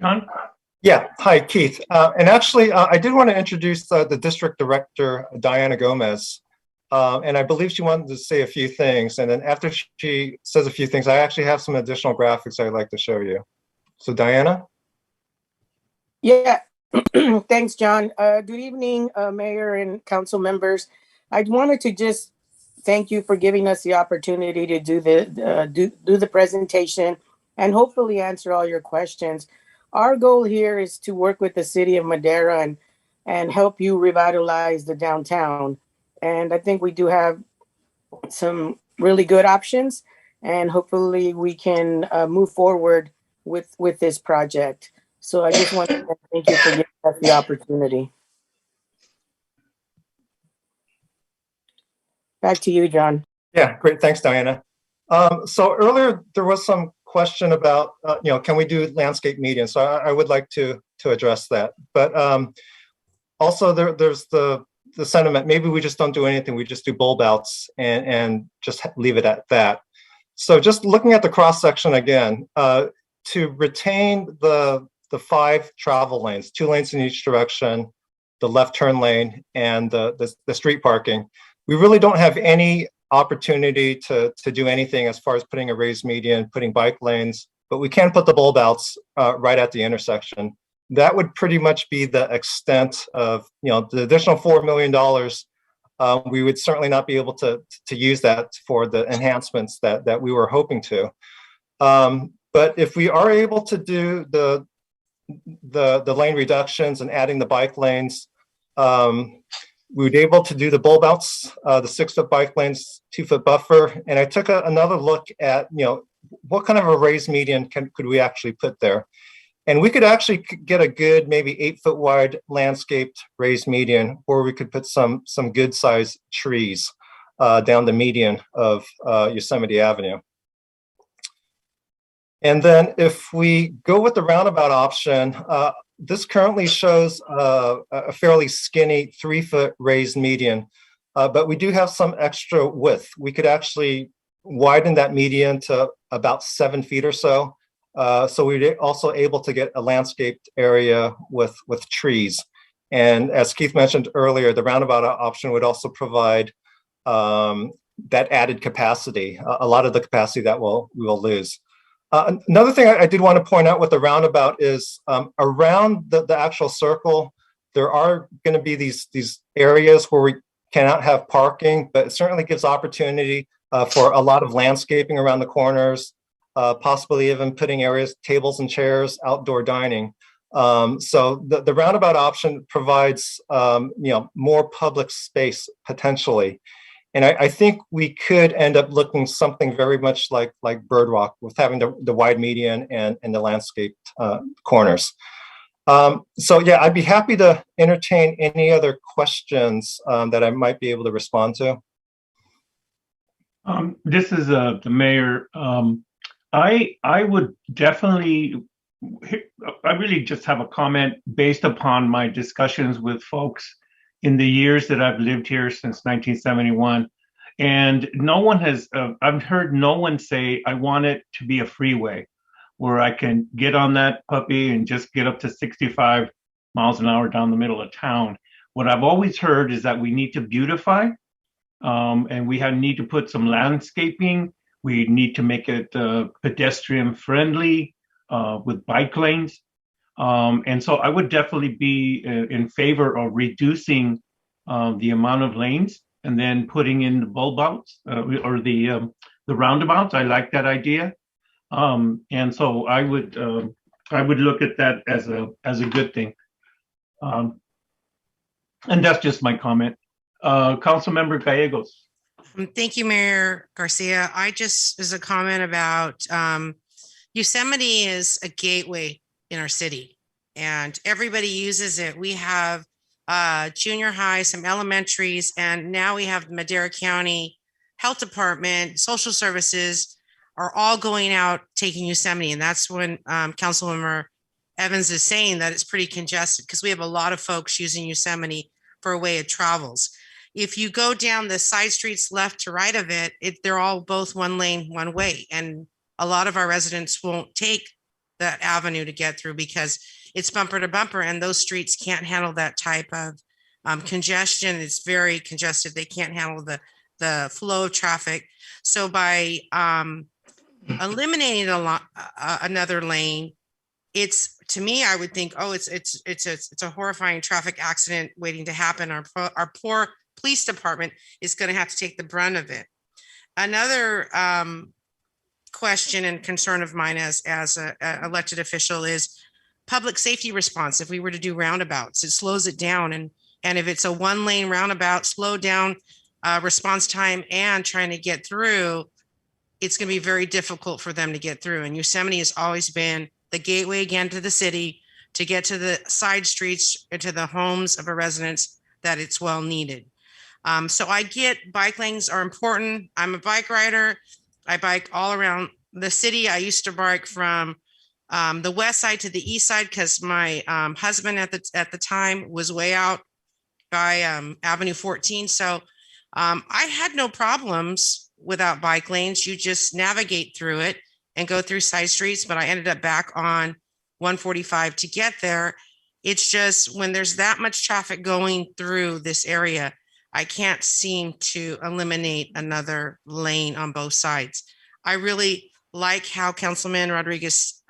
John? Yeah, hi, Keith. And actually, I did want to introduce the district director, Diana Gomez. And I believe she wanted to say a few things. And then after she says a few things, I actually have some additional graphics I'd like to show you. So Diana? Yeah, thanks, John. Good evening, Mayor and council members. I wanted to just thank you for giving us the opportunity to do the presentation and hopefully answer all your questions. Our goal here is to work with the city of Madera and help you revitalize the downtown. And I think we do have some really good options, and hopefully we can move forward with this project. So I just want to thank you for giving us the opportunity. Back to you, John. Yeah, great. Thanks, Diana. So earlier there was some question about, can we do landscape median? So I would like to address that. But also there's the sentiment, maybe we just don't do anything. We just do bulb outs and just leave it at that. So just looking at the cross section again, to retain the 5 travel lanes, 2 lanes in each direction, the left turn lane, and the street parking, we really don't have any opportunity to do anything as far as putting a raised median, putting bike lanes, but we can put the bulb outs right at the intersection. That would pretty much be the extent of, the additional $4 million. We would certainly not be able to use that for the enhancements that we were hoping to. But if we are able to do the lane reductions and adding the bike lanes, we would be able to do the bulb outs, the 6-foot bike lanes, 2-foot buffer. And I took another look at, what kind of a raised median could we actually put there? And we could actually get a good, maybe 8-foot wide landscaped raised median, or we could put some good sized trees down the median of Yosemite Avenue. And then if we go with the roundabout option, this currently shows a fairly skinny 3-foot raised median, but we do have some extra width. We could actually widen that median to about 7 feet or so. So we're also able to get a landscaped area with trees. And as Keith mentioned earlier, the roundabout option would also provide that added capacity, a lot of the capacity that we will lose. Another thing I did want to point out with the roundabout is around the actual circle, there are going to be these areas where we cannot have parking, but it certainly gives opportunity for a lot of landscaping around the corners, possibly even putting areas, tables and chairs, outdoor dining. So the roundabout option provides more public space potentially. And I think we could end up looking something very much like Bird Walk with having the wide median and the landscaped corners. So yeah, I'd be happy to entertain any other questions that I might be able to respond to. This is the mayor. I would definitely, I really just have a comment based upon my discussions with folks in the years that I've lived here since 1971. And no one has, I've heard no one say, I want it to be a freeway where I can get on that puppy and just get up to 65 miles an hour down the middle of town. What I've always heard is that we need to beautify and we need to put some landscaping. We need to make it pedestrian friendly with bike lanes. And so I would definitely be in favor of reducing the amount of lanes and then putting in the bulb outs or the roundabouts. I like that idea. And so I would look at that as a good thing. And that's just my comment. Councilmember Gallegos. Thank you, Mayor Garcia. I just, as a comment about Yosemite is a gateway in our city and everybody uses it. We have junior high, some elementaries, and now we have Madera County Health Department, social services are all going out taking Yosemite. And that's when Councilmember Evans is saying that it's pretty congested because we have a lot of folks using Yosemite for a way of travels. If you go down the side streets left to right of it, they're all both one lane, one way. And a lot of our residents won't take that avenue to get through because it's bumper to bumper and those streets can't handle that type of congestion. It's very congested. They can't handle the flow of traffic. So by eliminating another lane, it's, to me, I would think, oh, it's a horrifying traffic accident waiting to happen. Our poor police department is going to have to take the brunt of it. Another question and concern of mine as an elected official is public safety response. If we were to do roundabouts, it slows it down. And if it's a one lane roundabout, slow down response time and trying to get through, it's going to be very difficult for them to get through. And Yosemite has always been the gateway again to the city to get to the side streets and to the homes of our residents that it's well needed. So I get bike lanes are important. I'm a bike rider. I bike all around the city. I used to bike from the west side to the east side because my husband at the time was way out by Avenue 14. So I had no problems without bike lanes. You just navigate through it and go through side streets, but I ended up back on 145 to get there. It's just when there's that much traffic going through this area, I can't seem to eliminate another lane on both sides. I really like how Councilman Rodriguez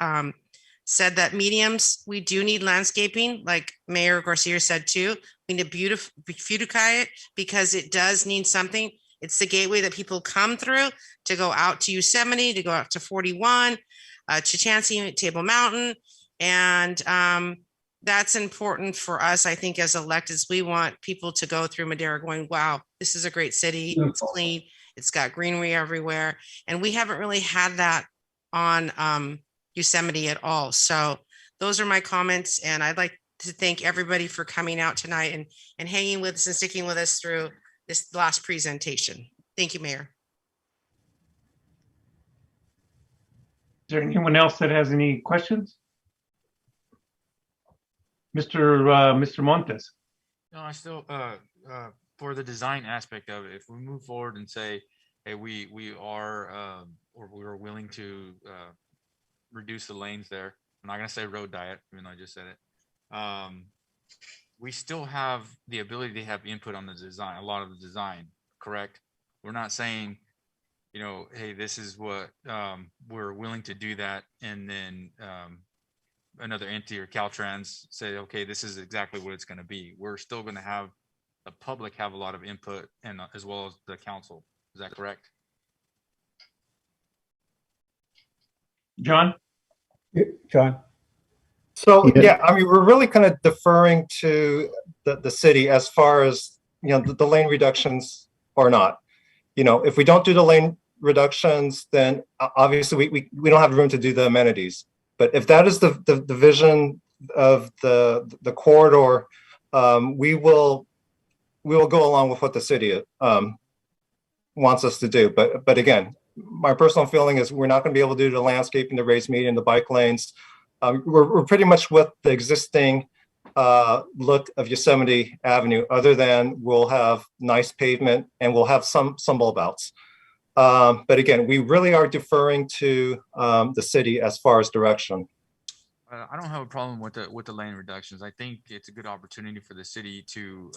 said that mediums, we do need landscaping, like Mayor Garcia said too. We need to beautify it because it does need something. It's the gateway that people come through to go out to Yosemite, to go out to 41, to Chansey, Table Mountain. And that's important for us, I think, as electeds. We want people to go through Madera going, wow, this is a great city. It's clean. It's got greenery everywhere. And we haven't really had that on Yosemite at all. So those are my comments. And I'd like to thank everybody for coming out tonight and hanging with us and sticking with us through this last presentation. Thank you, Mayor. there anyone else that has any questions? Mr. Montes. No, I still for the design aspect of it, if we move forward and say, hey, we are or we're willing to reduce the lanes there. I'm not gonna say road diet, even though I just said it. We still have the ability to have input on the design, a lot of the design, correct? We're not saying, you know, hey, this is what we're willing to do that, and then another entity or Caltrans say, okay, this is exactly what it's going to be. We're still going to have the public have a lot of input, and as well as the council. Is that correct? John? John? So, yeah, I mean, we're really kind of deferring to the city as far as, you know, the lane reductions or not. You know, if we don't do the lane reductions, then obviously we don't have room to do the amenities. But if that is the vision of the corridor, we will go along with what the city wants us to do. But again, my personal feeling is we're not going to be able to do the landscaping, the raised median, the bike lanes. We're pretty much with the existing look of Yosemite Avenue, other than we'll have nice pavement and we'll have some bulb outs. But again, we really are deferring to the city as far as direction. I don't have a problem with the lane reductions. I think it's a good opportunity for the city to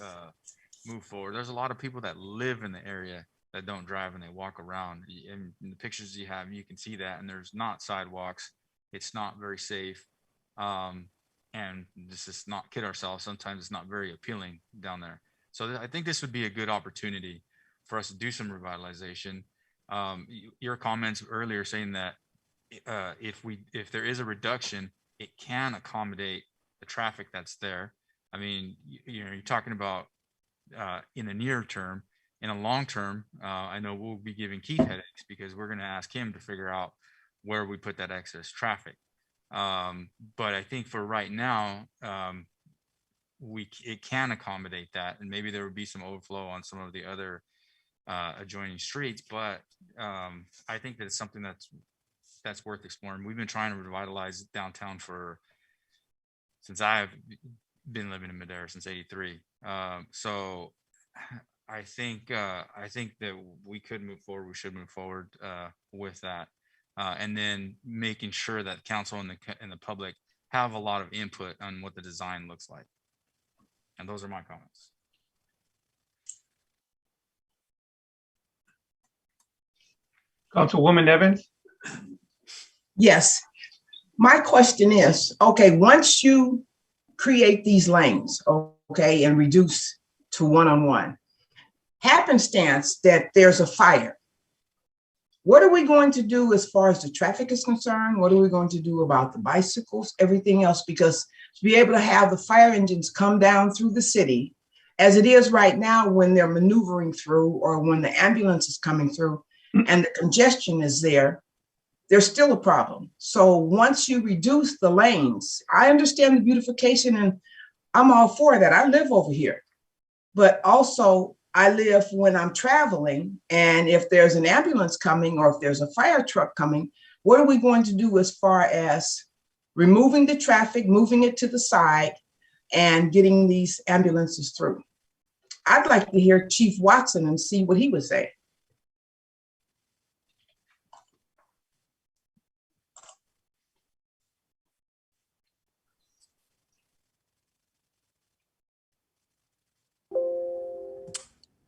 move forward. There's a lot of people that live in the area that don't drive and they walk around. In the pictures you have, you can see that, and there's not sidewalks. It's not very safe. And this is not kid ourselves. Sometimes it's not very appealing down there. So I think this would be a good opportunity for us to do some revitalization. Your comments earlier saying that if there is a reduction, it can accommodate the traffic that's there. I mean, you know, you're talking about in the near term. In a long term, I know we'll be giving Keith headaches because we're going to ask him to figure out where we put that excess traffic. But I think for right now, it can accommodate that, and maybe there would be some overflow on some of the other adjoining streets. But I think that it's something that's worth exploring. We've been trying to revitalize downtown since I've been living in Madera since '83. So I think that we could move forward. We should move forward with that, and then making sure that council and the public have a lot of input on what the design looks like. And those are my comments. Councilwoman Evans? Yes. My question is, okay, once you create these lanes, okay, and reduce to one-on-one, happenstance that there's a fire, what are we going to do as far as the traffic is concerned? What are we going to do about the bicycles, everything else? Because to be able to have the fire engines come down through the city, as it is right now when they're maneuvering through, or when the ambulance is coming through and the congestion is there, there's still a problem. So once you reduce the lanes, I understand the beautification and I'm all for that. I live over here, but also I live when I'm traveling, and if there's an ambulance coming or if there's a fire truck coming, what are we going to do as far as removing the traffic, moving it to the side, and getting these ambulances through? I'd like to hear Chief Watson and see what he would say.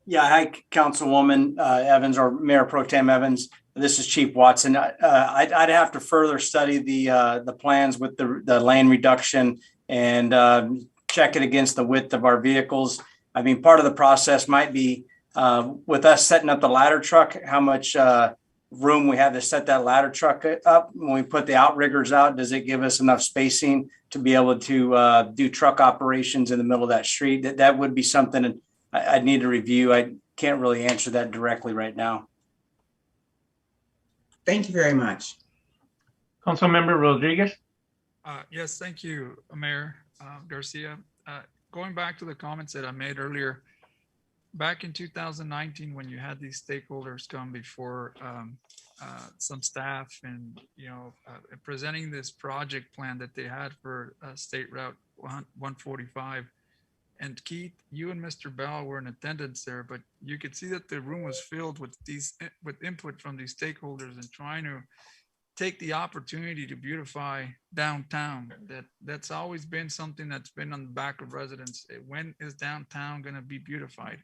Yeah, hi, Councilwoman Evans, or Mayor Pro Tem Evans. This is Chief Watson. I'd have to further study the plans with the lane reduction and check it against the width of our vehicles. I mean, part of the process might be with us setting up the ladder truck, how much room we have to set that ladder truck up. When we put the outriggers out, does it give us enough spacing to be able to do truck operations in the middle of that street? That would be something I'd need to review. I can't really answer that directly right now. Thank you very much. Councilmember Rodriguez? Yes, thank you, Mayor Garcia. Going back to the comments that I made earlier, back in 2019, when you had these stakeholders come before some staff and, presenting this project plan that they had for State Route 145. And Keith, you and Mr. Bell were in attendance there, but you could see that the room was filled with input from these stakeholders and trying to take the opportunity to beautify downtown. That's always been something that's been on the back of residents. When is downtown going to be beautified?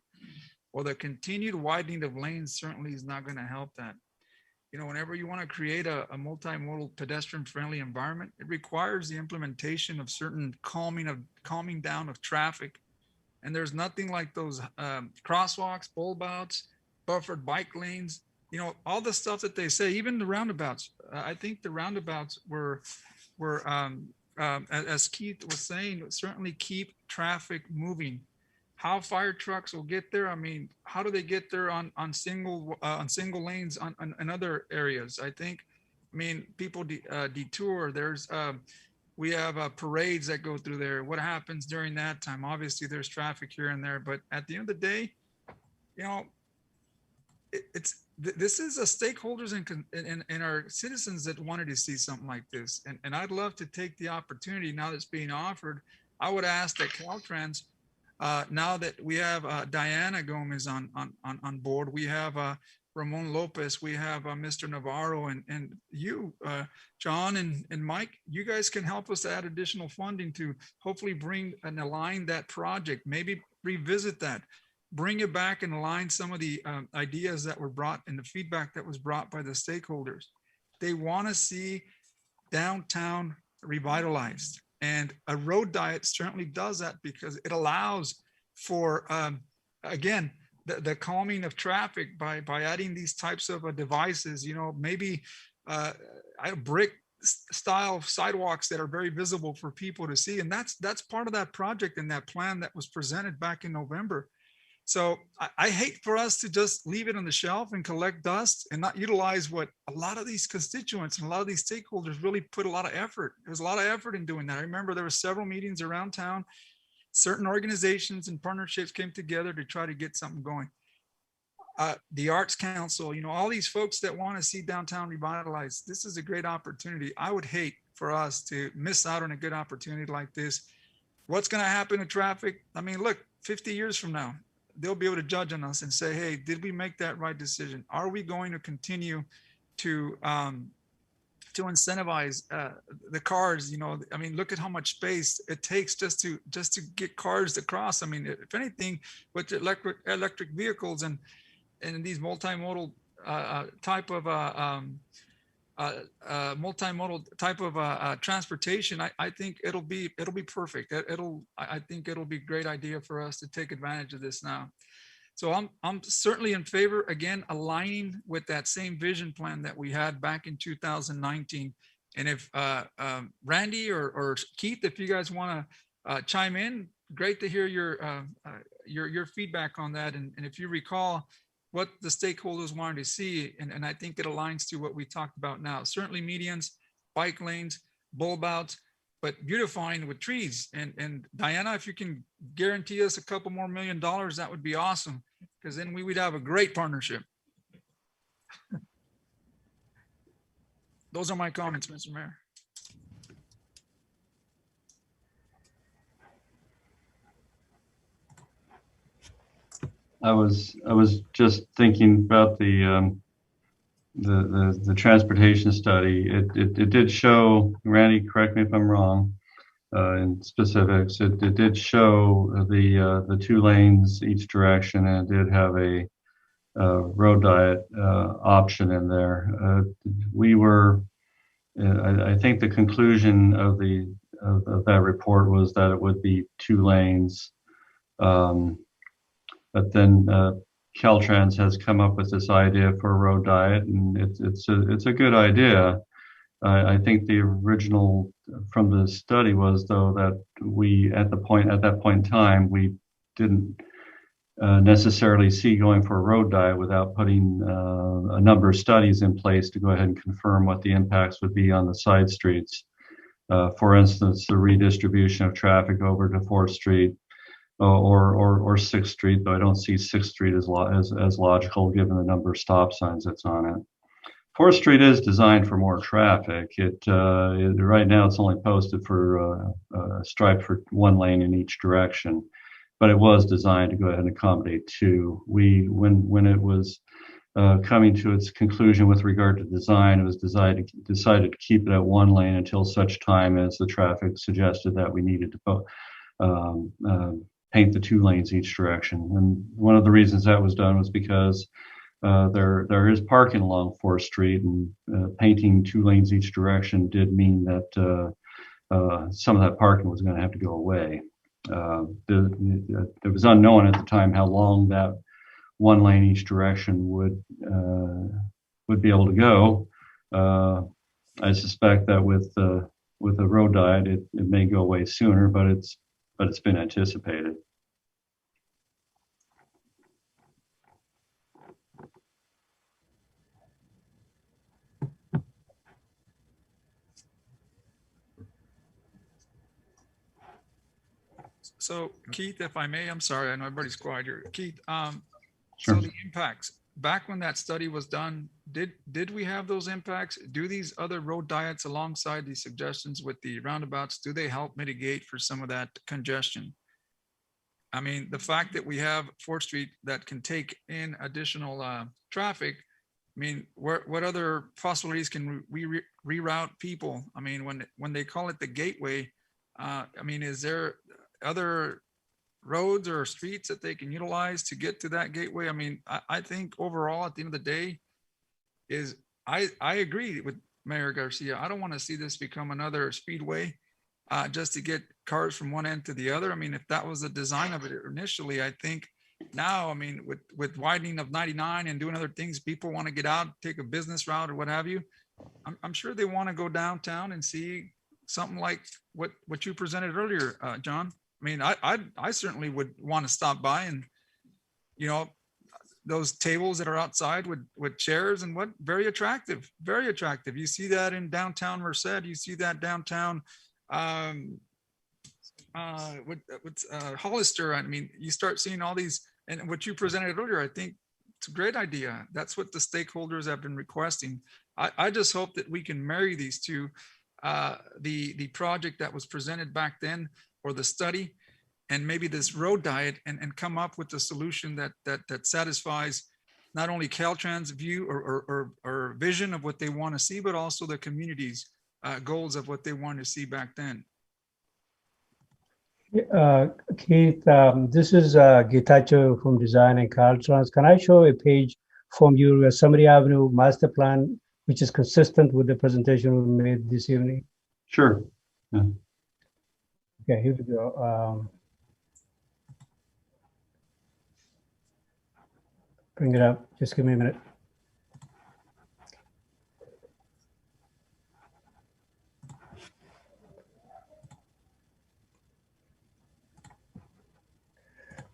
Well, the continued widening of lanes certainly is not going to help that. Whenever you want to create a multimodal pedestrian friendly environment, it requires the implementation of certain calming down of traffic. And there's nothing like those crosswalks, bulb outs, buffered bike lanes, all the stuff that they say, even the roundabouts. I think the roundabouts were as Keith was saying, certainly keep traffic moving. How fire trucks will get there? I mean, how do they get there on single lanes in other areas? People detour. We have parades that go through there. What happens during that time? Obviously, there's traffic here and there, but at the end of the day, this is a stakeholders and our citizens that wanted to see something like this. And I'd love to take the opportunity now that's being offered. I would ask that Caltrans, now that we have Diana Gomez on board, we have Ramon Lopez, we have Mr. Navarro, and you, John and Mike, you guys can help us add additional funding to hopefully bring and align that project, maybe revisit that, bring it back and align some of the ideas that were brought and the feedback that was brought by the stakeholders. They want to see downtown revitalized. And a road diet certainly does that because it allows for, again, the calming of traffic by adding these types of devices, maybe brick style sidewalks that are very visible for people to see. And that's part of that project and that plan that was presented back in November. So I hate for us to just leave it on the shelf and collect dust and not utilize what a lot of these constituents and a lot of these stakeholders really put a lot of effort. There's a lot of effort in doing that. I remember there were several meetings around town. Certain organizations and partnerships came together to try to get something going. The Arts Council, all these folks that want to see downtown revitalized, this is a great opportunity. I would hate for us to miss out on a good opportunity like this. What's going to happen to traffic? I mean, look, 50 years from now, they'll be able to judge on us and say, hey, did we make that right decision? Are we going to continue to incentivize the cars? Look at how much space it takes just to get cars across. I mean, if anything, with electric vehicles and these multimodal type of transportation, I think it'll be perfect. I think it'll be a great idea for us to take advantage of this now. So I'm certainly in favor, again, aligning with that same vision plan that we had back in 2019. And if Randy or Keith, if you guys want to chime in, great to hear your feedback on that. And if you recall what the stakeholders wanted to see, and I think it aligns to what we talked about now. Certainly medians, bike lanes, bulb outs, but beautifying with trees. And Diana, if you can guarantee us a couple more $1 million, that would be awesome, because then we would have a great partnership. Those are my comments, Mr. Mayor. I was just thinking about the transportation study. It did show, Randy, correct me if I'm wrong, in specifics, it did show the 2 lanes each direction, and it did have a road diet option in there. We were, I think the conclusion of that report was that it would be 2 lanes. But then Caltrans has come up with this idea for a road diet, and it's a good idea. I think the original from the study was, though, that we at that point in time we didn't necessarily see going for a road diet without putting a number of studies in place to go ahead and confirm what the impacts would be on the side streets. For instance, the redistribution of traffic over to 4th Street. Or 6th Street, though I don't see 6th Street as logical given the number of stop signs that's on it. 4th Street is designed for more traffic. Right now it's only posted for a stripe for 1 lane in each direction, but it was designed to go ahead and accommodate 2. When it was coming to its conclusion with regard to design, it was decided to keep it at 1 lane until such time as the traffic suggested that we needed to paint the 2 lanes each direction. And one of the reasons that was done was because there is parking along 4th Street, and painting 2 lanes each direction did mean that some of that parking was going to have to go away. It was unknown at the time how long that 1 lane each direction would be able to go. I suspect that with the road diet, it may go away sooner, but it's been anticipated. So Keith, if I may, I'm sorry, I know everybody's quiet here. Keith, Sure. so the impacts, back when that study was done, did we have those impacts? Do these other road diets alongside these suggestions with the roundabouts, do they help mitigate for some of that congestion? I mean, the fact that we have 4th Street that can take in additional traffic, I mean, what other possibilities can we reroute people? I mean, when they call it the gateway, I mean, is there other roads or streets that they can utilize to get to that gateway? I mean, I think overall, at the end of the day, is I agree with Mayor Garcia. I don't want to see this become another speedway just to get cars from one end to the other. I mean, if that was the design of it initially, I think now, I mean, with widening of 99 and doing other things, people want to get out, take a business route or what have you. I'm sure they want to go downtown and see something like what you presented earlier, John. I mean, I certainly would want to stop by and, you know, those tables that are outside with chairs and what, very attractive, very attractive. You see that in downtown Merced, you see that downtown Hollister. I mean, you start seeing all these, and what you presented earlier, I think it's a great idea. That's what the stakeholders have been requesting. I just hope that we can marry these two, the project that was presented back then, or the study, and maybe this road diet, and come up with a solution that satisfies not only Caltrans' view or vision of what they want to see, but also the community's goals of what they want to see back then. Keith, this is Getachew from Design and Caltrans. Can I show a page from your Yosemite Avenue master plan, which is consistent with the presentation we made this evening? Sure. Yeah. Okay, here we go. Bring it up. Just give me a minute.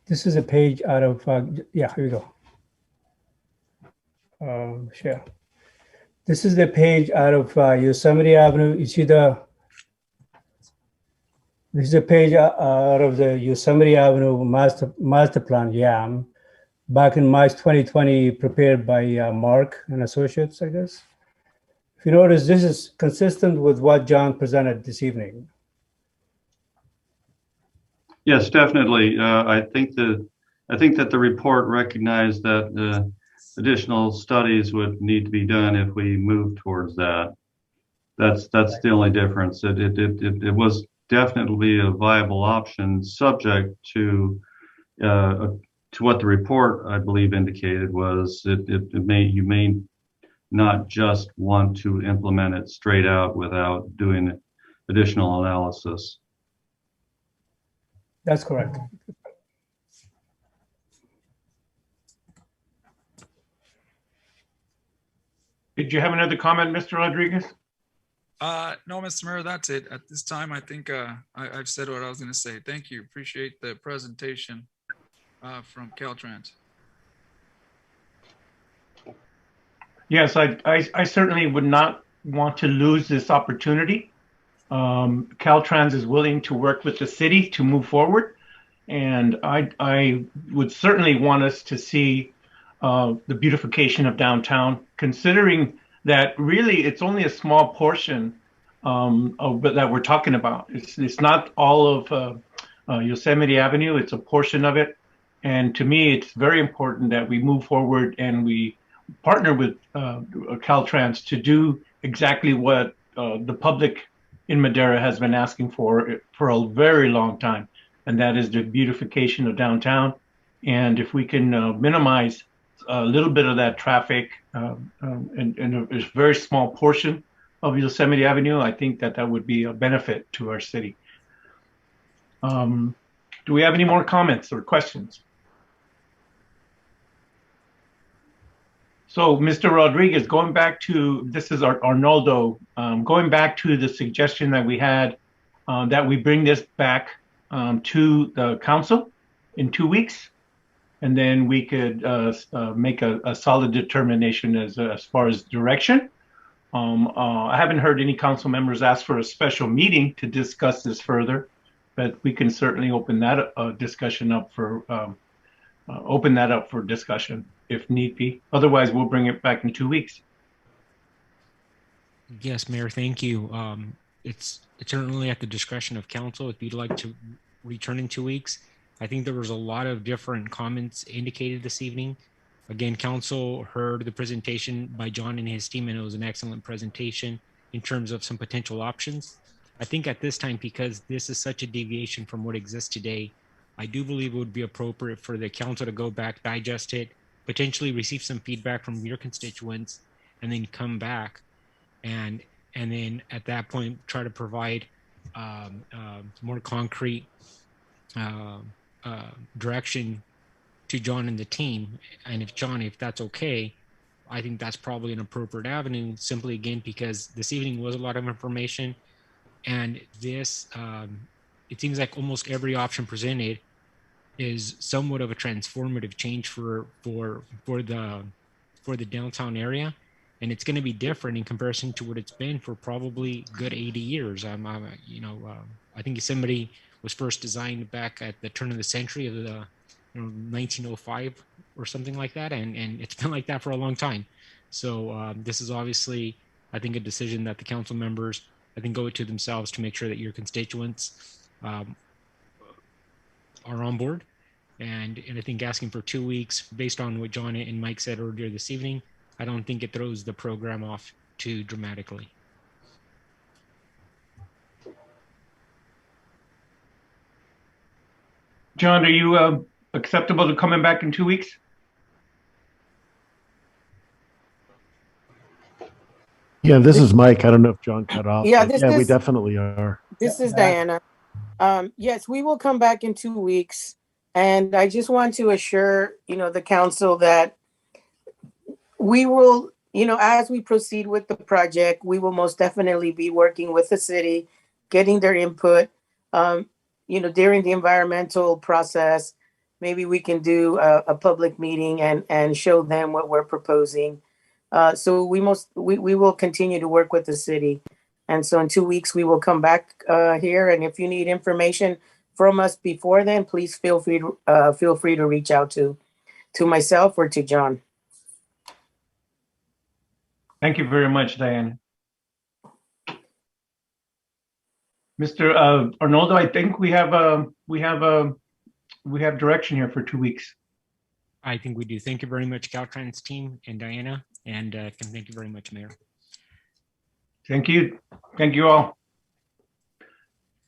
This is a page out of, yeah, here we go. Share. This is the page out of Yosemite Avenue. You see this is a page out of the Yosemite Avenue master plan, YAM, back in March 2020, prepared by Mark and Associates, I guess. If you notice, this is consistent with what John presented this evening. Yes, definitely. I think that the report recognized that additional studies would need to be done if we move towards that. That's the only difference. It was definitely a viable option, subject to what the report, I believe, indicated was you may not just want to implement it straight out without doing additional analysis. That's correct. Did you have another comment, Mr. Rodriguez? No, Mr. Mayor, that's it. At this time, I think I've said what I was going to say. Thank you. Appreciate the presentation from Caltrans. Yes, I certainly would not want to lose this opportunity. Caltrans is willing to work with the city to move forward, and I would certainly want us to see the beautification of downtown, considering that really it's only a small portion that we're talking about. It's not all of Yosemite Avenue. It's a portion of it. And to me, it's very important that we move forward and we partner with Caltrans to do exactly what the public in Madera has been asking for a very long time, and that is the beautification of downtown. And if we can minimize a little bit of that traffic in a very small portion of Yosemite Avenue, I think that that would be a benefit to our city. Do we have any more comments or questions? So, Mr. Rodriguez, going back to, this is Arnoldo, going back to the suggestion that we had that we bring this back to the council in 2 weeks, and then we could make a solid determination as far as direction. I haven't heard any council members ask for a special meeting to discuss this further, but we can certainly open that discussion up for discussion if need be. Otherwise, we'll bring it back in 2 weeks. Yes, Mayor, thank you. It's certainly at the discretion of council if you'd like to return in 2 weeks. I think there was a lot of different comments indicated this evening. Again, council heard the presentation by John and his team, and it was an excellent presentation in terms of some potential options. I think at this time, because this is such a deviation from what exists today, I do believe it would be appropriate for the council to go back, digest it, potentially receive some feedback from your constituents, and then come back and then at that point try to provide more concrete direction to John and the team. And if that's okay, I think that's probably an appropriate avenue, simply again because this evening was a lot of information, and this it seems like almost every option presented is somewhat of a transformative change for the downtown area, and it's going to be different in comparison to what it's been for probably good 80 years. I think Yosemite was first designed back at the turn of the century of the 1905 or something like that, and it's been like that for a long time. So this is obviously, I think, a decision that the council members, I think, owe it to themselves to make sure that your constituents are on board. And I think asking for 2 weeks, based on what John and Mike said earlier this evening, I don't think it throws the program off too dramatically. John, are you acceptable to coming back in 2 weeks? Yeah, this is Mike. I don't know if John cut off. Yeah, we definitely are. This is Diana. Yes, we will come back in 2 weeks. And I just want to assure, the council that we will, as we proceed with the project, we will most definitely be working with the city, getting their input, during the environmental process. Maybe we can do a public meeting and show them what we're proposing. So we will continue to work with the city. And so in 2 weeks, we will come back here. And if you need information from us before then, please feel free to reach out to myself or to John. Thank you very much, Diane. Mr. Arnoldo, I think we have direction here for 2 weeks. I think we do. Thank you very much, Caltrans team and Diana, and thank you very much, Mayor. Thank you. Thank you all.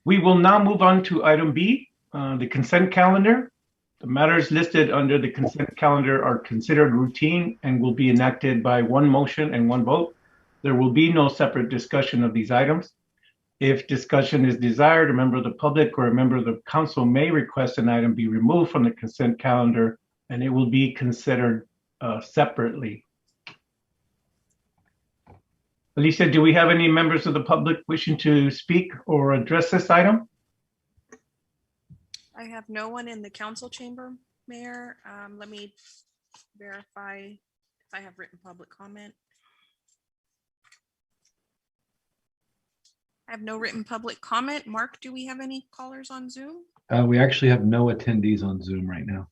We will now move on to item B, the consent calendar. The matters listed under the consent calendar are considered routine and will be enacted by one motion and one vote. There will be no separate discussion of these items. If discussion is desired, a member of the public or a member of the council may request an item be removed from the consent calendar, and it will be considered separately. Alicia, do we have any members of the public wishing to speak or address this item? I have no one in the council chamber, Mayor. Let me verify if I have written public comment. I have no written public comment. Mark, do we have any callers on Zoom? We actually have no attendees on Zoom right now.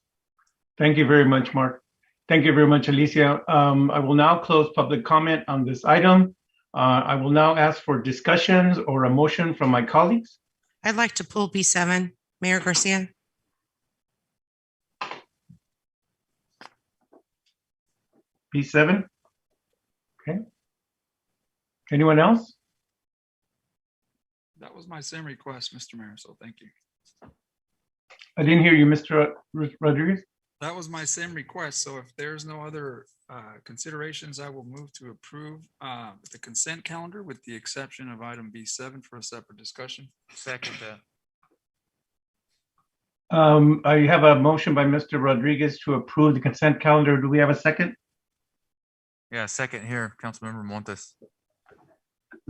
Thank you very much, Mark. Thank you very much, Alicia. I will now close public comment on this item. I will now ask for discussions or a motion from my colleagues. I'd like to pull B7, Mayor Garcia. B7. Okay. Anyone else? That was my same request, Mr. Mayor, so thank you. I didn't hear you, Mr. Rodriguez. That was my same request, so if there's no other considerations, I will move to approve the consent calendar with the exception of item B7 for a separate discussion. Second that. I have a motion by Mr. Rodriguez to approve the consent calendar. Do we have a second? Yeah, second here, Councilmember Montes.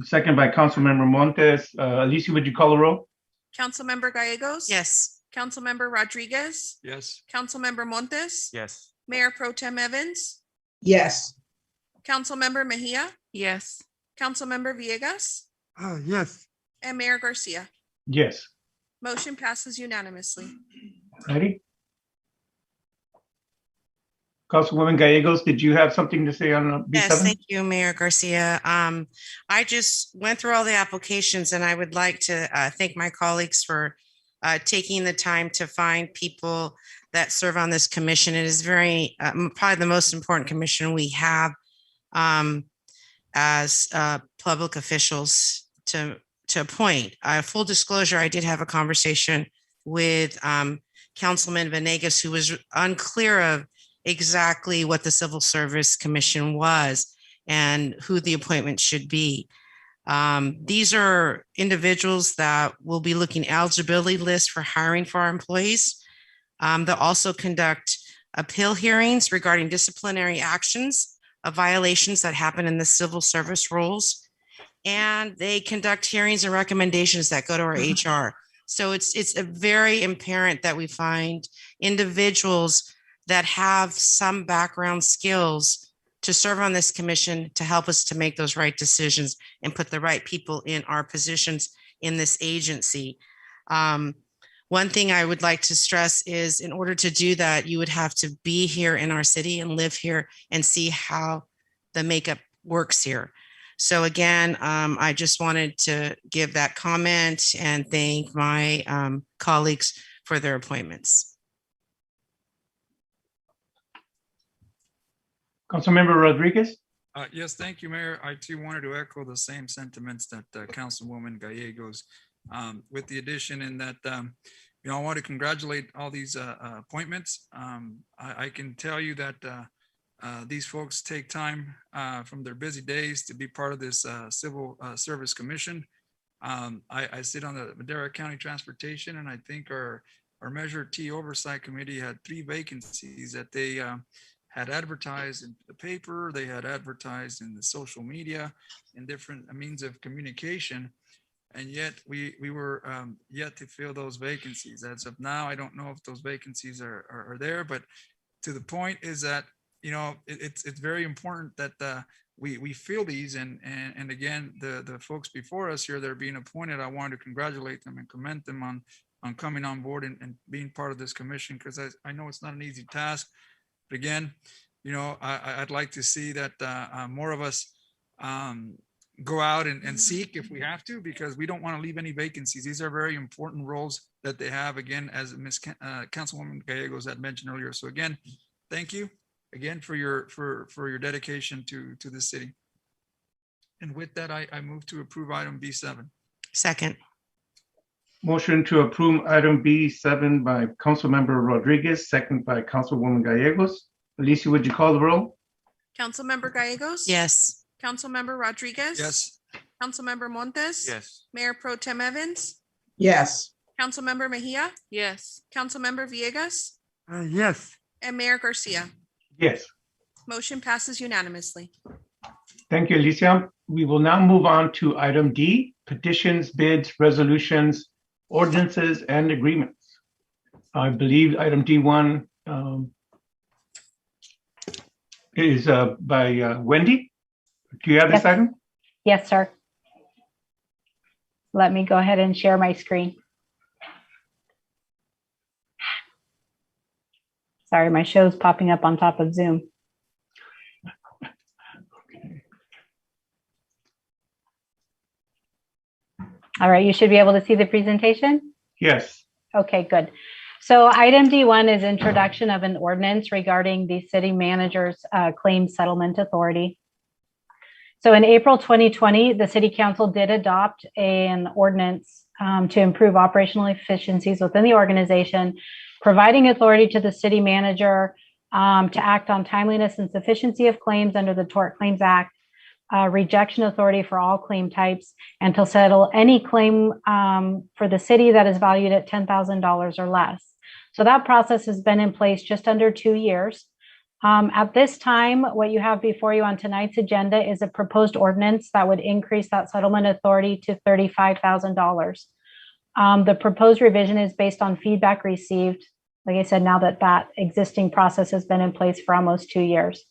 Second by Councilmember Montes. Alicia, would you call the roll? Councilmember Gallegos? Yes. Councilmember Rodriguez? Yes. Councilmember Montes? Yes. Mayor Pro Tem Evans? Yes. Councilmember Mejia? Yes. Councilmember Villegas? Yes. And Mayor Garcia. Yes. Motion passes unanimously. Ready? Councilwoman Gallegos, did you have something to say on B7? Yes, thank you, Mayor Garcia. I just went through all the applications and I would like to thank my colleagues for taking the time to find people that serve on this commission. It is very, probably the most important commission we have as public officials to appoint. Full disclosure, I did have a conversation with Councilman Venegas, who was unclear of exactly what the Civil Service Commission was and who the appointment should be. These are individuals that will be looking eligibility lists for hiring for our employees. They'll also conduct appeal hearings regarding disciplinary actions of violations that happen in the civil service rules. And they conduct hearings and recommendations that go to our HR. So it's a very imperative that we find individuals that have some background skills to serve on this commission to help us to make those right decisions and put the right people in our positions in this agency. One thing I would like to stress is in order to do that, you would have to be here in our city and live here and see how the makeup works here. So again, I just wanted to give that comment and thank my colleagues for their appointments. Councilmember Rodriguez? Yes, thank you, Mayor. I too wanted to echo the same sentiments that Councilwoman Gallegos, with the addition in that, you know, I want to congratulate all these appointments. I can tell you that these folks take time from their busy days to be part of this Civil Service Commission. I sit on the Madera County Transportation, and I think our Measure T Oversight Committee had 3 vacancies that they had advertised in the paper, they had advertised in the social media, in different means of communication, and yet we were yet to fill those vacancies. As of now, I don't know if those vacancies are there, but to the point is that, you know, it's very important that we fill these, and again, the folks before us here that are being appointed, I wanted to congratulate them and commend them on coming on board and being part of this commission, because I know it's not an easy task. But again, you know, I'd like to see that more of us go out and seek if we have to, because we don't want to leave any vacancies. These are very important roles that they have, again, as Ms. Councilwoman Gallegos had mentioned earlier. So again, thank you again for your dedication to the city. And with that, I move to approve item B7. Second. Motion to approve item B7 by Councilmember Rodriguez, second by Councilwoman Gallegos. Alicia, would you call the roll? Councilmember Gallegos? Yes. Councilmember Rodriguez? Yes. Councilmember Montes? Yes. Mayor Pro Tem Evans? Yes. Councilmember Mejia? Yes. Councilmember Villegas? Yes. And Mayor Garcia. Yes. Motion passes unanimously. Thank you, Alicia. We will now move on to item D, petitions, bids, resolutions, ordinances, and agreements. I believe item D1 is by Wendy. Do you have this item? Yes, sir. Let me go ahead and share my screen. Sorry, my show's popping up on top of Zoom. All right, you should be able to see the presentation? Yes. Okay, good. So item D1 is introduction of an ordinance regarding the city manager's claim settlement authority. So in April 2020, the city council did adopt an ordinance to improve operational efficiencies within the organization, providing authority to the city manager to act on timeliness and sufficiency of claims under the Tort Claims Act, rejection authority for all claim types, and to settle any claim for the city that is valued at $10,000 or less. So that process has been in place just under 2 years. At this time, what you have before you on tonight's agenda is a proposed ordinance that would increase that settlement authority to $35,000. The proposed revision is based on feedback received, like I said, now that that existing process has been in place for almost 2 years.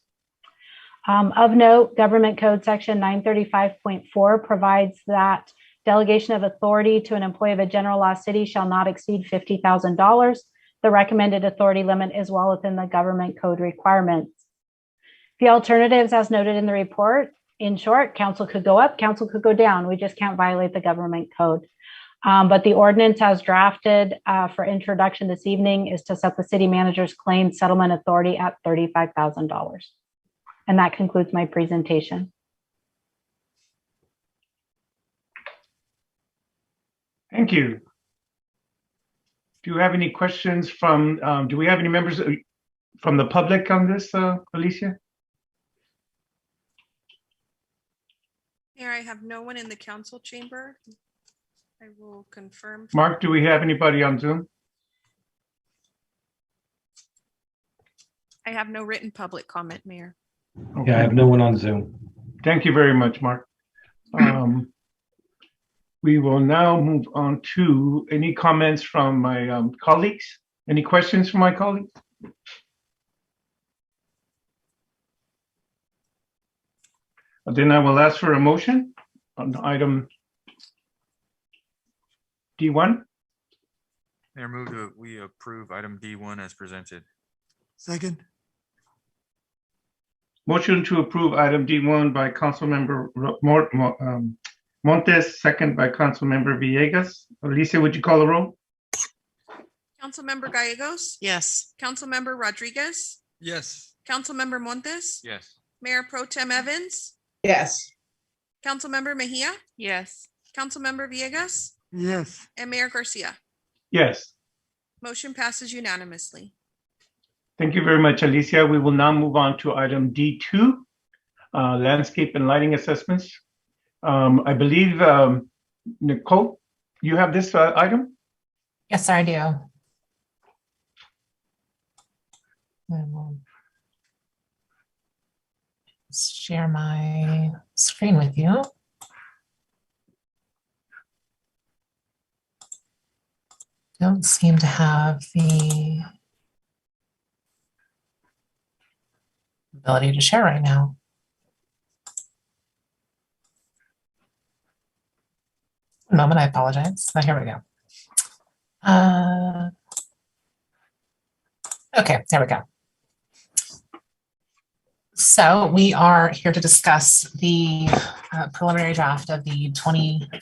Of note, Government Code Section 935.4 provides that delegation of authority to an employee of a general law city shall not exceed $50,000. The recommended authority limit is well within the government code requirements. The alternatives, as noted in the report, in short, council could go up, council could go down. We just can't violate the government code. But the ordinance as drafted for introduction this evening is to set the city manager's claim settlement authority at $35,000. And that concludes my presentation. Thank you. Do you have any questions from, do we have any members from the public on this, Alicia? Mayor, I have no one in the council chamber. I will confirm. Mark, do we have anybody on Zoom? I have no written public comment, Mayor. Okay. Yeah, I have no one on Zoom. Thank you very much, Mark. We will now move on to any comments from my colleagues. Any questions from my colleagues? Then I will ask for a motion on item D1. Mayor, move that we approve item D1 as presented. Second. Motion to approve item D1 by Councilmember Montes, second by Councilmember Villegas. Alicia, would you call the roll? Councilmember Gallegos? Yes. Councilmember Rodriguez? Yes. Councilmember Montes? Yes. Mayor Pro Tem Evans? Yes. Councilmember Mejia? Yes. Councilmember Villegas? Yes. And Mayor Garcia? Yes. Motion passes unanimously. Thank you very much, Alicia. We will now move on to item D2, landscape and lighting assessments. I believe, Nicole, you have this item? Yes, I do. Share my screen with you. Don't seem to have the ability to share right now. One moment, I apologize. Oh, here we go. Okay, there we go. So we are here to discuss the preliminary draft of the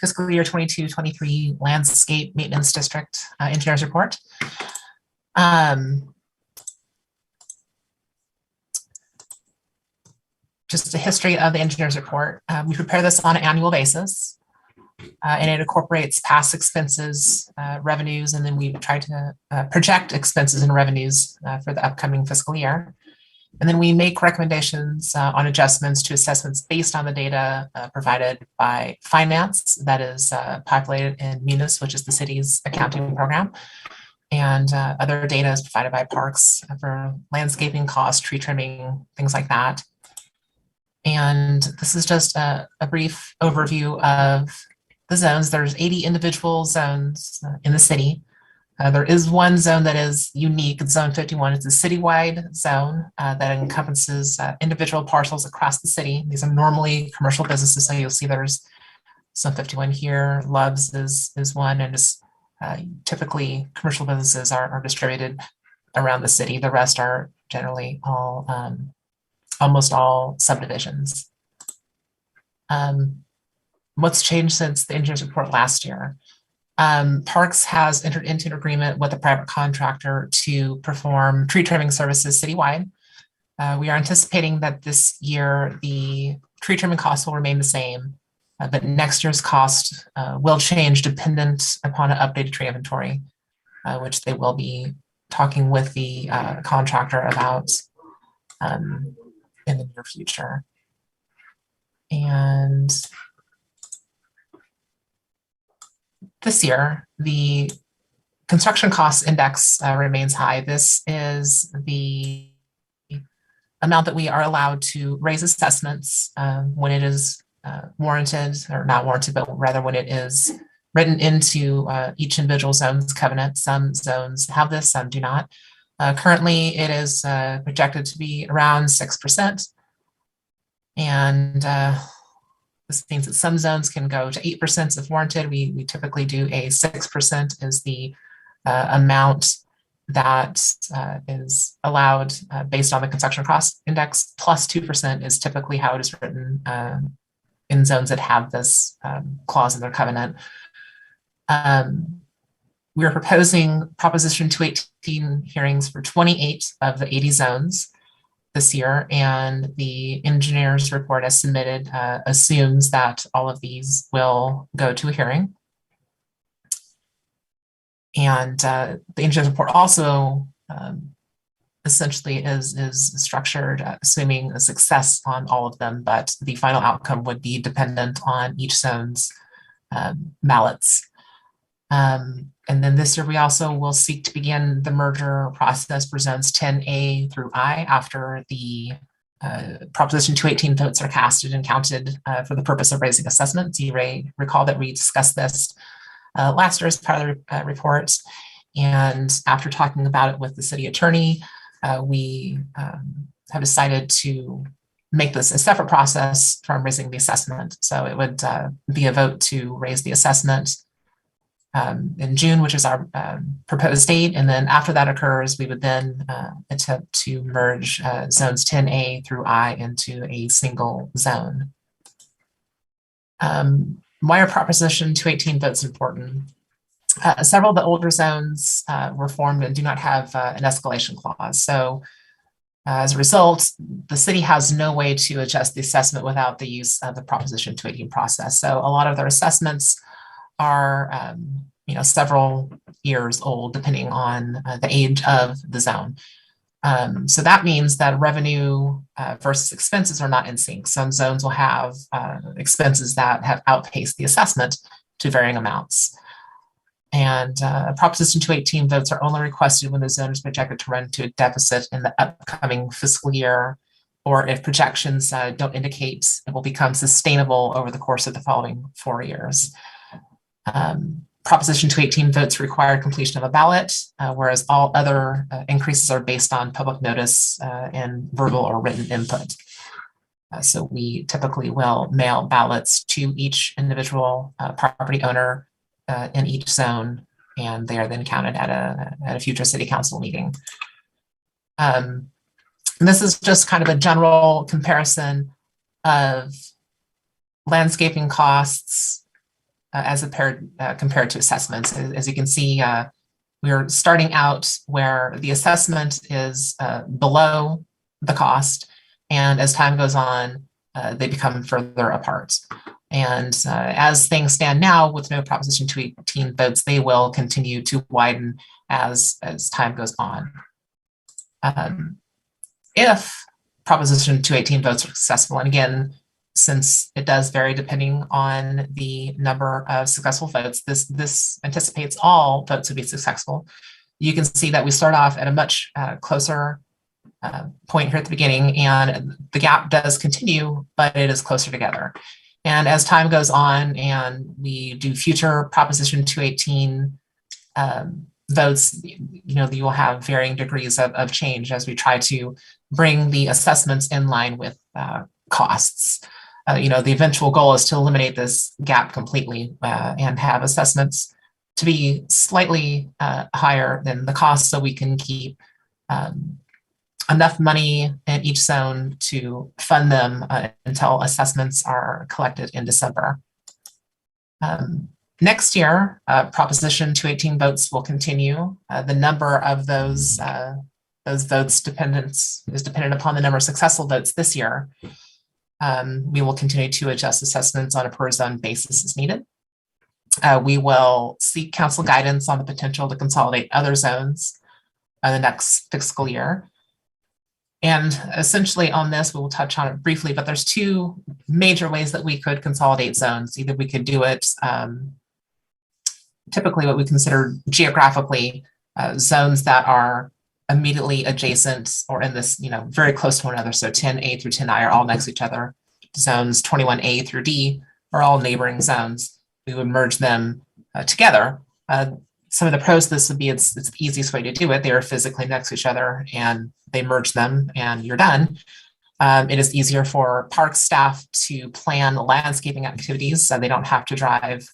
fiscal year 22-23 Landscape Maintenance District Engineers Report. Just a history of the engineers report. We prepare this on an annual basis, and it incorporates past expenses, revenues, and then we try to project expenses and revenues for the upcoming fiscal year. And then we make recommendations on adjustments to assessments based on the data provided by finance that is populated in Munis, which is the city's accounting program. And other data is provided by parks for landscaping costs, tree trimming, things like that. And this is just a brief overview of the zones. There's 80 individual zones in the city. There is one zone that is unique, Zone 51. It's a citywide zone that encompasses individual parcels across the city. These are normally commercial businesses, so you'll see there's Zone 51 here. Love's is one, and just typically commercial businesses are distributed around the city. The rest are generally all, almost all subdivisions. What's changed since the engineer's report last year? Parks has entered into an agreement with a private contractor to perform tree trimming services citywide. We are anticipating that this year the tree trimming costs will remain the same, but next year's cost will change dependent upon an updated tree inventory, which they will be talking with the contractor about in the near future. And this year, the construction cost index remains high. This is the amount that we are allowed to raise assessments when it is warranted, or not warranted, but rather when it is written into each individual zone's covenant. Some zones have this, some do not. Currently, it is projected to be around 6%. And this means that some zones can go to 8% if warranted. We typically do a 6% is the amount that is allowed based on the construction cost index, plus 2% is typically how it is written in zones that have this clause in their covenant. We are proposing Proposition 218 hearings for 28 of the 80 zones this year, and the engineer's report as submitted assumes that all of these will go to a hearing. And the engineer's report also essentially is structured assuming a success on all of them, but the final outcome would be dependent on each zone's ballots. And then this year, we also will seek to begin the merger process for zones 10A through I after the Proposition 218 votes are casted and counted for the purpose of raising assessments. You may recall that we discussed this last year as part of the report. And after talking about it with the city attorney, we have decided to make this a separate process from raising the assessment. So it would be a vote to raise the assessment in June, which is our proposed date. And then after that occurs, we would then attempt to merge zones 10A through I into a single zone. Why are Proposition 218 votes important? Several of the older zones were formed and do not have an escalation clause. So as a result, the city has no way to adjust the assessment without the use of the Proposition 218 process. So a lot of their assessments are several years old, depending on the age of the zone. So that means that revenue versus expenses are not in sync. Some zones will have expenses that have outpaced the assessment to varying amounts. And Proposition 218 votes are only requested when the zone is projected to run into a deficit in the upcoming fiscal year, or if projections don't indicate it will become sustainable over the course of the following 4 years. Proposition 218 votes require completion of a ballot, whereas all other increases are based on public notice and verbal or written input. So we typically will mail ballots to each individual property owner in each zone, and they are then counted at a future city council meeting. And this is just kind of a general comparison of landscaping costs as compared to assessments. As you can see, we're starting out where the assessment is below the cost, and as time goes on, they become further apart. And as things stand now, with no Proposition 218 votes, they will continue to widen as time goes on. If Proposition 218 votes are successful, and again, since it does vary depending on the number of successful votes, this anticipates all votes would be successful. You can see that we start off at a much closer point here at the beginning, and the gap does continue, but it is closer together. And as time goes on and we do future Proposition 218 votes, you will have varying degrees of change as we try to bring the assessments in line with costs. The eventual goal is to eliminate this gap completely and have assessments to be slightly higher than the cost, so we can keep enough money in each zone to fund them until assessments are collected in December. Next year, Proposition 218 votes will continue. The number of those votes is dependent upon the number of successful votes this year. We will continue to adjust assessments on a per zone basis as needed. We will seek council guidance on the potential to consolidate other zones in the next fiscal year. And essentially on this, we will touch on it briefly, but there's two major ways that we could consolidate zones. Either we could do it typically what we consider geographically zones that are immediately adjacent or in this, very close to one another. So 10A through 10I are all next to each other. Zones 21A through D are all neighboring zones. We would merge them together. Some of the pros to this would be it's the easiest way to do it. They are physically next to each other and they merge them and you're done. It is easier for park staff to plan landscaping activities so they don't have to drive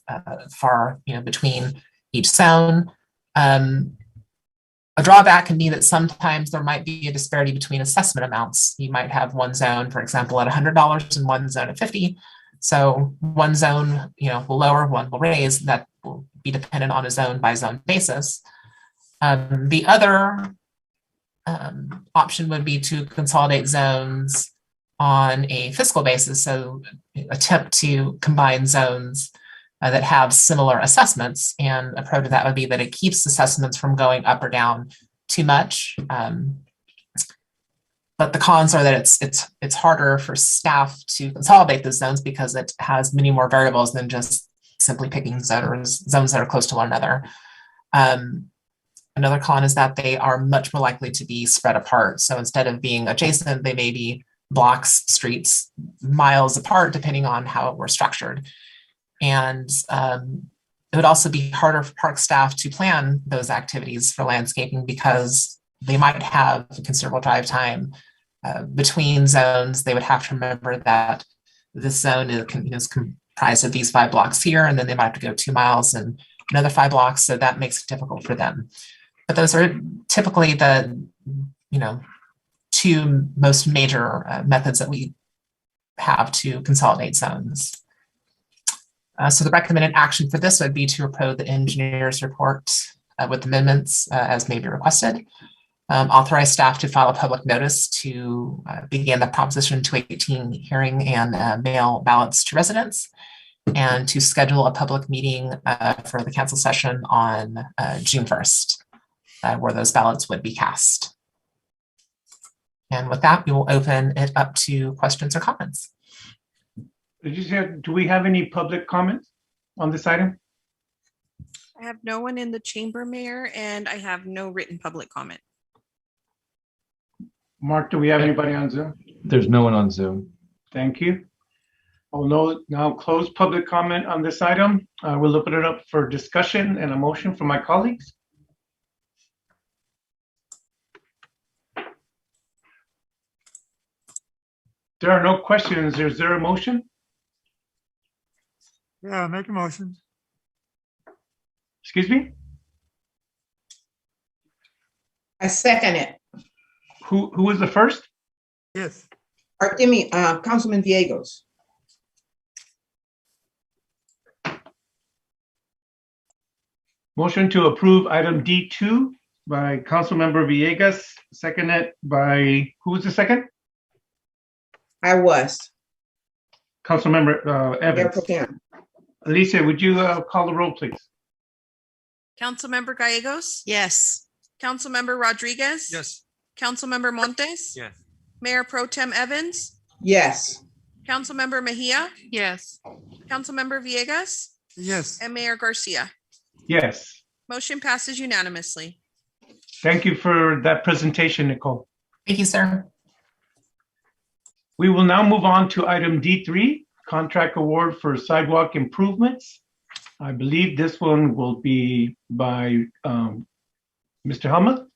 far between each zone. A drawback can be that sometimes there might be a disparity between assessment amounts. You might have one zone, for example, at $100 and one zone at $50. So one zone, will lower, one will raise. That will be dependent on a zone by zone basis. The other option would be to consolidate zones on a fiscal basis. So attempt to combine zones that have similar assessments, and a pro to that would be that it keeps assessments from going up or down too much. But the cons are that it's harder for staff to consolidate those zones because it has many more variables than just simply picking zones that are close to one another. Another con is that they are much more likely to be spread apart. So instead of being adjacent, they may be blocks, streets, miles apart, depending on how it were structured. And it would also be harder for park staff to plan those activities for landscaping because they might have considerable drive time between zones. They would have to remember that this zone is comprised of these 5 blocks here, and then they might have to go 2 miles and another 5 blocks. So that makes it difficult for them. But those are typically the, 2 most major methods that we have to consolidate zones. So the recommended action for this would be to approve the engineer's report with amendments as may be requested. Authorize staff to file a public notice to begin the Proposition 218 hearing and mail ballots to residents, and to schedule a public meeting for the council session on June 1st, where those ballots would be cast. And with that, we will open it up to questions or comments. Do we have any public comments on this item? I have no one in the chamber, Mayor, and I have no written public comment. Mark, do we have anybody on Zoom? There's no one on Zoom. Thank you. I'll now close public comment on this item. We'll open it up for discussion and a motion from my colleagues. There are no questions. Is there a motion? Yeah, make a motion. Excuse me? I second it. Who was the first? Yes. Councilman Villegas. Motion to approve item D2 by Councilmember Villegas, seconded by, who was the second? I was. Councilmember Evans. Alicia, would you call the roll, please? Councilmember Gallegos? Yes. Councilmember Rodriguez? Yes. Councilmember Montes? Yes. Mayor Pro Tem Evans? Yes. Councilmember Mejia? Yes. Councilmember Villegas? Yes. And Mayor Garcia. Yes. Motion passes unanimously. Thank you for that presentation, Nicole. Thank you, sir. We will now move on to item D3, contract award for sidewalk improvements. I believe this one will be by Mr. Helmuth.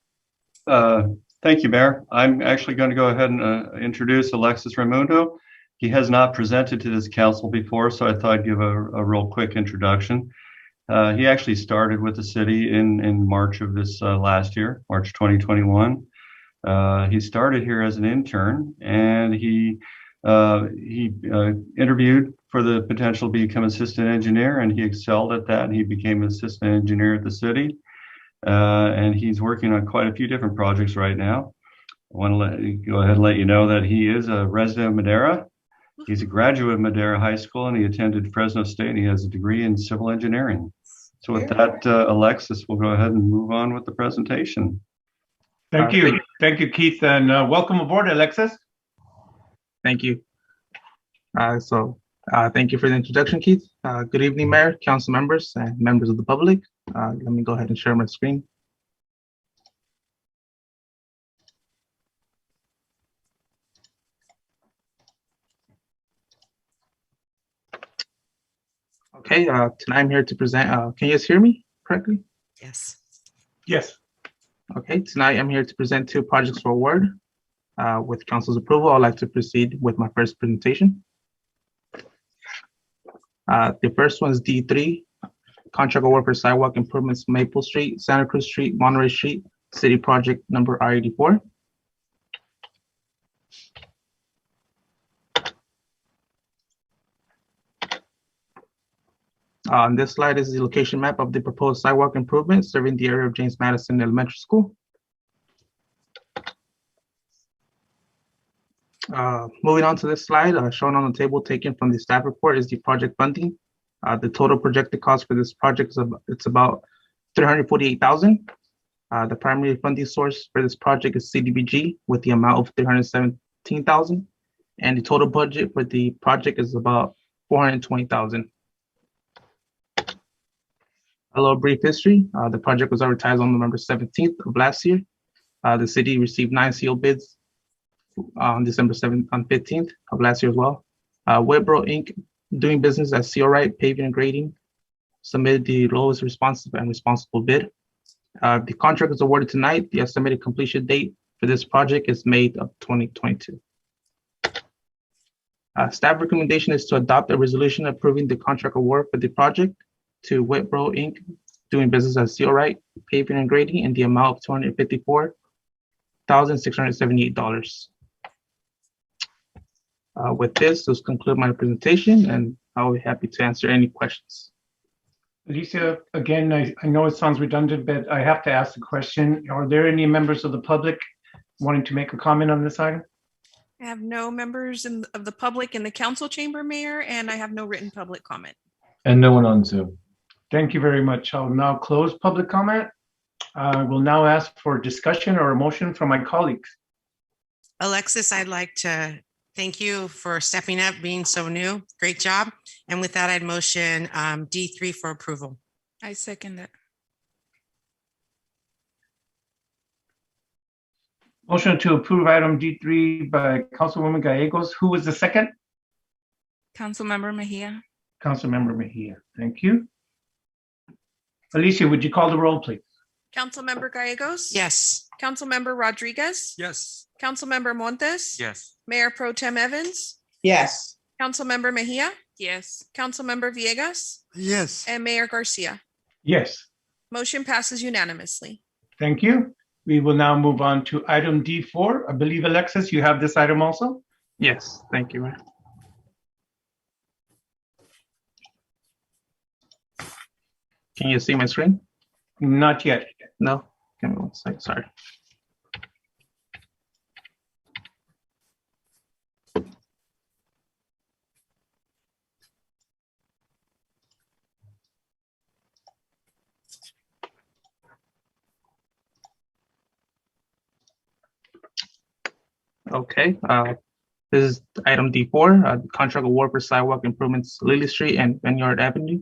Thank you, Mayor. I'm actually going to go ahead and introduce Alexis Raimundo. He has not presented to this council before, so I thought I'd give a real quick introduction. He actually started with the city in March of this last year, March 2021. He started here as an intern, and he interviewed for the potential to become assistant engineer, and he excelled at that, and he became assistant engineer at the city. And he's working on quite a few different projects right now. I want to go ahead and let you know that he is a resident of Madera. He's a graduate of Madera High School, and he attended Fresno State, and he has a degree in civil engineering. So with that, Alexis, we'll go ahead and move on with the presentation. Thank you. Thank you, Keith, and welcome aboard, Alexis. Thank you. Thank you for the introduction, Keith. Good evening, Mayor, council members, and members of the public. Let me go ahead and share my screen. Okay, tonight I'm here to present, can you guys hear me correctly? Yes. Yes. Okay, tonight I'm here to present 2 projects for award. With council's approval, I'd like to proceed with my first presentation. The first one is D3, contract award for sidewalk improvements, Maple Street, Santa Cruz Street, Monterey Street, city project number R84. On this slide is the location map of the proposed sidewalk improvement serving the area of James Madison Elementary School. Moving on to this slide, shown on the table taken from the staff report is the project funding. The total projected cost for this project is about $348,000. The primary funding source for this project is CDBG with the amount of $317,000, and the total budget for the project is about $420,000. A little brief history. The project was advertised on November 17th of last year. The city received 9 sealed bids on December 15th of last year as well. Webro Inc., doing business as CO Wright Paving and Grading, submitted the lowest responsive and responsible bid. The contract is awarded tonight. The estimated completion date for this project is May of 2022. Staff recommendation is to adopt a resolution approving the contract award for the project to Whitbro Inc., doing business as CO Wright Paving and Grading in the amount of $254,678. With this conclude my presentation, and I'll be happy to answer any questions. Alicia, again, I know it sounds redundant, but I have to ask the question. Are there any members of the public wanting to make a comment on this item? I have no members of the public in the council chamber, Mayor, and I have no written public comment. And no one on Zoom. Thank you very much. I'll now close public comment. I will now ask for discussion or a motion from my colleagues. Alexis, I'd like to thank you for stepping up, being so new. Great job. And with that, I'd motion D3 for approval. I second that. Motion to approve item D3 by Councilwoman Gallegos. Who was the second? Councilmember Mejia. Councilmember Mejia. Thank you. Alicia, would you call the roll, please? Councilmember Gallegos? Yes. Councilmember Rodriguez? Yes. Councilmember Montes? Yes. Mayor Pro Tem Evans? Yes. Councilmember Mejia? Yes. Councilmember Villegas? Yes. And Mayor Garcia. Yes. Motion passes unanimously. Thank you. We will now move on to item D4. I believe, Alexis, you have this item also? Yes, thank you, Mayor. Can you see my screen? Not yet. No? Give me 1 second, sorry. Okay, this is item D4, contract award for sidewalk improvements, Lily Street and Vineyard Avenue,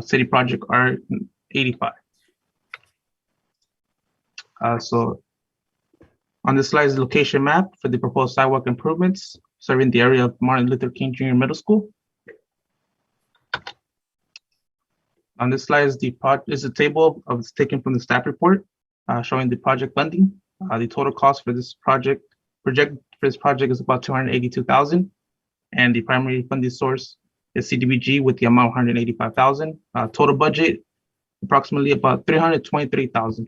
city project R85. So on this slide is the location map for the proposed sidewalk improvements serving the area of Martin Luther King Jr. Middle School. On this slide is a table taken from the staff report showing the project funding. The total cost for this project is about $282,000, and the primary funding source is CDBG with the amount of $185,000. Total budget approximately about $323,000.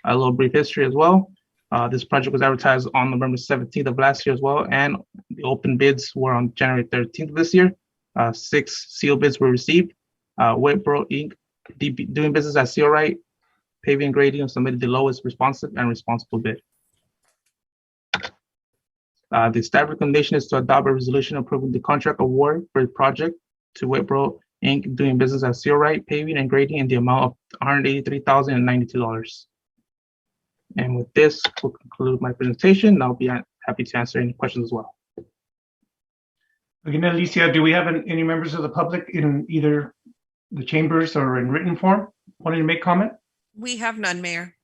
A little brief history as well. This project was advertised on November 17th of last year as well, and the open bids were on January 13th of this year. 6 sealed bids were received. Whitboro Inc., doing business as CO Right, Paving and Grading submitted the lowest responsive and responsible bid. The staff recommendation is to adopt a resolution approving the contract award for the project to Whitboro Inc., doing business as CO Right, Paving and Grading in the amount of $183,092. And with this, we'll conclude my presentation. I'll be happy to answer any questions as well. Again, Alicia, do we have any members of the public in either the chambers or in written form wanting to make comment? We have none, Mayor.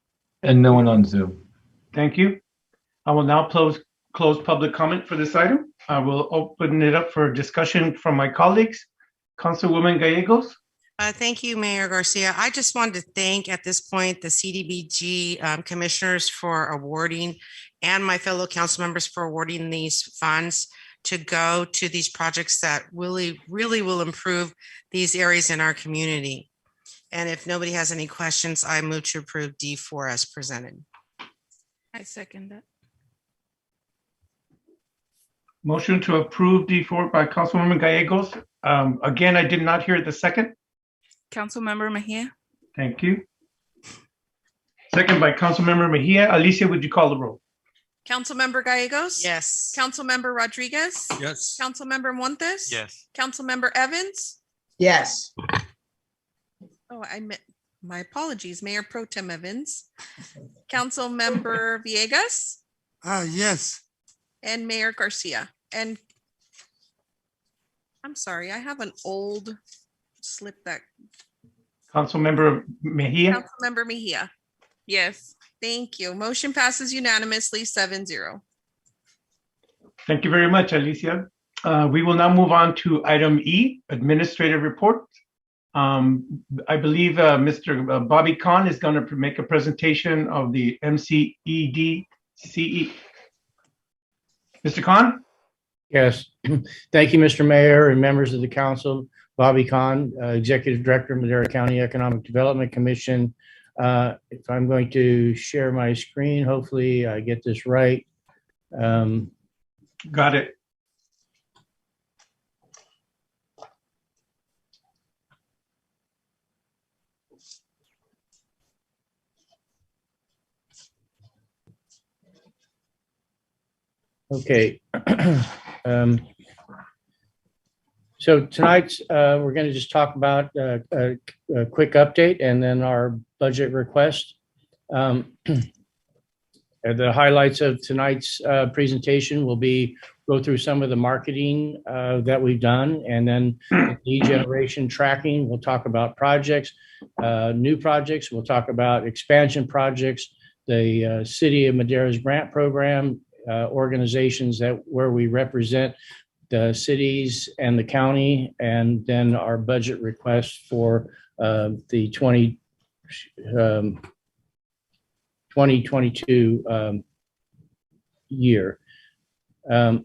And no one on Zoom. Thank you. I will now close public comment for this item. I will open it up for discussion from my colleagues. Councilwoman Gallegos. Thank you, Mayor Garcia. I just wanted to thank at this point the CDBG commissioners for awarding and my fellow council members for awarding these funds to go to these projects that really will improve these areas in our community. And if nobody has any questions, I move to approve D4 as presented. I second that. Motion to approve D4 by Councilwoman Gallegos. Again, I did not hear the second. Councilmember Mejia. Thank you. Second by Councilmember Mejia. Alicia, would you call the roll? Councilmember Gallegos? Yes. Councilmember Rodriguez? Yes. Councilmember Montes? Yes. Councilmember Evans? Yes. Oh, I meant, my apologies, Mayor Pro Tem Evans. Councilmember Villegas? Yes. And Mayor Garcia. And I'm sorry, I have an old slip that. Councilmember Mejia. Councilmember Mejia. Yes. Thank you. Motion passes unanimously 7-0. Thank you very much, Alicia. We will now move on to item E, administrative report. I believe Mr. Bobby Khan is going to make a presentation of the MCEDCE. Mr. Khan? Yes. Thank you, Mr. Mayor and members of the council. Bobby Khan, Executive Director, Madera County Economic Development Commission. If I'm going to share my screen, hopefully I get this right. Got it. Okay. So tonight we're going to just talk about a quick update and then our budget request. The highlights of tonight's presentation will be go through some of the marketing that we've done, and then lead generation tracking. We'll talk about projects, new projects. We'll talk about expansion projects, the City of Madera's grant program, organizations where we represent the cities and the county, and then our budget request for the 2022 year. And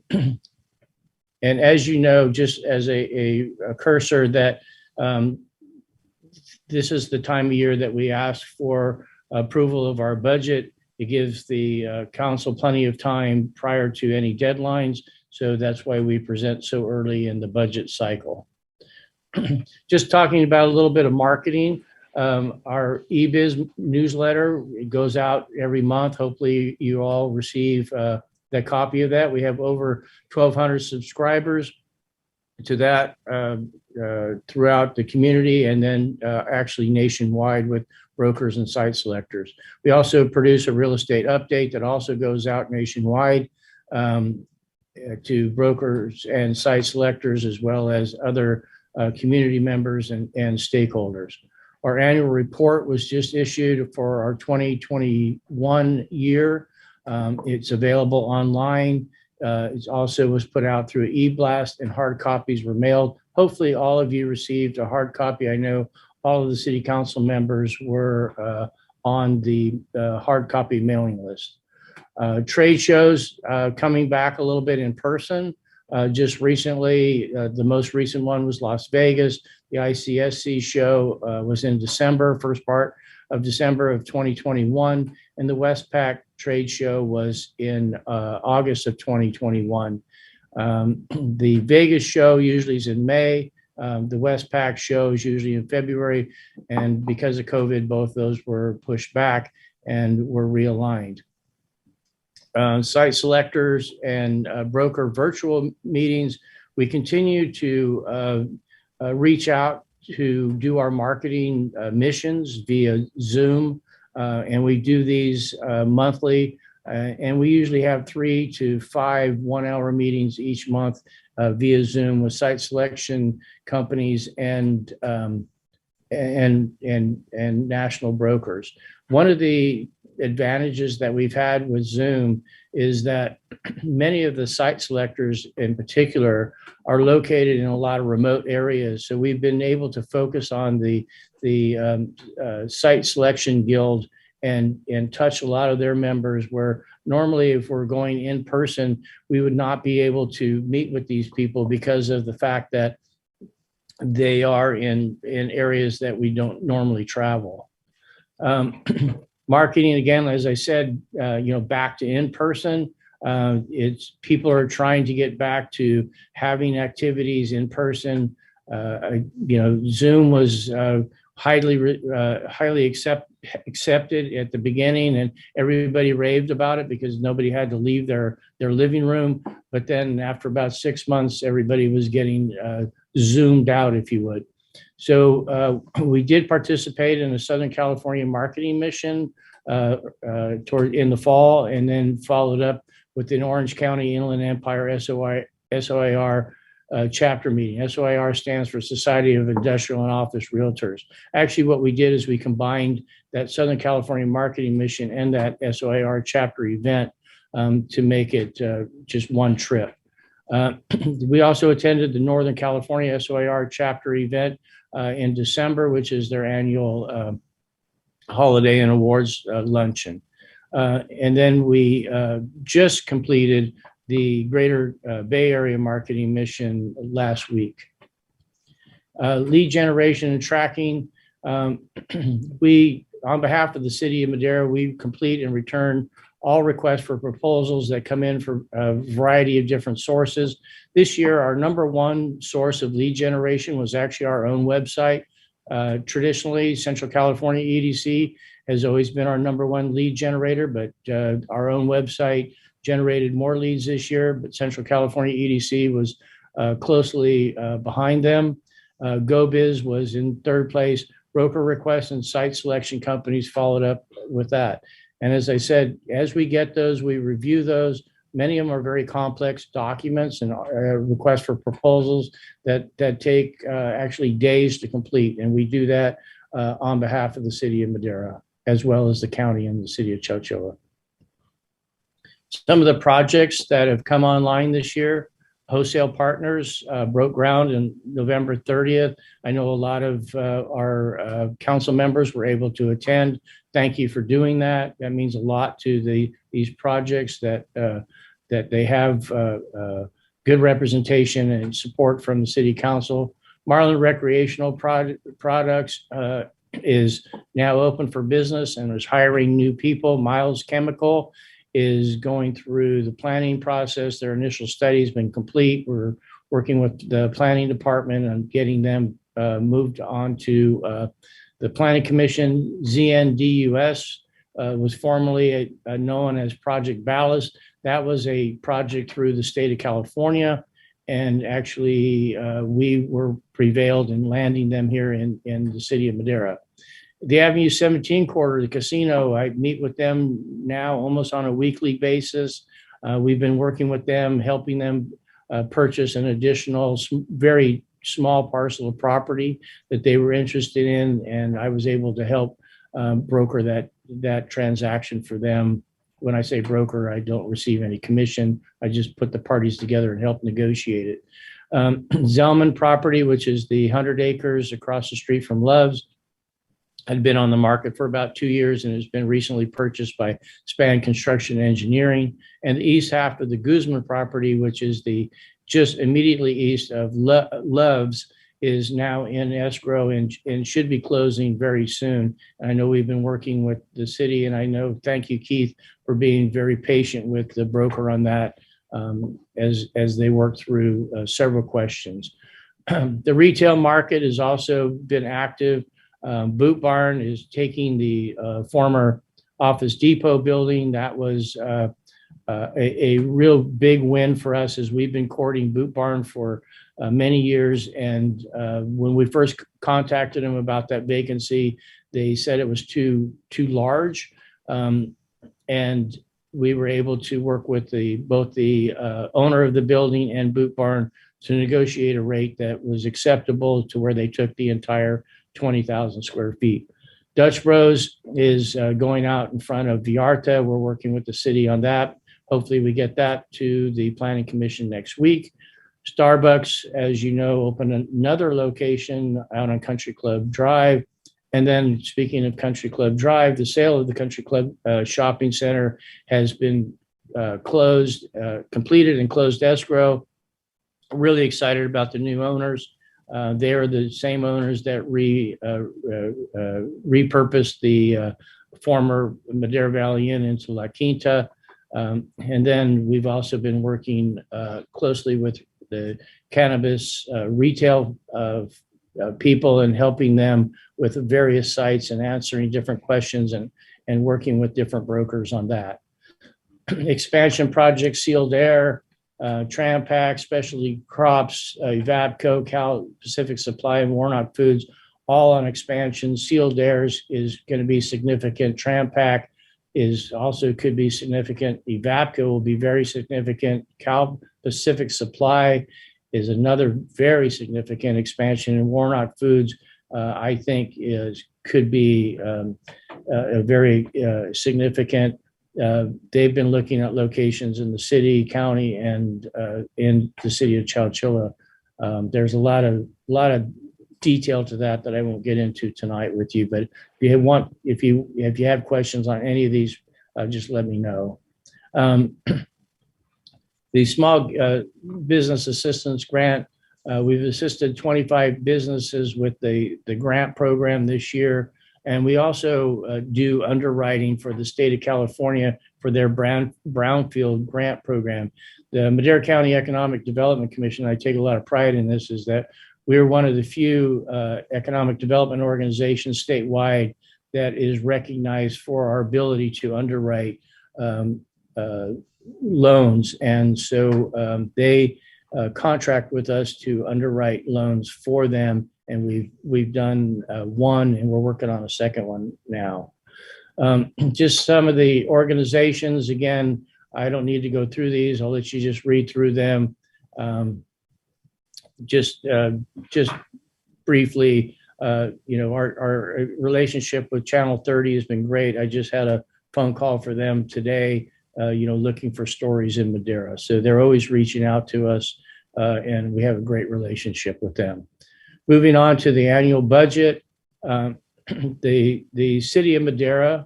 as you know, just as a cursor, that this is the time of year that we ask for approval of our budget. It gives the council plenty of time prior to any deadlines. So that's why we present so early in the budget cycle. Just talking about a little bit of marketing. Our eBiz newsletter, it goes out every month. Hopefully you all receive that copy of that. We have over 1,200 subscribers to that throughout the community, and then actually nationwide with brokers and site selectors. We also produce a real estate update that also goes out nationwide to brokers and site selectors, as well as other community members and stakeholders. Our annual report was just issued for our 2021 year. It's available online. It also was put out through e-blast, and hard copies were mailed. Hopefully all of you received a hard copy. I know all of the city council members were on the hard copy mailing list. Trade shows coming back a little bit in person. Just recently, the most recent one was Las Vegas. The ICSC show was in December, first part of December of 2021, and the Westpac trade show was in August of 2021. The Vegas show usually is in May. The Westpac show is usually in February, and because of COVID, both those were pushed back and were realigned. Site selectors and broker virtual meetings, we continue to reach out to do our marketing missions via Zoom, and we do these monthly, and we usually have 3 to 5 one-hour meetings each month via Zoom with site selection companies and national brokers. One of the advantages that we've had with Zoom is that many of the site selectors in particular are located in a lot of remote areas. So we've been able to focus on the site selection guild and touch a lot of their members, where normally if we're going in person, we would not be able to meet with these people because of the fact that they are in areas that we don't normally travel. Marketing, again, as I said, back to in person. It's people are trying to get back to having activities in person. Zoom was highly accepted at the beginning, and everybody raved about it because nobody had to leave their living room. But then after about 6 months, everybody was getting zoomed out, if you would. So we did participate in the Southern California marketing mission in the fall, and then followed up with an Orange County Inland Empire SOIR chapter meeting. SOIR stands for Society of Industrial and Office Realtors. Actually, what we did is we combined that Southern California marketing mission and that SOIR chapter event to make it just one trip. We also attended the Northern California SOIR chapter event in December, which is their annual holiday and awards luncheon. And then we just completed the Greater Bay Area marketing mission last week. Lead generation and tracking. We, on behalf of the city of Madera, we complete and return all requests for proposals that come in from a variety of different sources. This year, our number one source of lead generation was actually our own website. Traditionally, Central California EDC has always been our number one lead generator, but our own website generated more leads this year, but Central California EDC was closely behind them. GoBiz was in third place. Broker requests and site selection companies followed up with that. And as I said, as we get those, we review those. Many of them are very complex documents and requests for proposals that take actually days to complete. And we do that on behalf of the city of Madera, as well as the county and the city of Chochoa. Some of the projects that have come online this year: Wholesale Partners broke ground on November 30th. I know a lot of our council members were able to attend. Thank you for doing that. That means a lot to these projects that they have good representation and support from the city council. Marlin Recreational Products is now open for business and is hiring new people. Miles Chemical is going through the planning process. Their initial study has been complete. We're working with the planning department on getting them moved on to the planning commission. ZNDUS was formerly known as Project Ballast. That was a project through the state of California. And actually, we were prevailed in landing them here in the city of Madera. The Avenue 17 corridor, the casino, I meet with them now almost on a weekly basis. We've been working with them, helping them purchase an additional very small parcel of property that they were interested in. And I was able to help broker that transaction for them. When I say broker, I don't receive any commission. I just put the parties together and help negotiate it. Zellman property, which is the 100 acres across the street from Love's, had been on the market for about 2 years and has been recently purchased by Span Construction Engineering. And the east half of the Guzman property, which is the just immediately east of Love's, is now in escrow and should be closing very soon. And I know we've been working with the city, and I know, thank you, Keith, for being very patient with the broker on that as they work through several questions. The retail market has also been active. Boot Barn is taking the former Office Depot building. That was a real big win for us, as we've been courting Boot Barn for many years. And when we first contacted them about that vacancy, they said it was too large. And we were able to work with both the owner of the building and Boot Barn to negotiate a rate that was acceptable to where they took the entire 20,000 square feet. Dutch Bros is going out in front of Viarta. We're working with the city on that. Hopefully we get that to the Planning Commission next week. Starbucks, as you know, opened another location out on Country Club Drive. And then, speaking of Country Club Drive, the sale of the Country Club Shopping Center has been completed and closed escrow. Really excited about the new owners. They are the same owners that repurposed the former Madera Valley Inn into La Quinta. And then we've also been working closely with the cannabis retail people and helping them with various sites and answering different questions and working with different brokers on that. Expansion projects, Sealed Air, Trampac, Specialty Crops, Evapco, Cal Pacific Supply, and Warnock Foods, all on expansion. Sealed Air is going to be significant. Trampac could be significant. Evapco will be very significant. Cal Pacific Supply is another very significant expansion. And Warnock Foods, I think, could be a very significant. They've been looking at locations in the city, county, and in the city of Chowchilla. There's a lot of detail to that I won't get into tonight with you. But if you have questions on any of these, just let me know. The Small Business Assistance Grant, we've assisted 25 businesses with the grant program this year. And we also do underwriting for the state of California for their brownfield grant program. The Madera County Economic Development Commission, I take a lot of pride in this, is that we're one of the few economic development organizations statewide that is recognized for our ability to underwrite loans. And so they contract with us to underwrite loans for them. And we've done one, and we're working on a second one now. Just some of the organizations, again, I don't need to go through these. I'll let you just read through them. Just briefly, our relationship with Channel 30 has been great. I just had a phone call for them today, looking for stories in Madera. So they're always reaching out to us, and we have a great relationship with them. Moving on to the annual budget, the city of Madera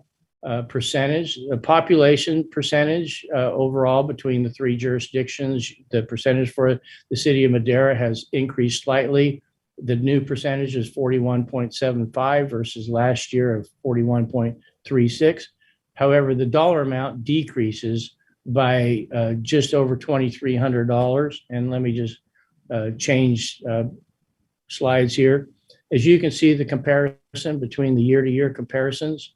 percentage, the population percentage overall between the three jurisdictions, the percentage for the city of Madera has increased slightly. The new percentage is 41.75 versus last year of 41.36. However, the dollar amount decreases by just over $2,300. And let me just change slides here. As you can see, the comparison between the year-to-year comparisons.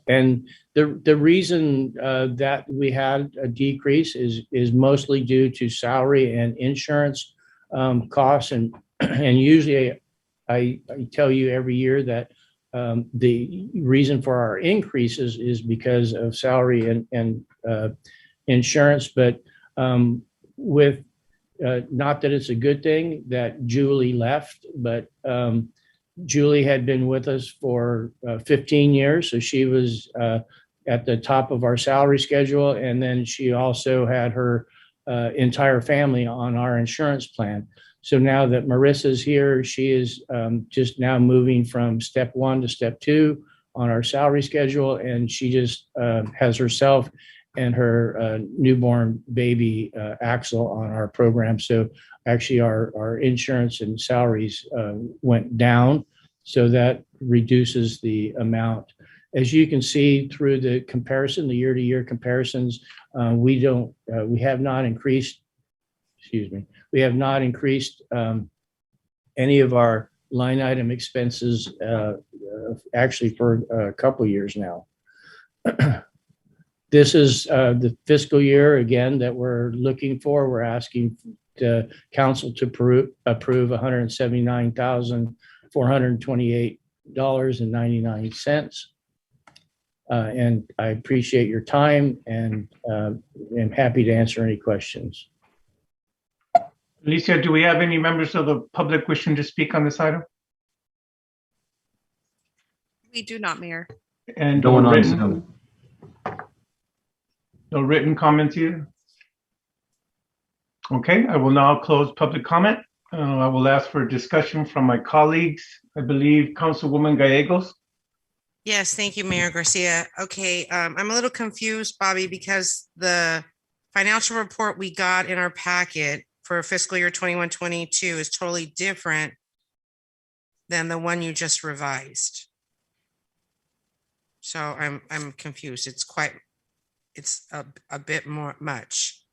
And the reason that we had a decrease is mostly due to salary and insurance costs. And usually I tell you every year that the reason for our increases is because of salary and insurance. But with not that it's a good thing that Julie left, but Julie had been with us for 15 years. So she was at the top of our salary schedule. And then she also had her entire family on our insurance plan. So now that Marissa's here, she is just now moving from step 1 to step 2 on our salary schedule. And she just has herself and her newborn baby Axel on our program. So Actually, our insurance and salaries went down, so that reduces the amount. As you can see through the comparison, the year-to-year comparisons, we have not increased, we have not increased any of our line item expenses actually for a couple of years now. This is the fiscal year, again, that we're looking for. We're asking the council to approve $179,428.99. And I appreciate your time and am happy to answer any questions. Alicia, do we have any members of the public wishing to speak on this item? We do not, Mayor. And No one on Zoom. No written comments either? Okay, I will now close public comment. I will ask for discussion from my colleagues. I believe Councilwoman Gallegos. Yes, thank you, Mayor Garcia. Okay, I'm a little confused, Bobby, because the financial report we got in our packet for fiscal year 21-22 is totally different than the one you just revised. So I'm confused. It's a bit more much.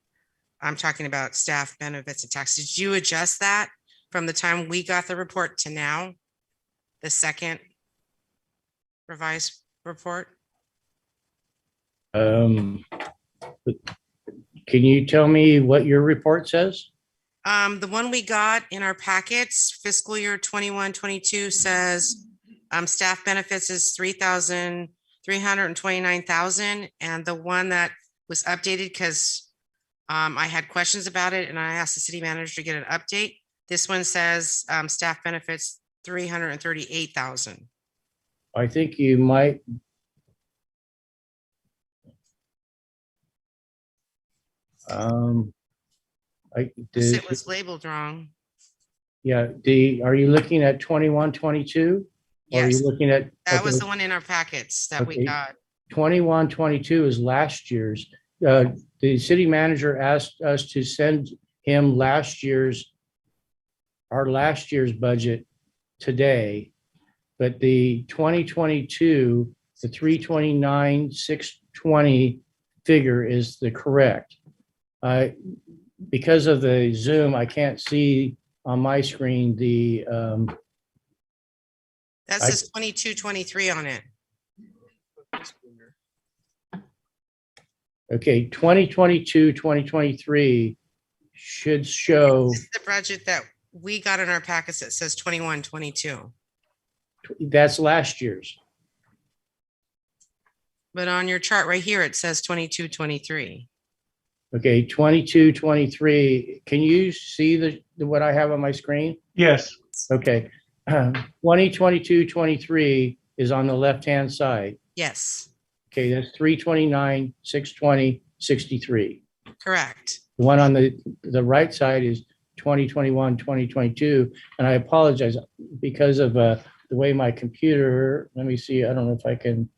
I'm talking about staff benefits and taxes. Did you adjust that from the time we got the report to now? The second revised report? Can you tell me what your report says? The one we got in our packets, fiscal year 21-22 says staff benefits is $3,329,000, and the one that was updated because I had questions about it and I asked the city manager to get an update. This one says staff benefits $338,000. I think you might. It was labeled wrong. Yeah, are you looking at 21-22? Yes. Or are you looking at? That was the one in our packets that we got. 21-22 is last year's. The city manager asked us to send him our last year's budget today, but the 2022, the 329,620 figure is the correct. Because of the Zoom, I can't see on my screen the. That says 22-23 on it. Okay, 2022-2023 should show. This is the budget that we got in our packets that says 21-22. That's last year's. But on your chart right here, it says 22-23. Okay, 22-23. Can you see what I have on my screen? Yes. Okay. 2022-23 is on the left-hand side. Yes. Okay, that's 329,620.63. Correct. The one on the right side is 2021-2022, and I apologize because of the way my computer. Let me see. I don't know if I can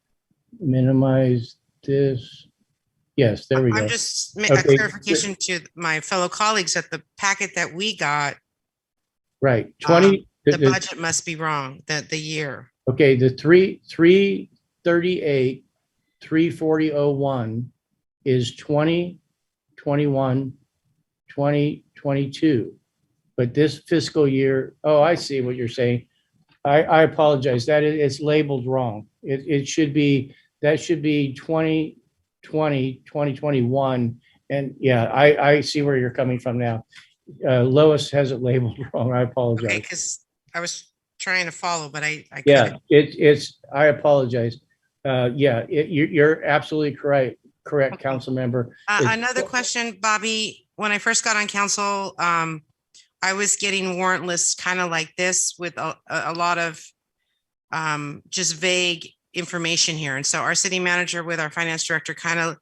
minimize this. Yes, there we go. I'm just a clarification to my fellow colleagues that the packet that we got. Right. The budget must be wrong. The year. Okay, the 338. 340.01 is 2021, 2022. But this fiscal year, oh, I see what you're saying. I apologize. It's labeled wrong. It should be, that should be 2020, 2021. And yeah, I see where you're coming from now. Lois has it labeled wrong. I apologize. Okay, because I was trying to follow, but I yeah, I apologize. You're absolutely correct, council member. Another question, Bobby. When I first got on council, I was getting warrant lists kind of like this with a lot of just vague information here. And so our city manager with our finance director kind of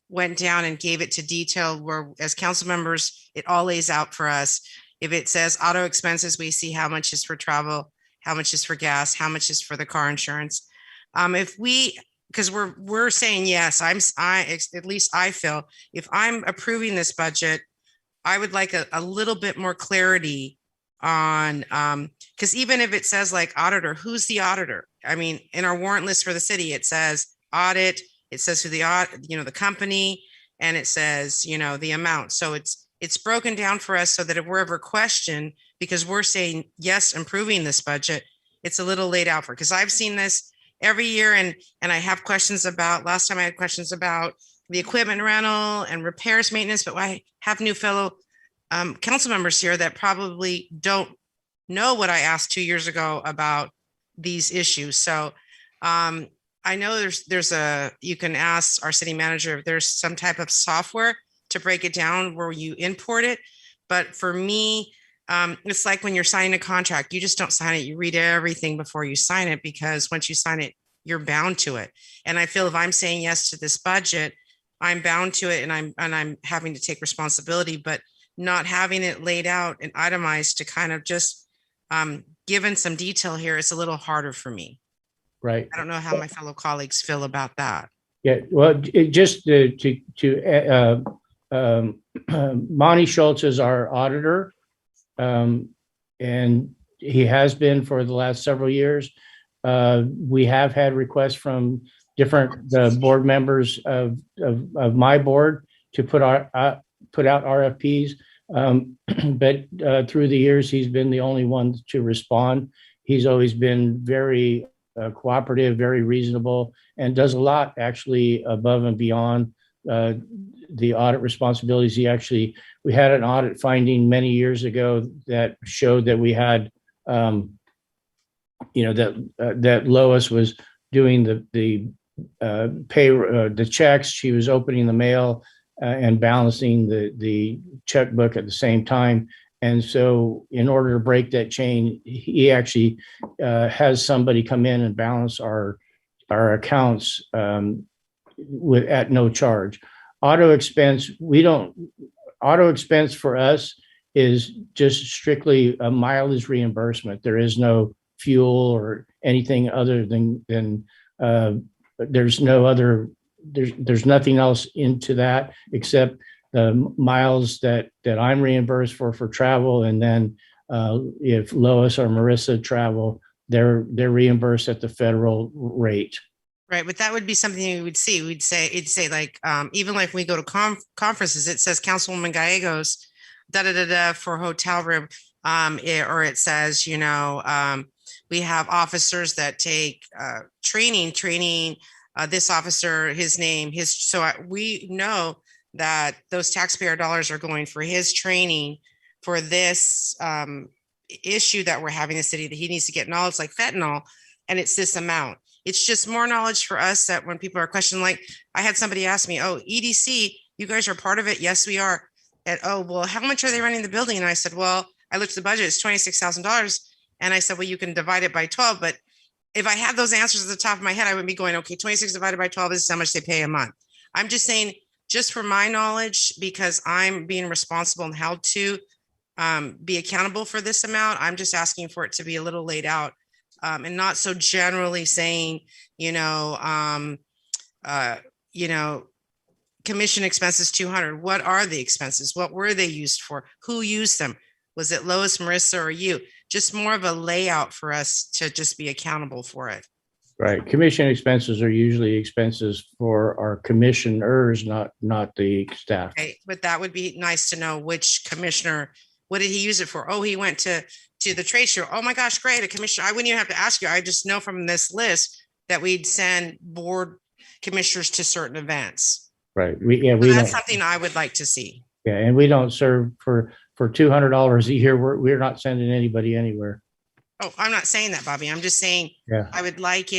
went down and gave it to detail where as council members, it all lays out for us. If it says auto expenses, we see how much is for travel, how much is for gas, how much is for the car insurance. Because we're saying yes, at least I feel if I'm approving this budget, I would like a little bit more clarity on, because even if it says like auditor, who's the auditor? I mean, in our warrant list for the city, it says audit, it says who the company, and it says, the amount. So it's broken down for us so that if we're ever questioned, because we're saying, yes, improving this budget, it's a little laid out for, because I've seen this every year and I have questions about, last time I had questions about the equipment rental and repairs maintenance, but I have new fellow council members here that probably don't know what I asked 2 years ago about these issues. So I know you can ask our city manager if there's some type of software to break it down where you import it. But for me, it's like when you're signing a contract, you just don't sign it. You read everything before you sign it, because once you sign it, you're bound to it. And I feel if I'm saying yes to this budget, I'm bound to it, and I'm having to take responsibility, but not having it laid out and itemized to kind of just given some detail here, it's a little harder for me. Right. I don't know how my fellow colleagues feel about that. Yeah, well, just Monty Schultz is our auditor, and he has been for the last several years. We have had requests from different board members of my board to put out RFPs, but through the years, he's been the only one to respond. He's always been very cooperative, very reasonable, and does a lot actually above and beyond the audit responsibilities. We had an audit finding many years ago that showed that we had, that Lois was doing the checks. She was opening the mail and balancing the checkbook at the same time. And so in order to break that chain, he actually has somebody come in and balance our accounts at no charge. Auto expense for us is just strictly a mileage reimbursement. There is no fuel or anything other than there's nothing else into that except the miles that I'm reimbursed for travel. And then if Lois or Marissa travel, they're reimbursed at the federal rate. Right, but that would be something we would see. It'd say like, even like when we go to conferences, it says Councilwoman Gallegos, for hotel room, or it says, we have officers that take training. This officer, his name, we know that those taxpayer dollars are going for his training for this issue that we're having in the city, that he needs to get knowledge like fentanyl, and it's this amount. It's just more knowledge for us that when people are questioning, like I had somebody ask me, oh, EDC, you guys are part of it? Yes, we are. And, oh, well, how much are they running the building? And I said, well, I looked at the budget, it's $26,000. And I said, well, you can divide it by 12. But if I had those answers at the top of my head, I would be going, okay, 26 divided by 12 is how much they pay a month. I'm just saying, just for my knowledge, because I'm being responsible and held to be accountable for this amount, I'm just asking for it to be a little laid out, and not so generally saying, commission expenses 200. What are the expenses? What were they used for? Who used them? Was it Lois, Marissa, or you? Just more of a layout for us to just be accountable for it. Right. Commission expenses are usually expenses for our commissioners, not the staff. Okay. But that would be nice to know which commissioner, what did he use it for? Oh, he went to the trade show. Oh my gosh, great. A commissioner. I wouldn't even have to ask you. I just know from this list that we'd send board commissioners to certain events. Right. That's something I would like to see. Yeah. And we don't serve for $200 a year. We're not sending anybody anywhere. Oh, I'm not saying that, Bobby. I'm just saying, yeah, I would like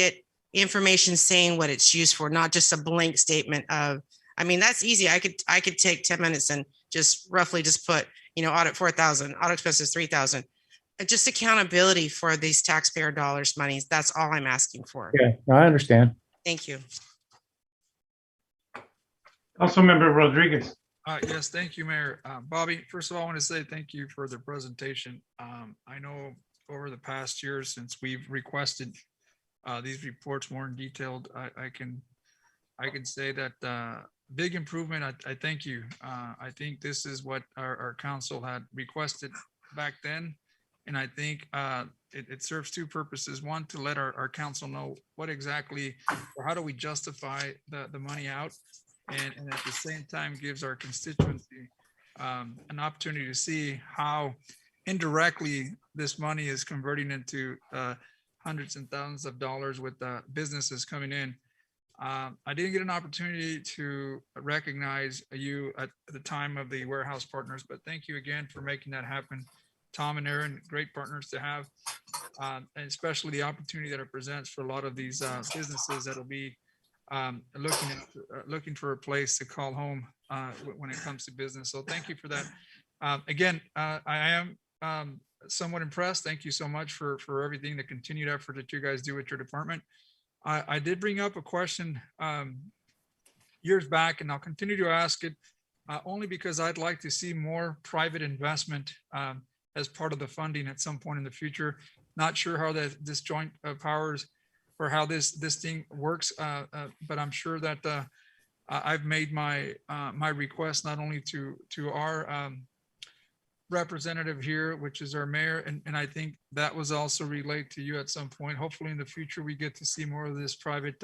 information saying what it's used for, not just a blank statement of, that's easy. I could take 10 minutes and just roughly just put, audit 4,000, audit expenses 3,000. Just accountability for these taxpayer dollars monies. That's all I'm asking for. Yeah, I understand. Thank you. Councilmember Rodriguez. Yes, thank you, Mayor. Bobby, first of all, I want to say thank you for the presentation. I know over the past years since we've requested these reports more in detailed, I can say that big improvement. I thank you. I think this is what our council had requested back then. And I think it serves two purposes. One, to let our council know what exactly, or how do we justify the money out? And at the same time gives our constituency an opportunity to see how indirectly this money is converting into hundreds and thousands of dollars with businesses coming in. I didn't get an opportunity to recognize you at the time of the warehouse partners, but thank you again for making that happen. Tom and Aaron, great partners to have, and especially the opportunity that it presents for a lot of these businesses that'll be looking for a place to call home when it comes to business. So thank you for that. Again, I am somewhat impressed. Thank you so much for everything, the continued effort that you guys do with your department. I did bring up a question years back, and I'll continue to ask it only because I'd like to see more private investment as part of the funding at some point in the future. Not sure how this joint powers or how this thing works, but I'm sure that I've made my my request not only to our representative here, which is our mayor, and I think that was also relayed to you at some point. Hopefully in the future we get to see more of this private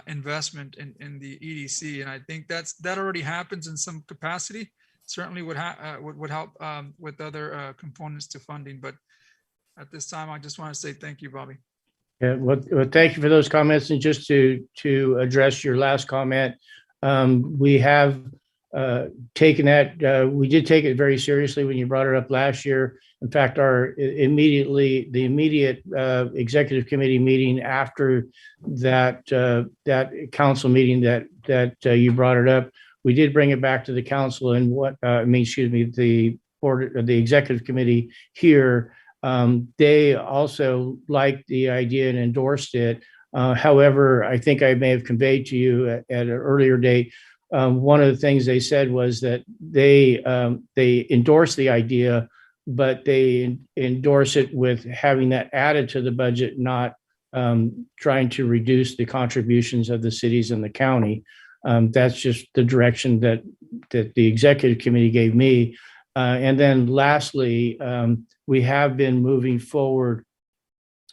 investment in the EDC, and I think that already happens in some capacity. Certainly would help with other components to funding, but at this time I just want to say thank you, Bobby. Yeah, well, thank you for those comments. And just to address your last comment, we have taken that. We did take it very seriously when you brought it up last year. In fact, the immediate executive committee meeting after that council meeting that you brought it up, we did bring it back to the council, and the board, the executive committee here. They also liked the idea and endorsed it. However, I think I may have conveyed to you at an earlier date, one of the things they said was that they endorse the idea, but they endorse it with having that added to the budget, not trying to reduce the contributions of the cities and the county. That's just the direction that the executive committee gave me. And then lastly, we have been moving forward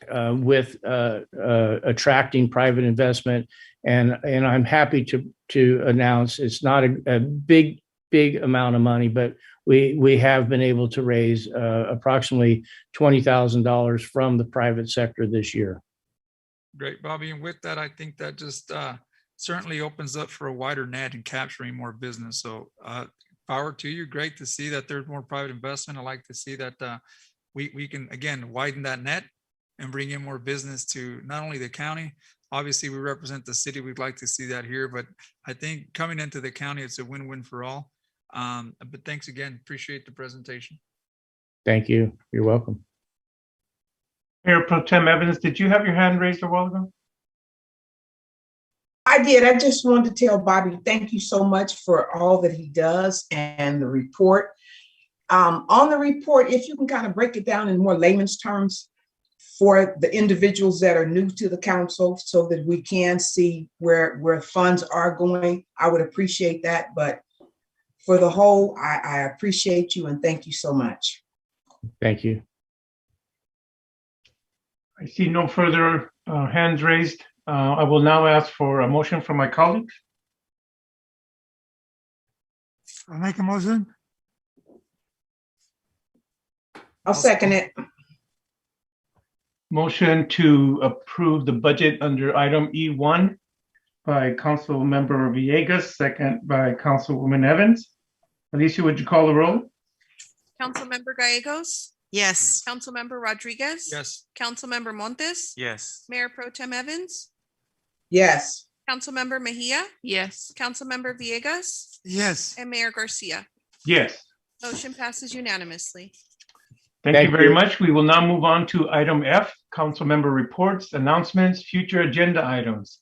with attracting private investment, and I'm happy to announce it's not a big amount of money, but we have been able to raise approximately $20,000 from the private sector this year. Great, Bobby. And with that, I think that just certainly opens up for a wider net and capturing more business. So power to you. Great to see that there's more private investment. I like to see that we can, again, widen that net and bring in more business to not only the county. Obviously, we represent the city. We'd like to see that here, but I think coming into the county, it's a win-win for all. But thanks again. Appreciate the presentation. Thank you. You're welcome. Mayor Pro Tem Evans, did you have your hand raised a while ago? I did. I just wanted to tell Bobby, thank you so much for all that he does and the report. On the report, if you can kind of break it down in more layman's terms for the individuals that are new to the council so that we can see where funds are going, I would appreciate that. But for the whole, I appreciate you and thank you so much. Thank you. I see no further hands raised. I will now ask for a motion from my colleagues. I make a motion. I'll second it. Motion to approve the budget under item E1 by Council Member Villegas, second by Councilwoman Evans. Alicia, would you call the roll? Councilmember Gallegos? Yes. Councilmember Rodriguez? Yes. Councilmember Montes? Yes. Mayor Pro Tem Evans? Yes. Councilmember Mejia? Yes. Councilmember Villegas? Yes. And Mayor Garcia? Yes. Motion passes unanimously. Thank you very much. We will now move on to item F, council member reports, announcements, future agenda items.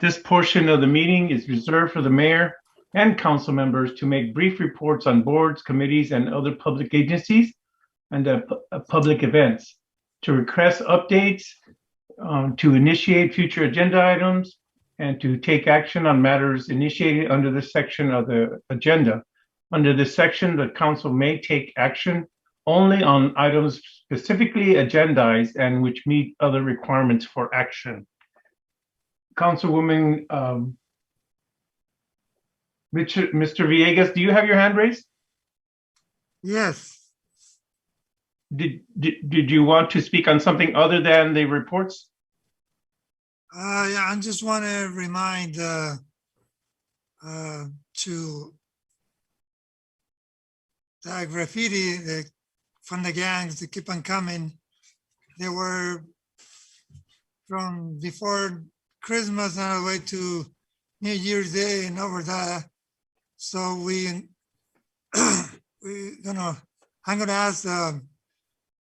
This portion of the meeting is reserved for the mayor and council members to make brief reports on boards, committees, and other public agencies and public events, to request updates, to initiate future agenda items, and to take action on matters initiated under this section of the agenda. Under this section, the council may take action only on items specifically agendized and which meet other requirements for action. Councilwoman Mr. Villegas, do you have your hand raised? Yes. Did you want to speak on something other than the reports? Yeah, I just want to remind to the graffiti from the gangs that keep on coming. They were from before Christmas all the way to New Year's Day and over that. So I'm gonna ask the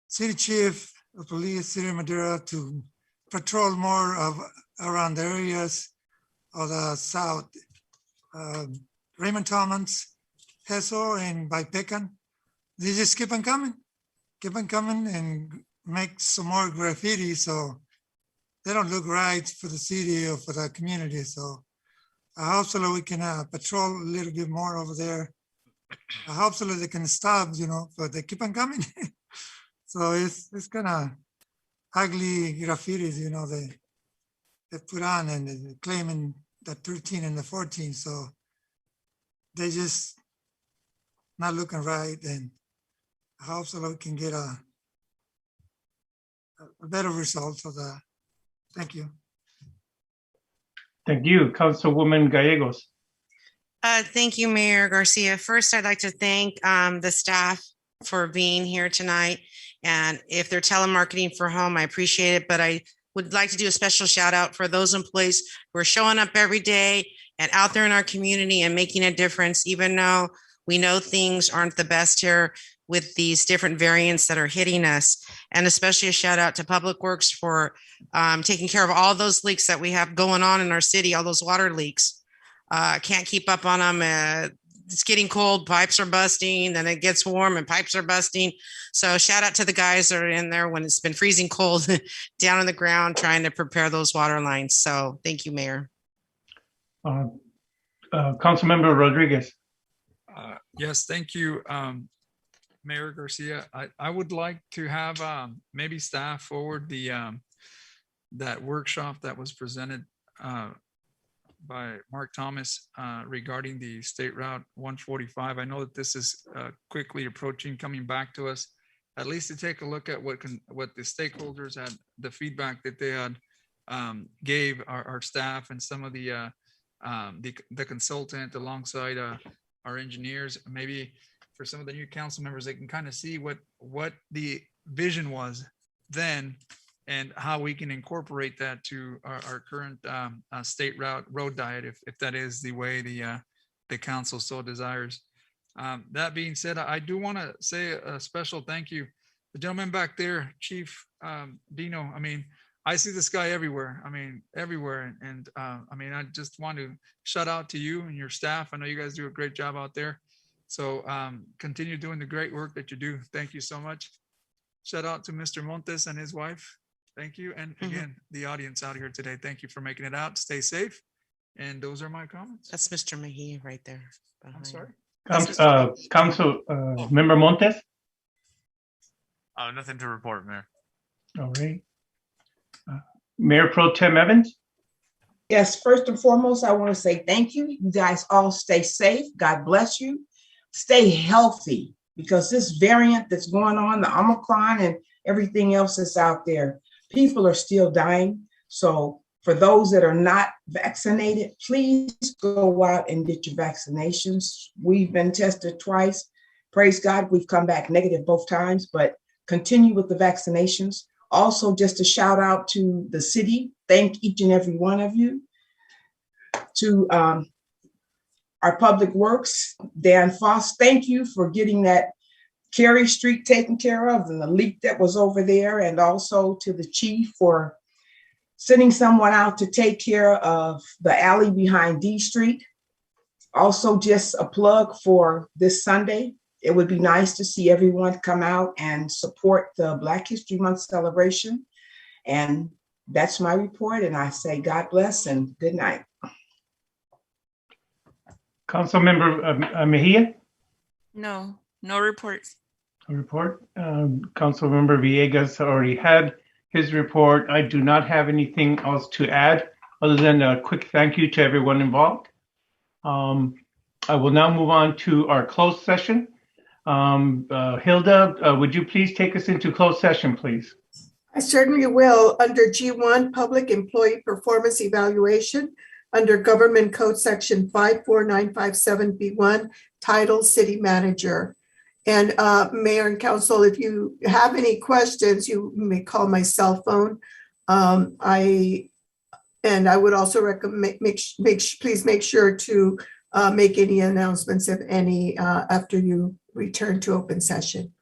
city chief of police, City of Madera, to patrol more of around the areas of the south. Raymond Thomas, Heso, and by Pecan. They just keep on coming and make some more graffiti so they don't look right for the city or for the community. So I hope so we can patrol a little bit more over there. I hope so they can stop, but they keep on coming. So it's kind of ugly graffitis, they put on and they're claiming the 13 and the 14. So they just not looking right. And I hope so we can get a better result for that. Thank you. Thank you, Councilwoman Gallegos. Thank you, Mayor Garcia. First, I'd like to thank the staff for being here tonight. And if they're telemarketing for home, I appreciate it. But I would like to do a special shout out for those employees who are showing up every day and out there in our community and making a difference, even though we know things aren't the best here with these different variants that are hitting us. And especially a shout out to Public Works for taking care of all those leaks that we have going on in our city, all those water leaks. Can't keep up on them. It's getting cold, pipes are busting, then it gets warm and pipes are busting. So shout out to the guys that are in there when it's been freezing cold down on the ground trying to prepare those water lines. So thank you, Mayor. Councilmember Rodriguez. Yes, thank you, Mayor Garcia. I would like to have maybe staff forward the that workshop that was presented by Mark Thomas regarding the State Route 145. I know that this is quickly approaching, coming back to us, at least to take a look at what the stakeholders had, the feedback that they had gave our staff and some of the consultant alongside our engineers. Maybe for some of the new council members, they can kind of see what the vision was then and how we can incorporate that to our current state road diet, if that is the way the council so desires. That being said, I do want to say a special thank you. The gentleman back there, Chief Dino, I mean, I see this guy everywhere. I mean, everywhere. And I mean, I just want to shout out to you and your staff. I know you guys do a great job out there. So continue doing the great work that you do. Thank you so much. Shout out to Mr. Montes and his wife. Thank you. And again, the audience out here today, thank you for making it out. Stay safe. And those are my comments. That's Mr. Mejia right there. I'm sorry. Council Member Montes. Nothing to report, Mayor. All right. Mayor Pro Tem Evans. Yes, first and foremost, I want to say thank you. You guys all stay safe. God bless you. Stay healthy, because this variant that's going on, the Omicron and everything else that's out there, people are still dying. So for those that are not vaccinated, please go out and get your vaccinations. We've been tested twice. Praise God, we've come back negative both times, but continue with the vaccinations. Also, just a shout out to the city. Thank each and every one of you. To our Public Works, Dan Foss, thank you for getting that Carey Street taken care of and the leak that was over there. And also to the chief for sending someone out to take care of the alley behind D Street. Also, just a plug for this Sunday. It would be nice to see everyone come out and support the Black History Month celebration. And that's my report. And I say, God bless and good night. Councilmember Mejia, No, no reports. a report. Councilmember Villegas already had his report. I do not have anything else to add other than a quick thank you to everyone involved. I will now move on to our closed session. Hilda, would you please take us into closed session, please? I certainly will. Under G1, Public Employee Performance Evaluation, under Government Code Section 54957B1, Title City Manager. And Mayor and Council, if you have any questions, you may call my cell phone. I would also recommend, please make sure to make any announcements, if any, after you return to open session.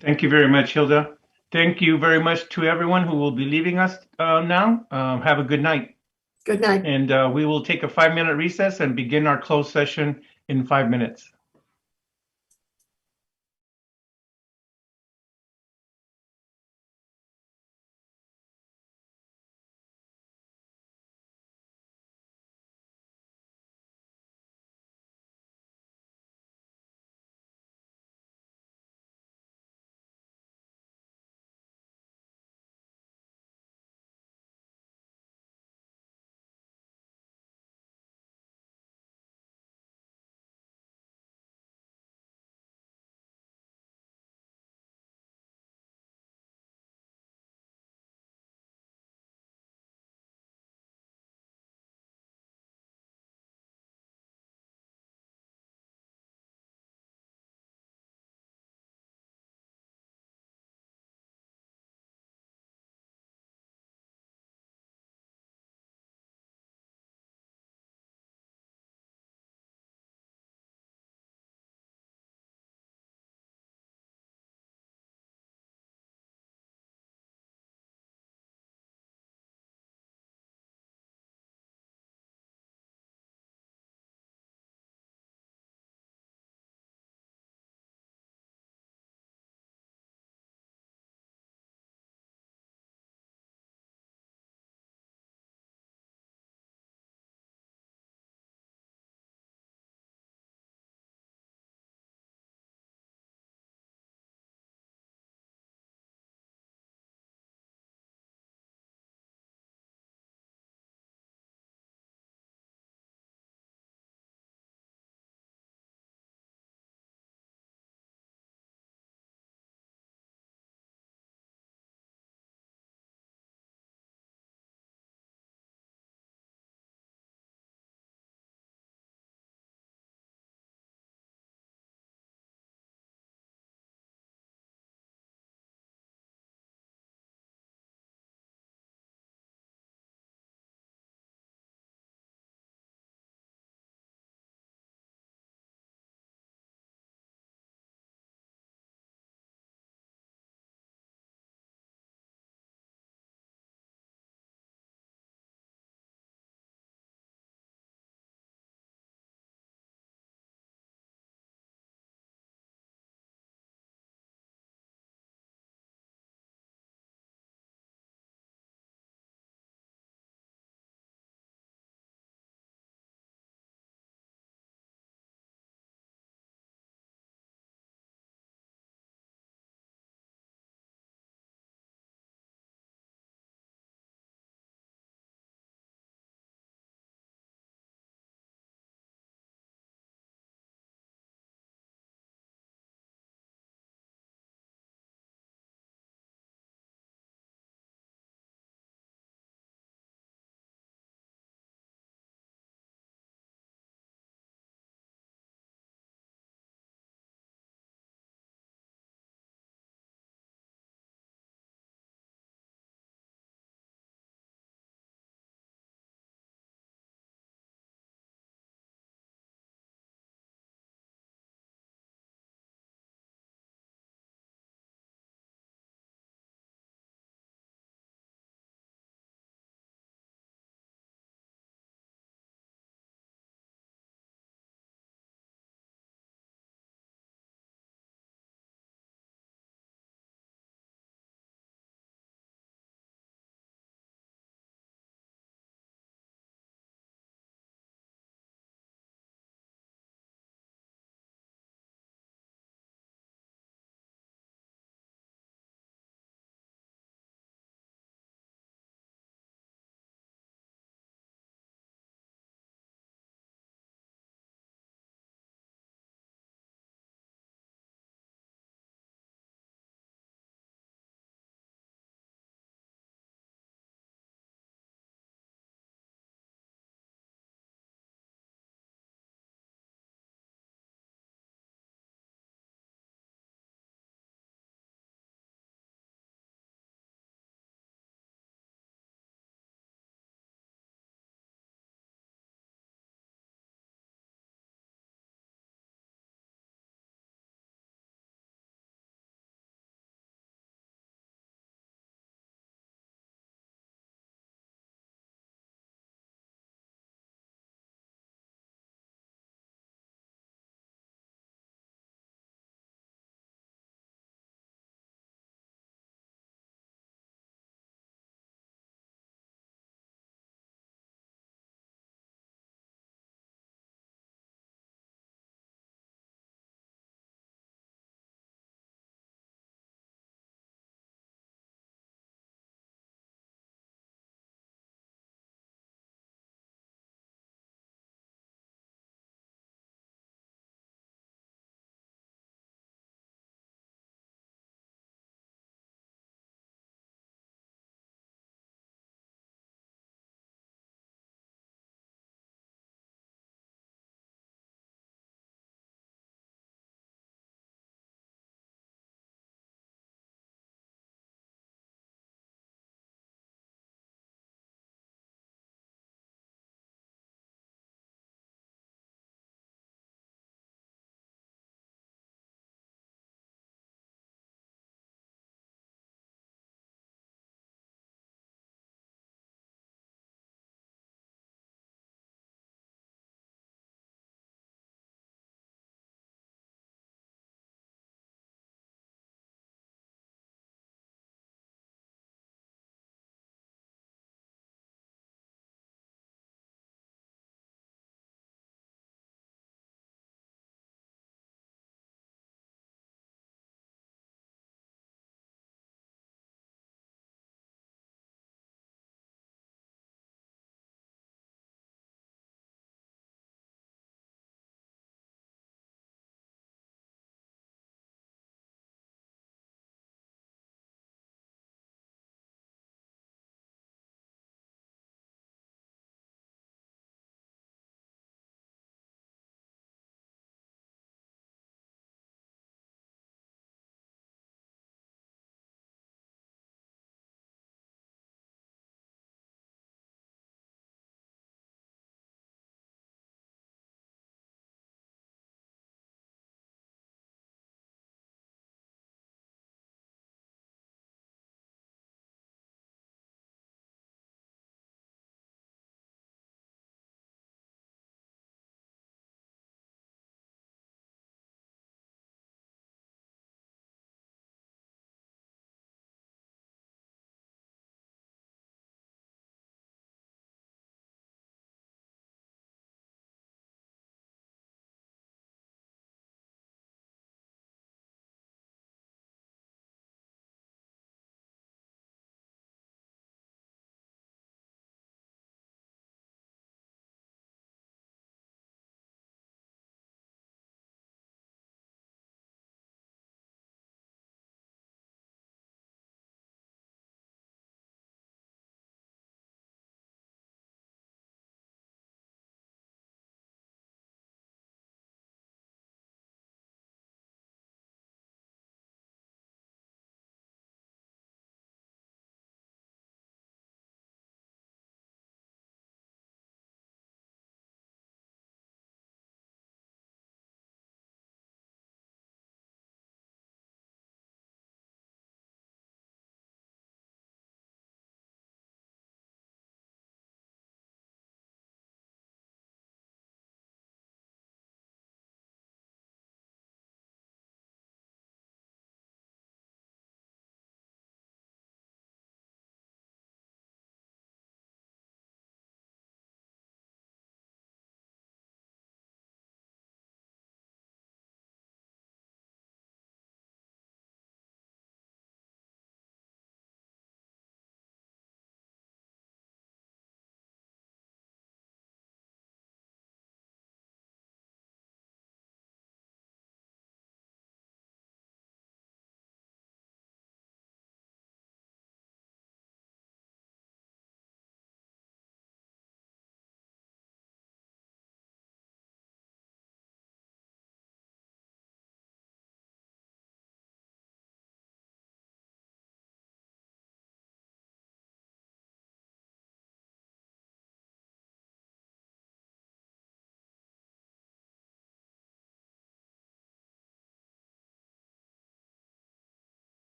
Thank you very much, Hilda. Thank you very much to everyone who will be leaving us now. Have a good night. Good night. And we will take a 5-minute recess and begin our closed session in 5 minutes.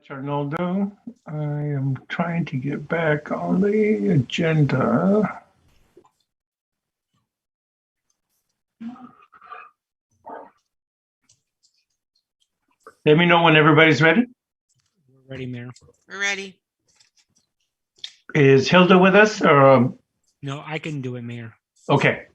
Arnoldo, I am trying to get back on the agenda. Let me know when everybody's ready. We're ready, Mayor. We're ready. Is Hilda with us or? No, I can do it, Mayor. Okay.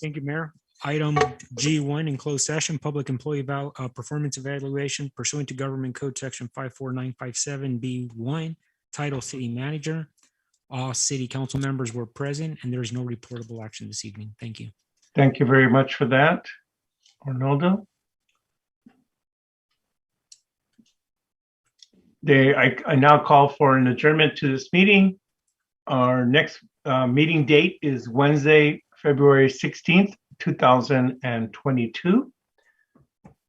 Thank you, Mayor. Item G1 in closed session, public employee performance evaluation pursuant to Government Code Section 54957B1, title City Manager. All city council members were present and there is no reportable action this evening. Thank you. Thank you very much for that, Arnoldo. I now call for an adjournment to this meeting. Our next meeting date is Wednesday, February 16th, 2022.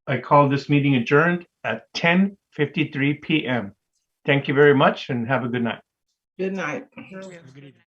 I call this meeting adjourned at 10:53 p.m. Thank you very much and have a good night. Good night. Have a good evening.